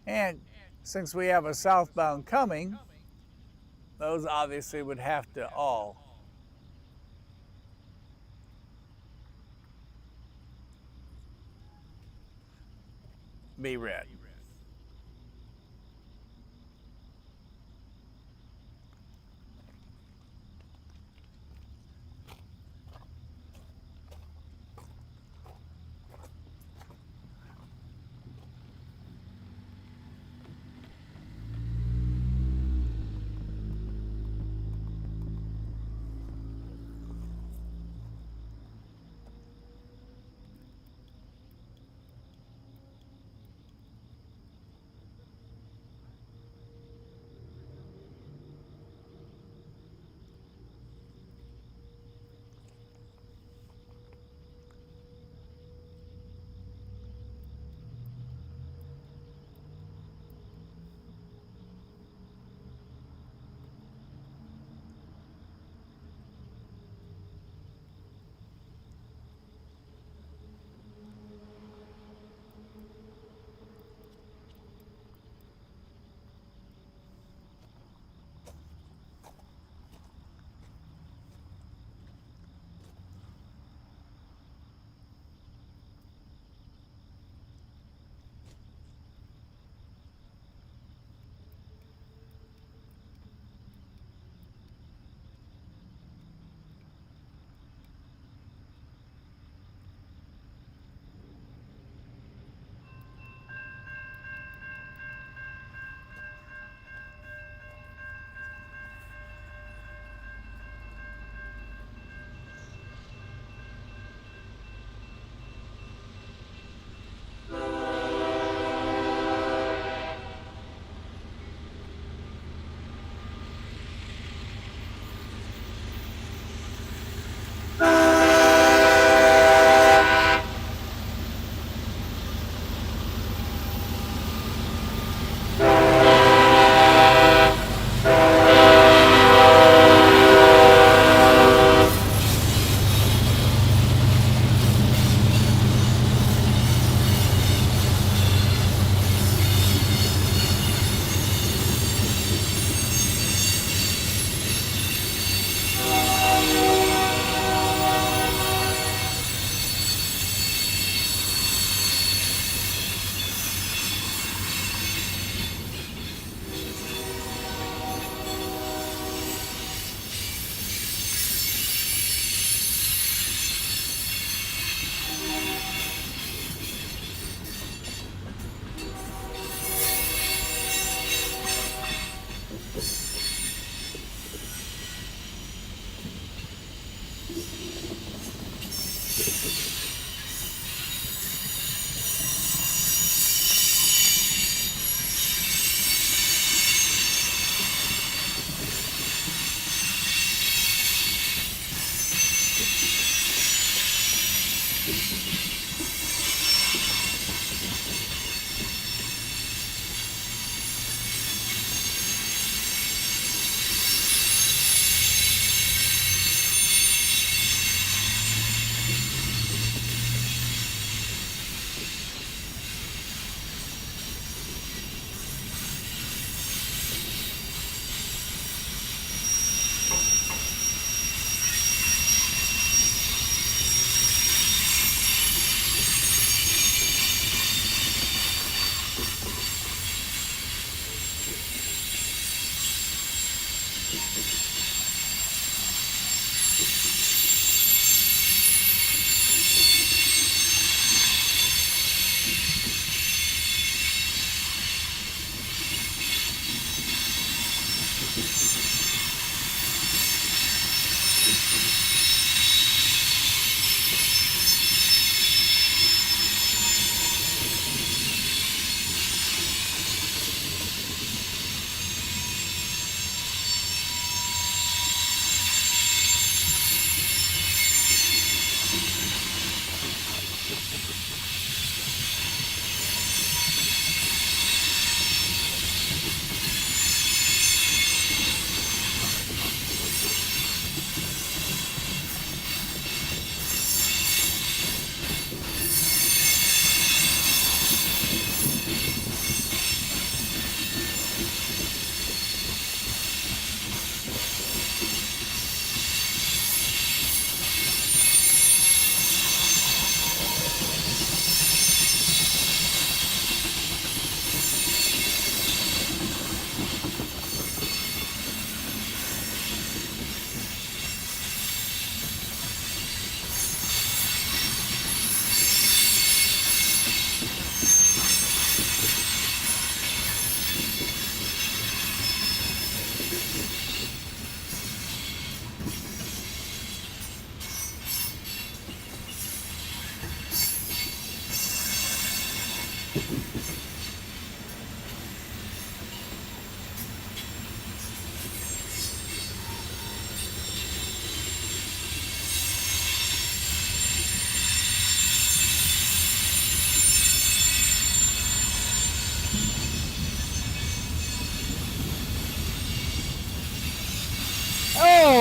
And since we have a southbound coming, those obviously would have to all be red.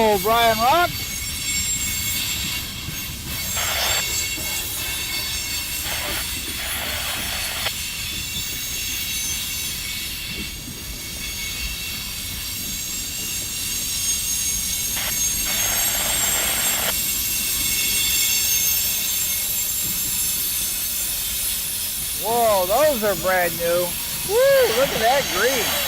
roll, Brian Rock. Whoa, those are brand new. Woo, look at that green.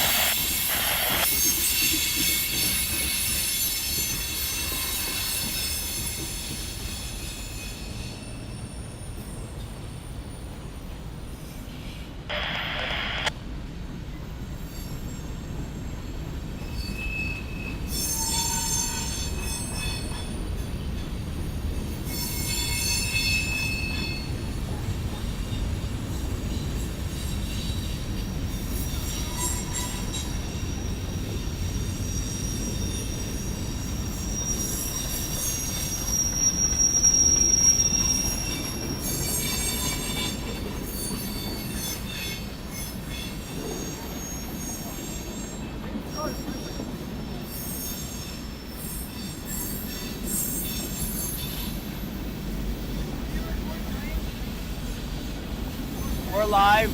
We're live.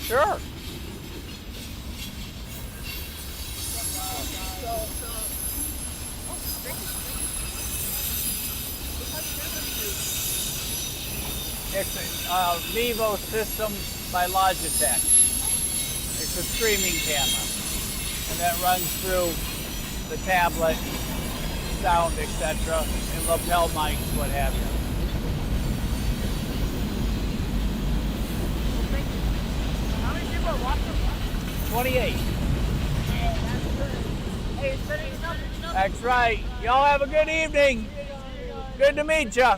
Sure. It's Vivo Systems by Logitech. It's a streaming camera, and that runs through the tablet, sound, etc., and lapel mics, what have you. How many people are watching? 28. Hey, it's setting up. That's right. Y'all have a good evening. Good to meet ya.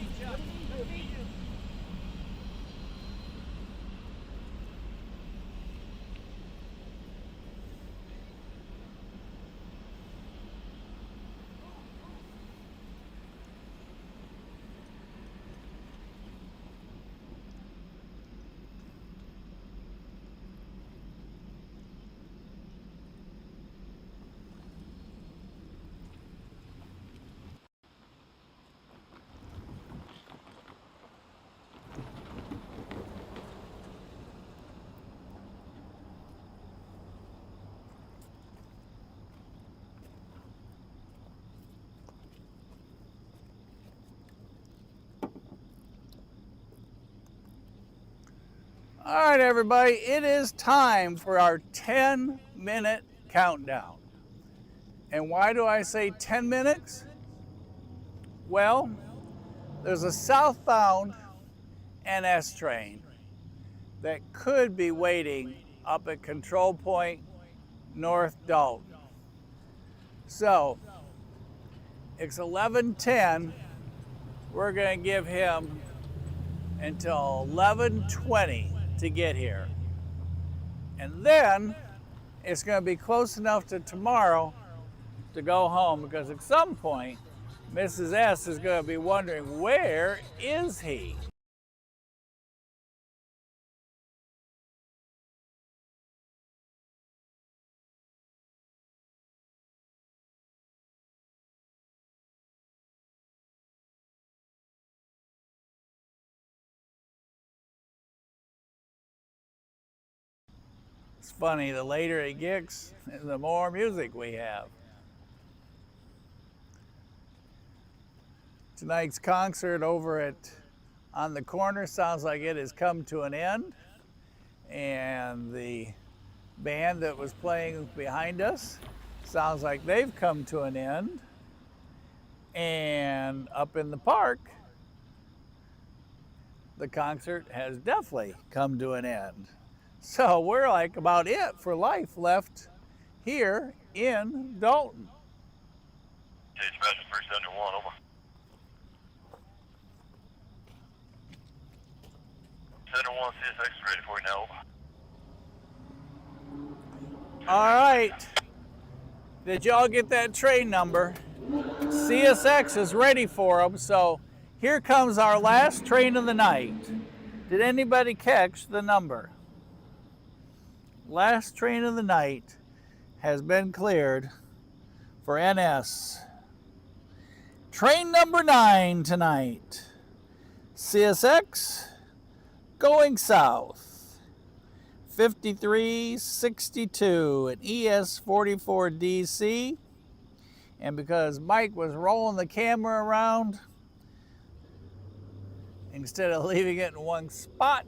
All right, everybody, it is time for our 10-minute countdown. And why do I say 10 minutes? Well, there's a southbound NS train that could be waiting up at Control Point North Dalton. So, it's 11:10. We're going to give him until 11:20 to get here. And then it's going to be close enough to tomorrow to go home, because at some point Mrs. S is going to be wondering, where is he? It's funny, the later it gets, the more music we have. Tonight's concert over at On the Corner sounds like it has come to an end, and the band that was playing behind us sounds like they've come to an end. And up in the park, the concert has definitely come to an end. So we're like about it for life left here in Dalton. Dispatch first under one, over. Center one, CSX ready for you now, over. All right. Did y'all get that train number? CSX is ready for them, so here comes our last train of the night. Did anybody catch the number? last train of the night has been cleared for NS. Train number 9 tonight. CSX going south. 5362 and ES44 DC. And because Mike was rolling the camera around, instead of leaving it in one spot,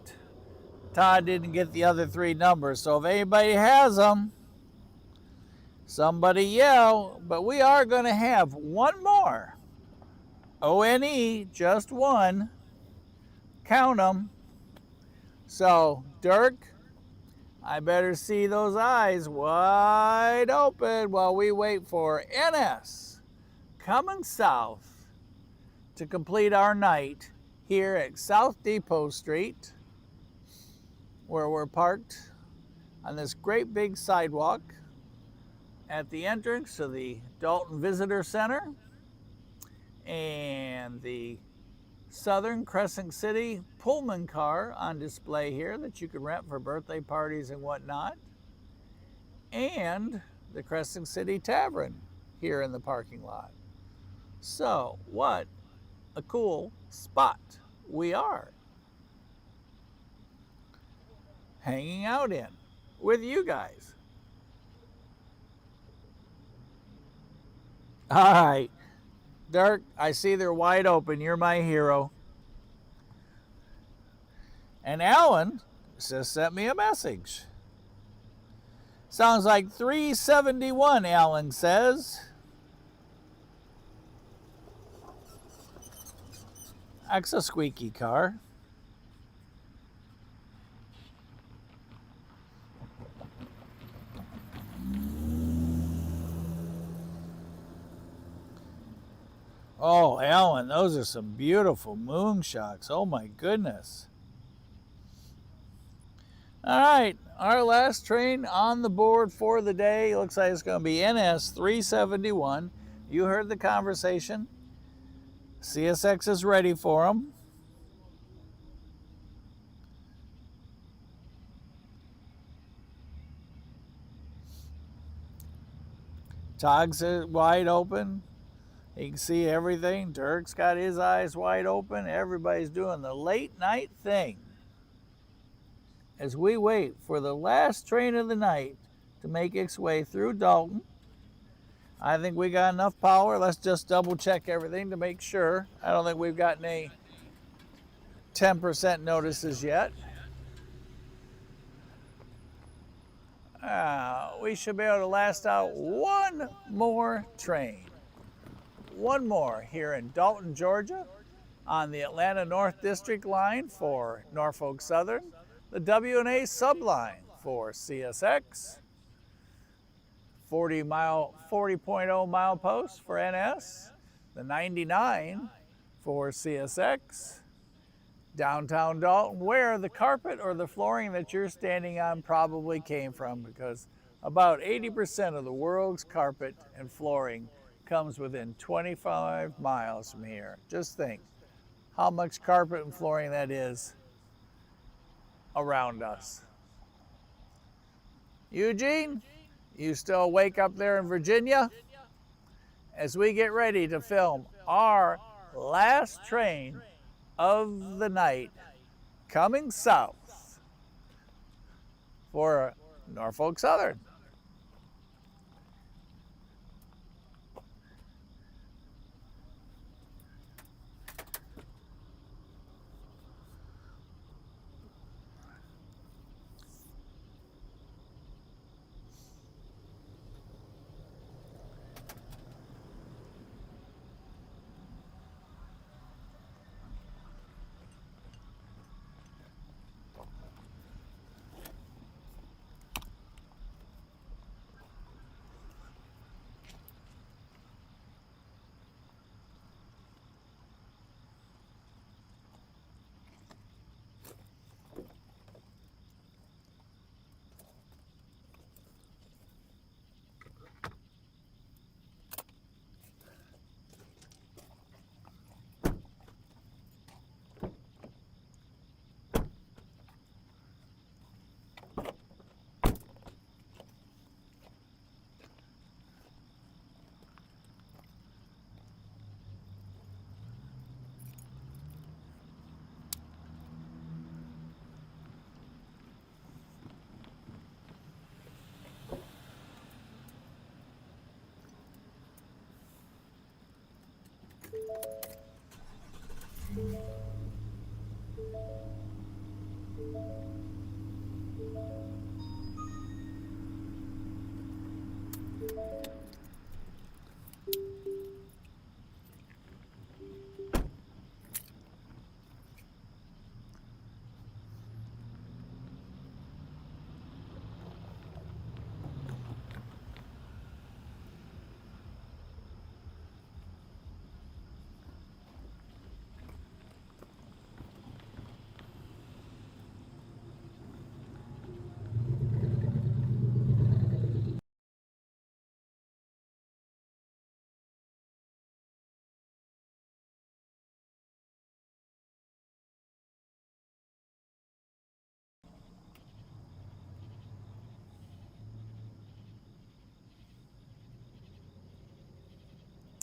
Todd didn't get the other 3 numbers. So if anybody has them, somebody yell. But we are going to have one more. ONE, just one. Count them. So, Dirk, I better see those eyes wide open while we wait for NS coming south to complete our night here at South Depot Street, where we're parked on this great big sidewalk at the entrance to the Dalton Visitor Center and the Southern Crescent City Pullman car on display here that you can rent for birthday parties and whatnot, and the Crescent City Tavern here in the parking lot. So, what a cool spot we are hanging out in with you guys. All right, Dirk, I see they're wide open. You're my hero. And Alan just sent me a message. Sounds like 371, Alan says. That's a squeaky car. Oh, Alan, those are some beautiful moonshocks. Oh my goodness. All right, our last train on the board for the day looks like it's going to be NS 371. You heard the conversation. CSX is ready for them. Togg's wide open. You can see everything. Dirk's got his eyes wide open. Everybody's doing the late night thing as we wait for the last train of the night to make its way through Dalton. I think we got enough power. Let's just double check everything to make sure. I don't think we've gotten any 10% notices yet. We should be able to last out one more train. One more here in Dalton, Georgia, on the Atlanta North District line for Norfolk Southern, the W&A Sub Line for CSX, 40.0 mile post for NS, the 99 for CSX, downtown Dalton, where the carpet or the flooring that you're standing on probably came from, because about 80% of the world's carpet and flooring comes within 25 miles from here. Just think how much carpet and flooring that is around us. Eugene, you still awake up there in Virginia? As we get ready to film our last train of the night coming south for Norfolk Southern.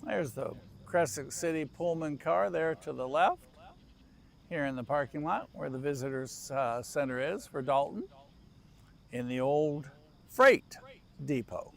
There's the Crescent City Pullman car there to the left, here in the parking lot where the visitors center is for Dalton, in the old freight depot.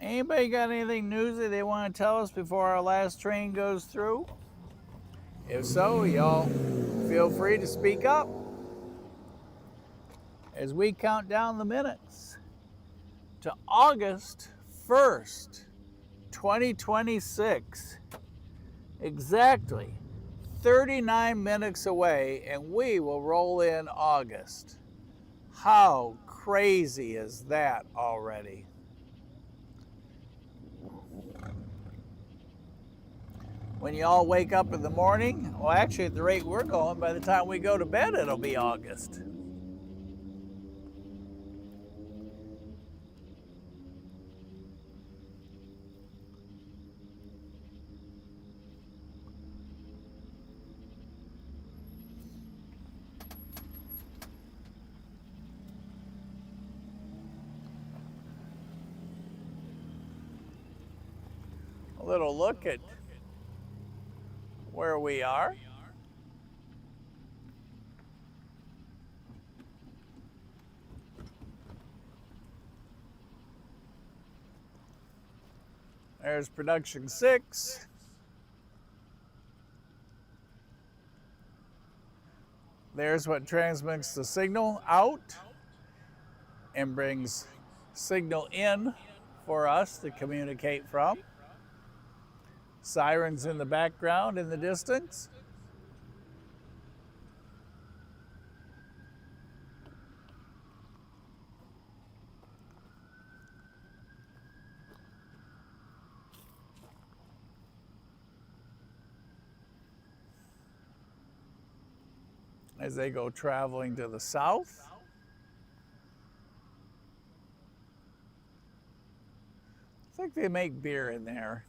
Anybody got anything newsy they want to tell us before our last train goes through? If so, y'all feel free to speak up as we count down the minutes to August 1st, 2026. Exactly 39 minutes away, and we will roll in August. How crazy is that already? When you all wake up in the morning, well, actually, at the rate we're going, by the time we go to bed, it'll be August. A little look at where we are. There's production 6. There's what transmits the signal out and brings signal in for us to communicate from. Sirens in the background in the distance. As they go traveling to the south. I think they make beer in there.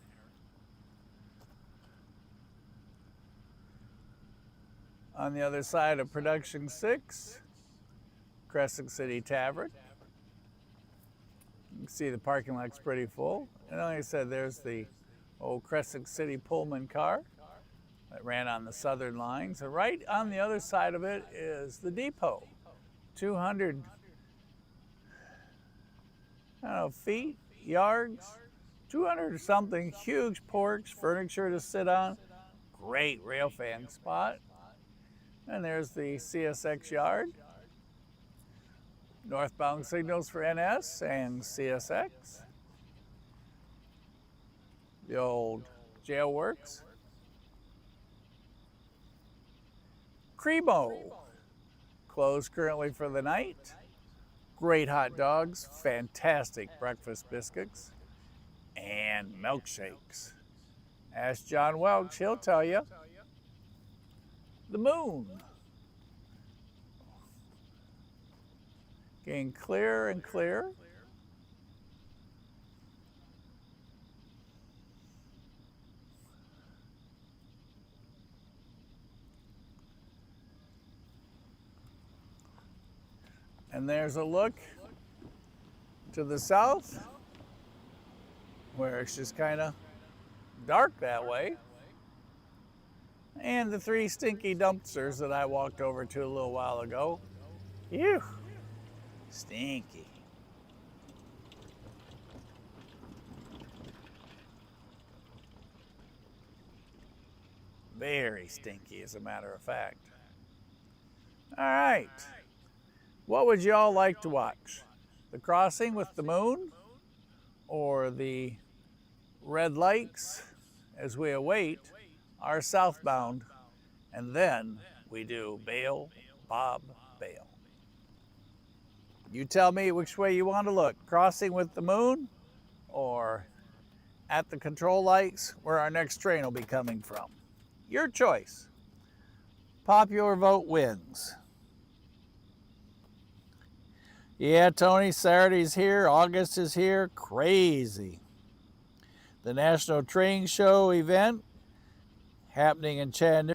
On the other side of production 6, Crescent City Tavern. You can see the parking lot's pretty full. And like I said, there's the old Crescent City Pullman car that ran on the southern line. So right on the other side of it is the depot. 200, I don't know, feet, yards, 200 or something, huge porch, furniture to sit on. Great railfan spot. And there's the CSX yard. Northbound signals for NS and CSX. The old jail works. Cremo, closed currently for the night. Great hot dogs, fantastic breakfast biscuits, and milkshakes. Ask John Welch, he'll tell you. The moon. Getting clearer and clearer. And there's a look to the south where it's just kind of dark that way. And the 3 stinky dumpsters that I walked over to a little while ago. Ew, stinky. Very stinky, as a matter of fact. All right. What would y'all like to watch? The crossing with the moon or the red lights as we await our southbound, and then we do bail, Bob, bail. You tell me which way you want to look, crossing with the moon or at the control lights where our next train will be coming from. Your choice. Popular vote wins. Yeah, Tony, Saturday's here, August is here, crazy. The National Train Show event happening in Chattanooga.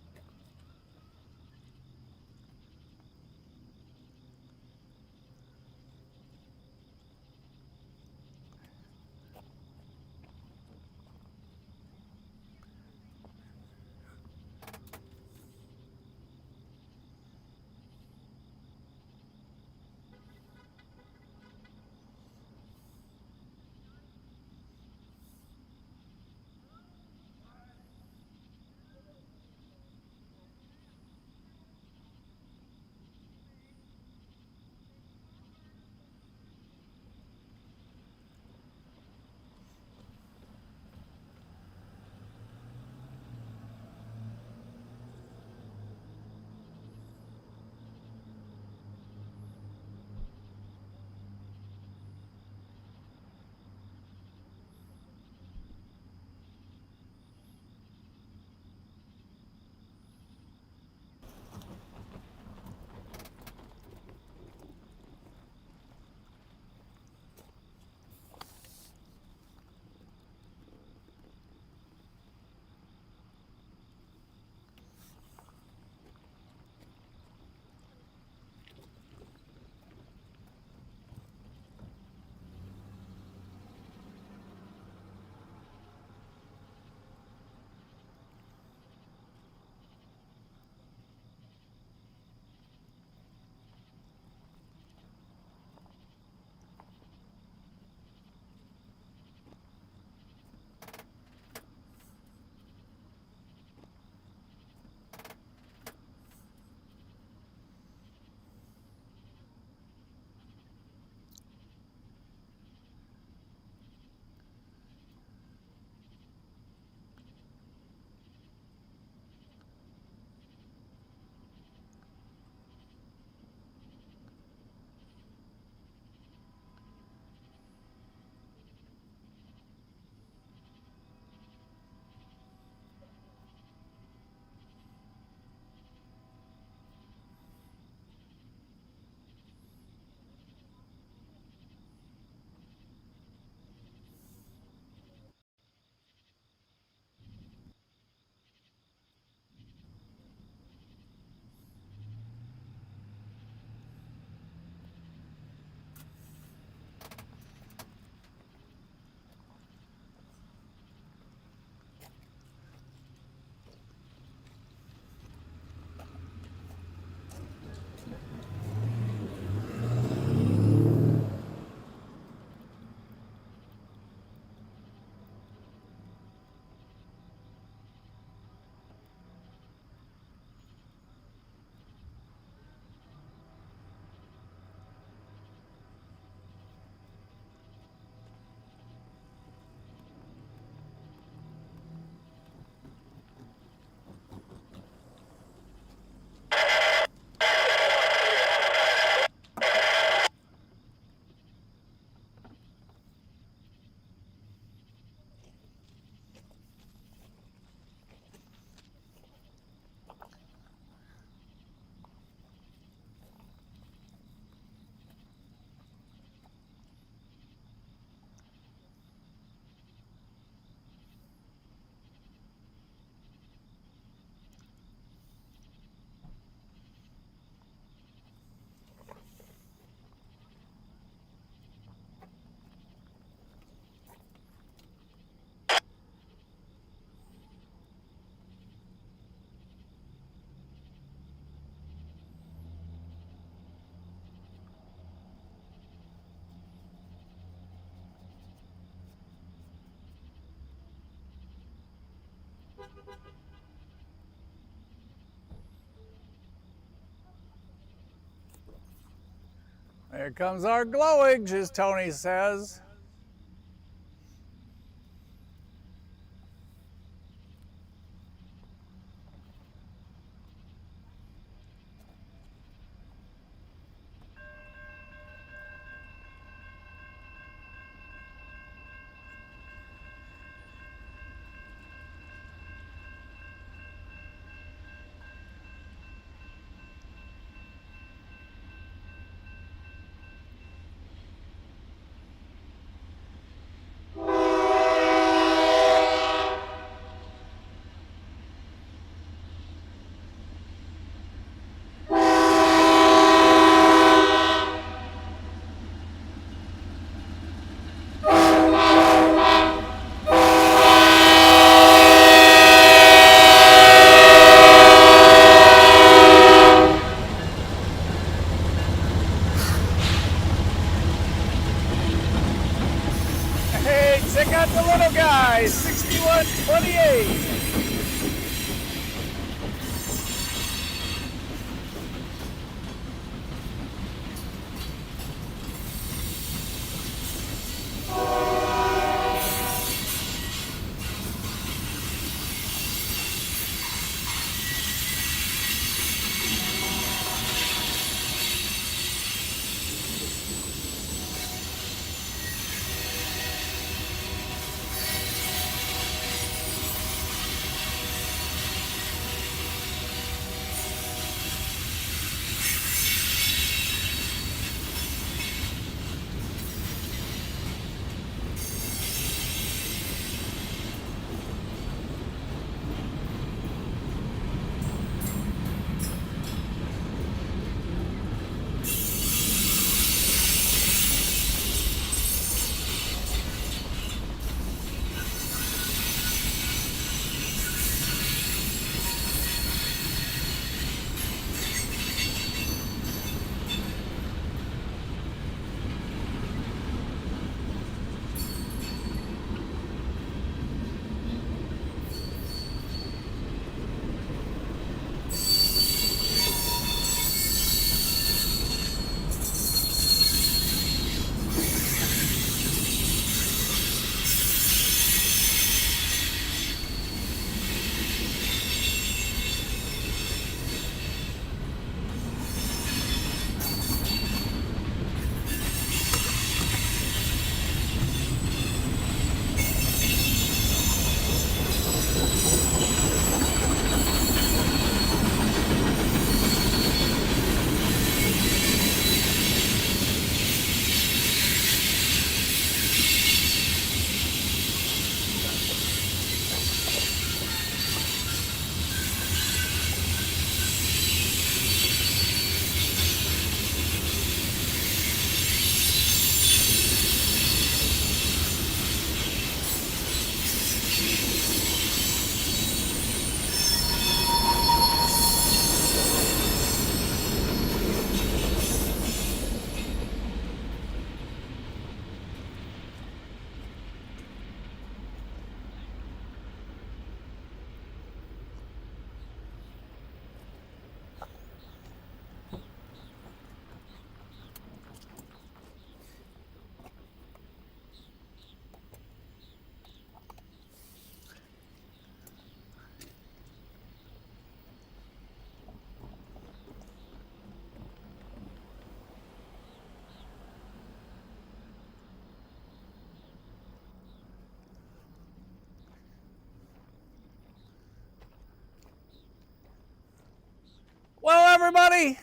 There comes our glowage, as Tony says. Hey, check out the little guy, 6128. Well, everybody,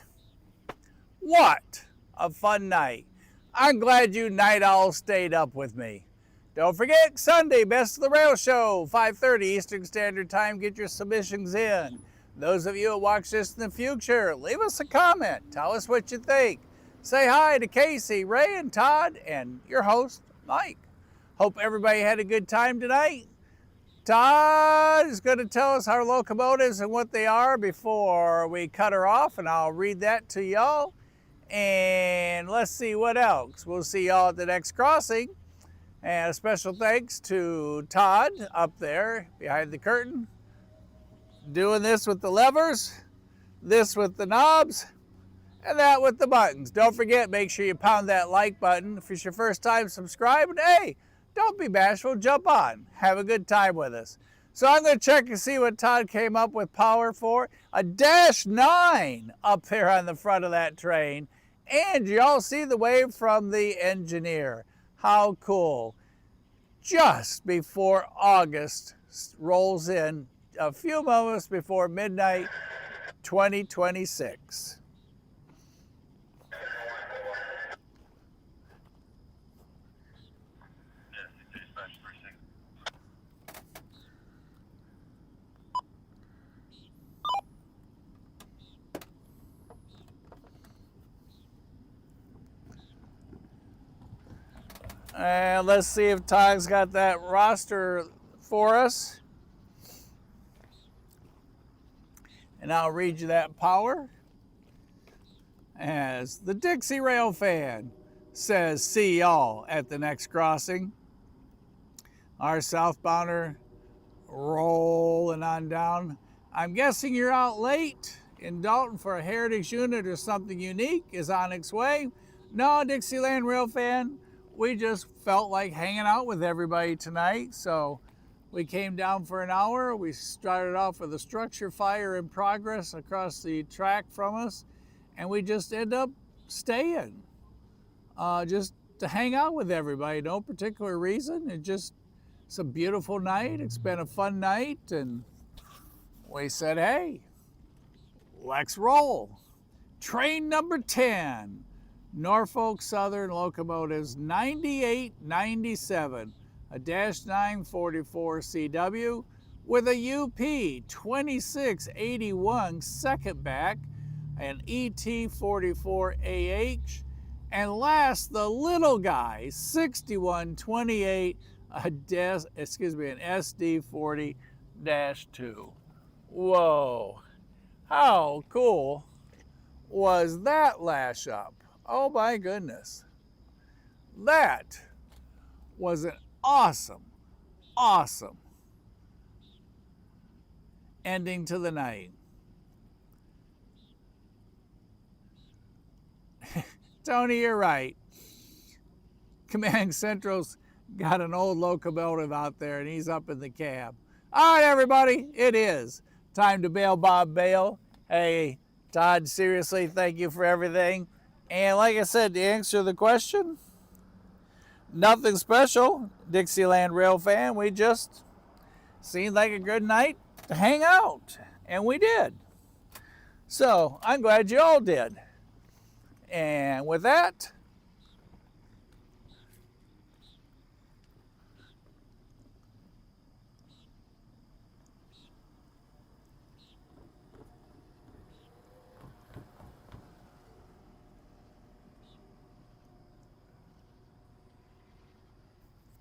what a fun night. I'm glad you night owls stayed up with me. Don't forget, Sunday, Best of the Rail Show, 5:30 Eastern Standard Time. Get your submissions in. Those of you who watch this in the future, leave us a comment. Tell us what you think. Say hi to Casey, Ray, and Todd, and your host, Mike. Hope everybody had a good time tonight. Todd is going to tell us our locomotives and what they are before we cut her off, and I'll read that to y'all. And let's see what else. We'll see y'all at the next crossing. And a special thanks to Todd up there behind the curtain. doing this with the levers, this with the knobs, and that with the buttons. Don't forget, make sure you pound that like button. If it's your first time subscribing, hey, don't be bashful, jump on. Have a good time with us. So I'm going to check and see what Todd came up with power for. A -9 up there on the front of that train. And y'all see the wave from the engineer. How cool. Just before August rolls in, a few moments before midnight 2026. And let's see if Todd's got that roster for us. And I'll read you that power. As the Dixie Rail fan says, see y'all at the next crossing. Our southbounder rolling on down. I'm guessing you're out late in Dalton for a heritage unit or something unique is on its way. No, Dixieland Rail fan. We just felt like hanging out with everybody tonight, so we came down for an hour. We started off with a structure fire in progress across the track from us, and we just ended up staying, just to hang out with everybody. No particular reason. It's a beautiful night. It's been a fun night, and we said, hey, let's roll. Train number 10. Norfolk Southern locomotives 9897, a -944 CW with a UP 2681 second back, an ET 44 AH, and last the little guy 6128, an SD 40-2. Whoa, how cool was that lash up? Oh my goodness. That was an awesome ending to the night. Tony, you're right. Command Central's got an old locomotive out there and he's up in the cab. All right, everybody, it is time to bail Bob bail. Hey, Todd, seriously, thank you for everything. And like I said, to answer the question, nothing special, Dixieland Rail fan. We just seemed like a good night to hang out, and we did. So I'm glad you all did. And with that,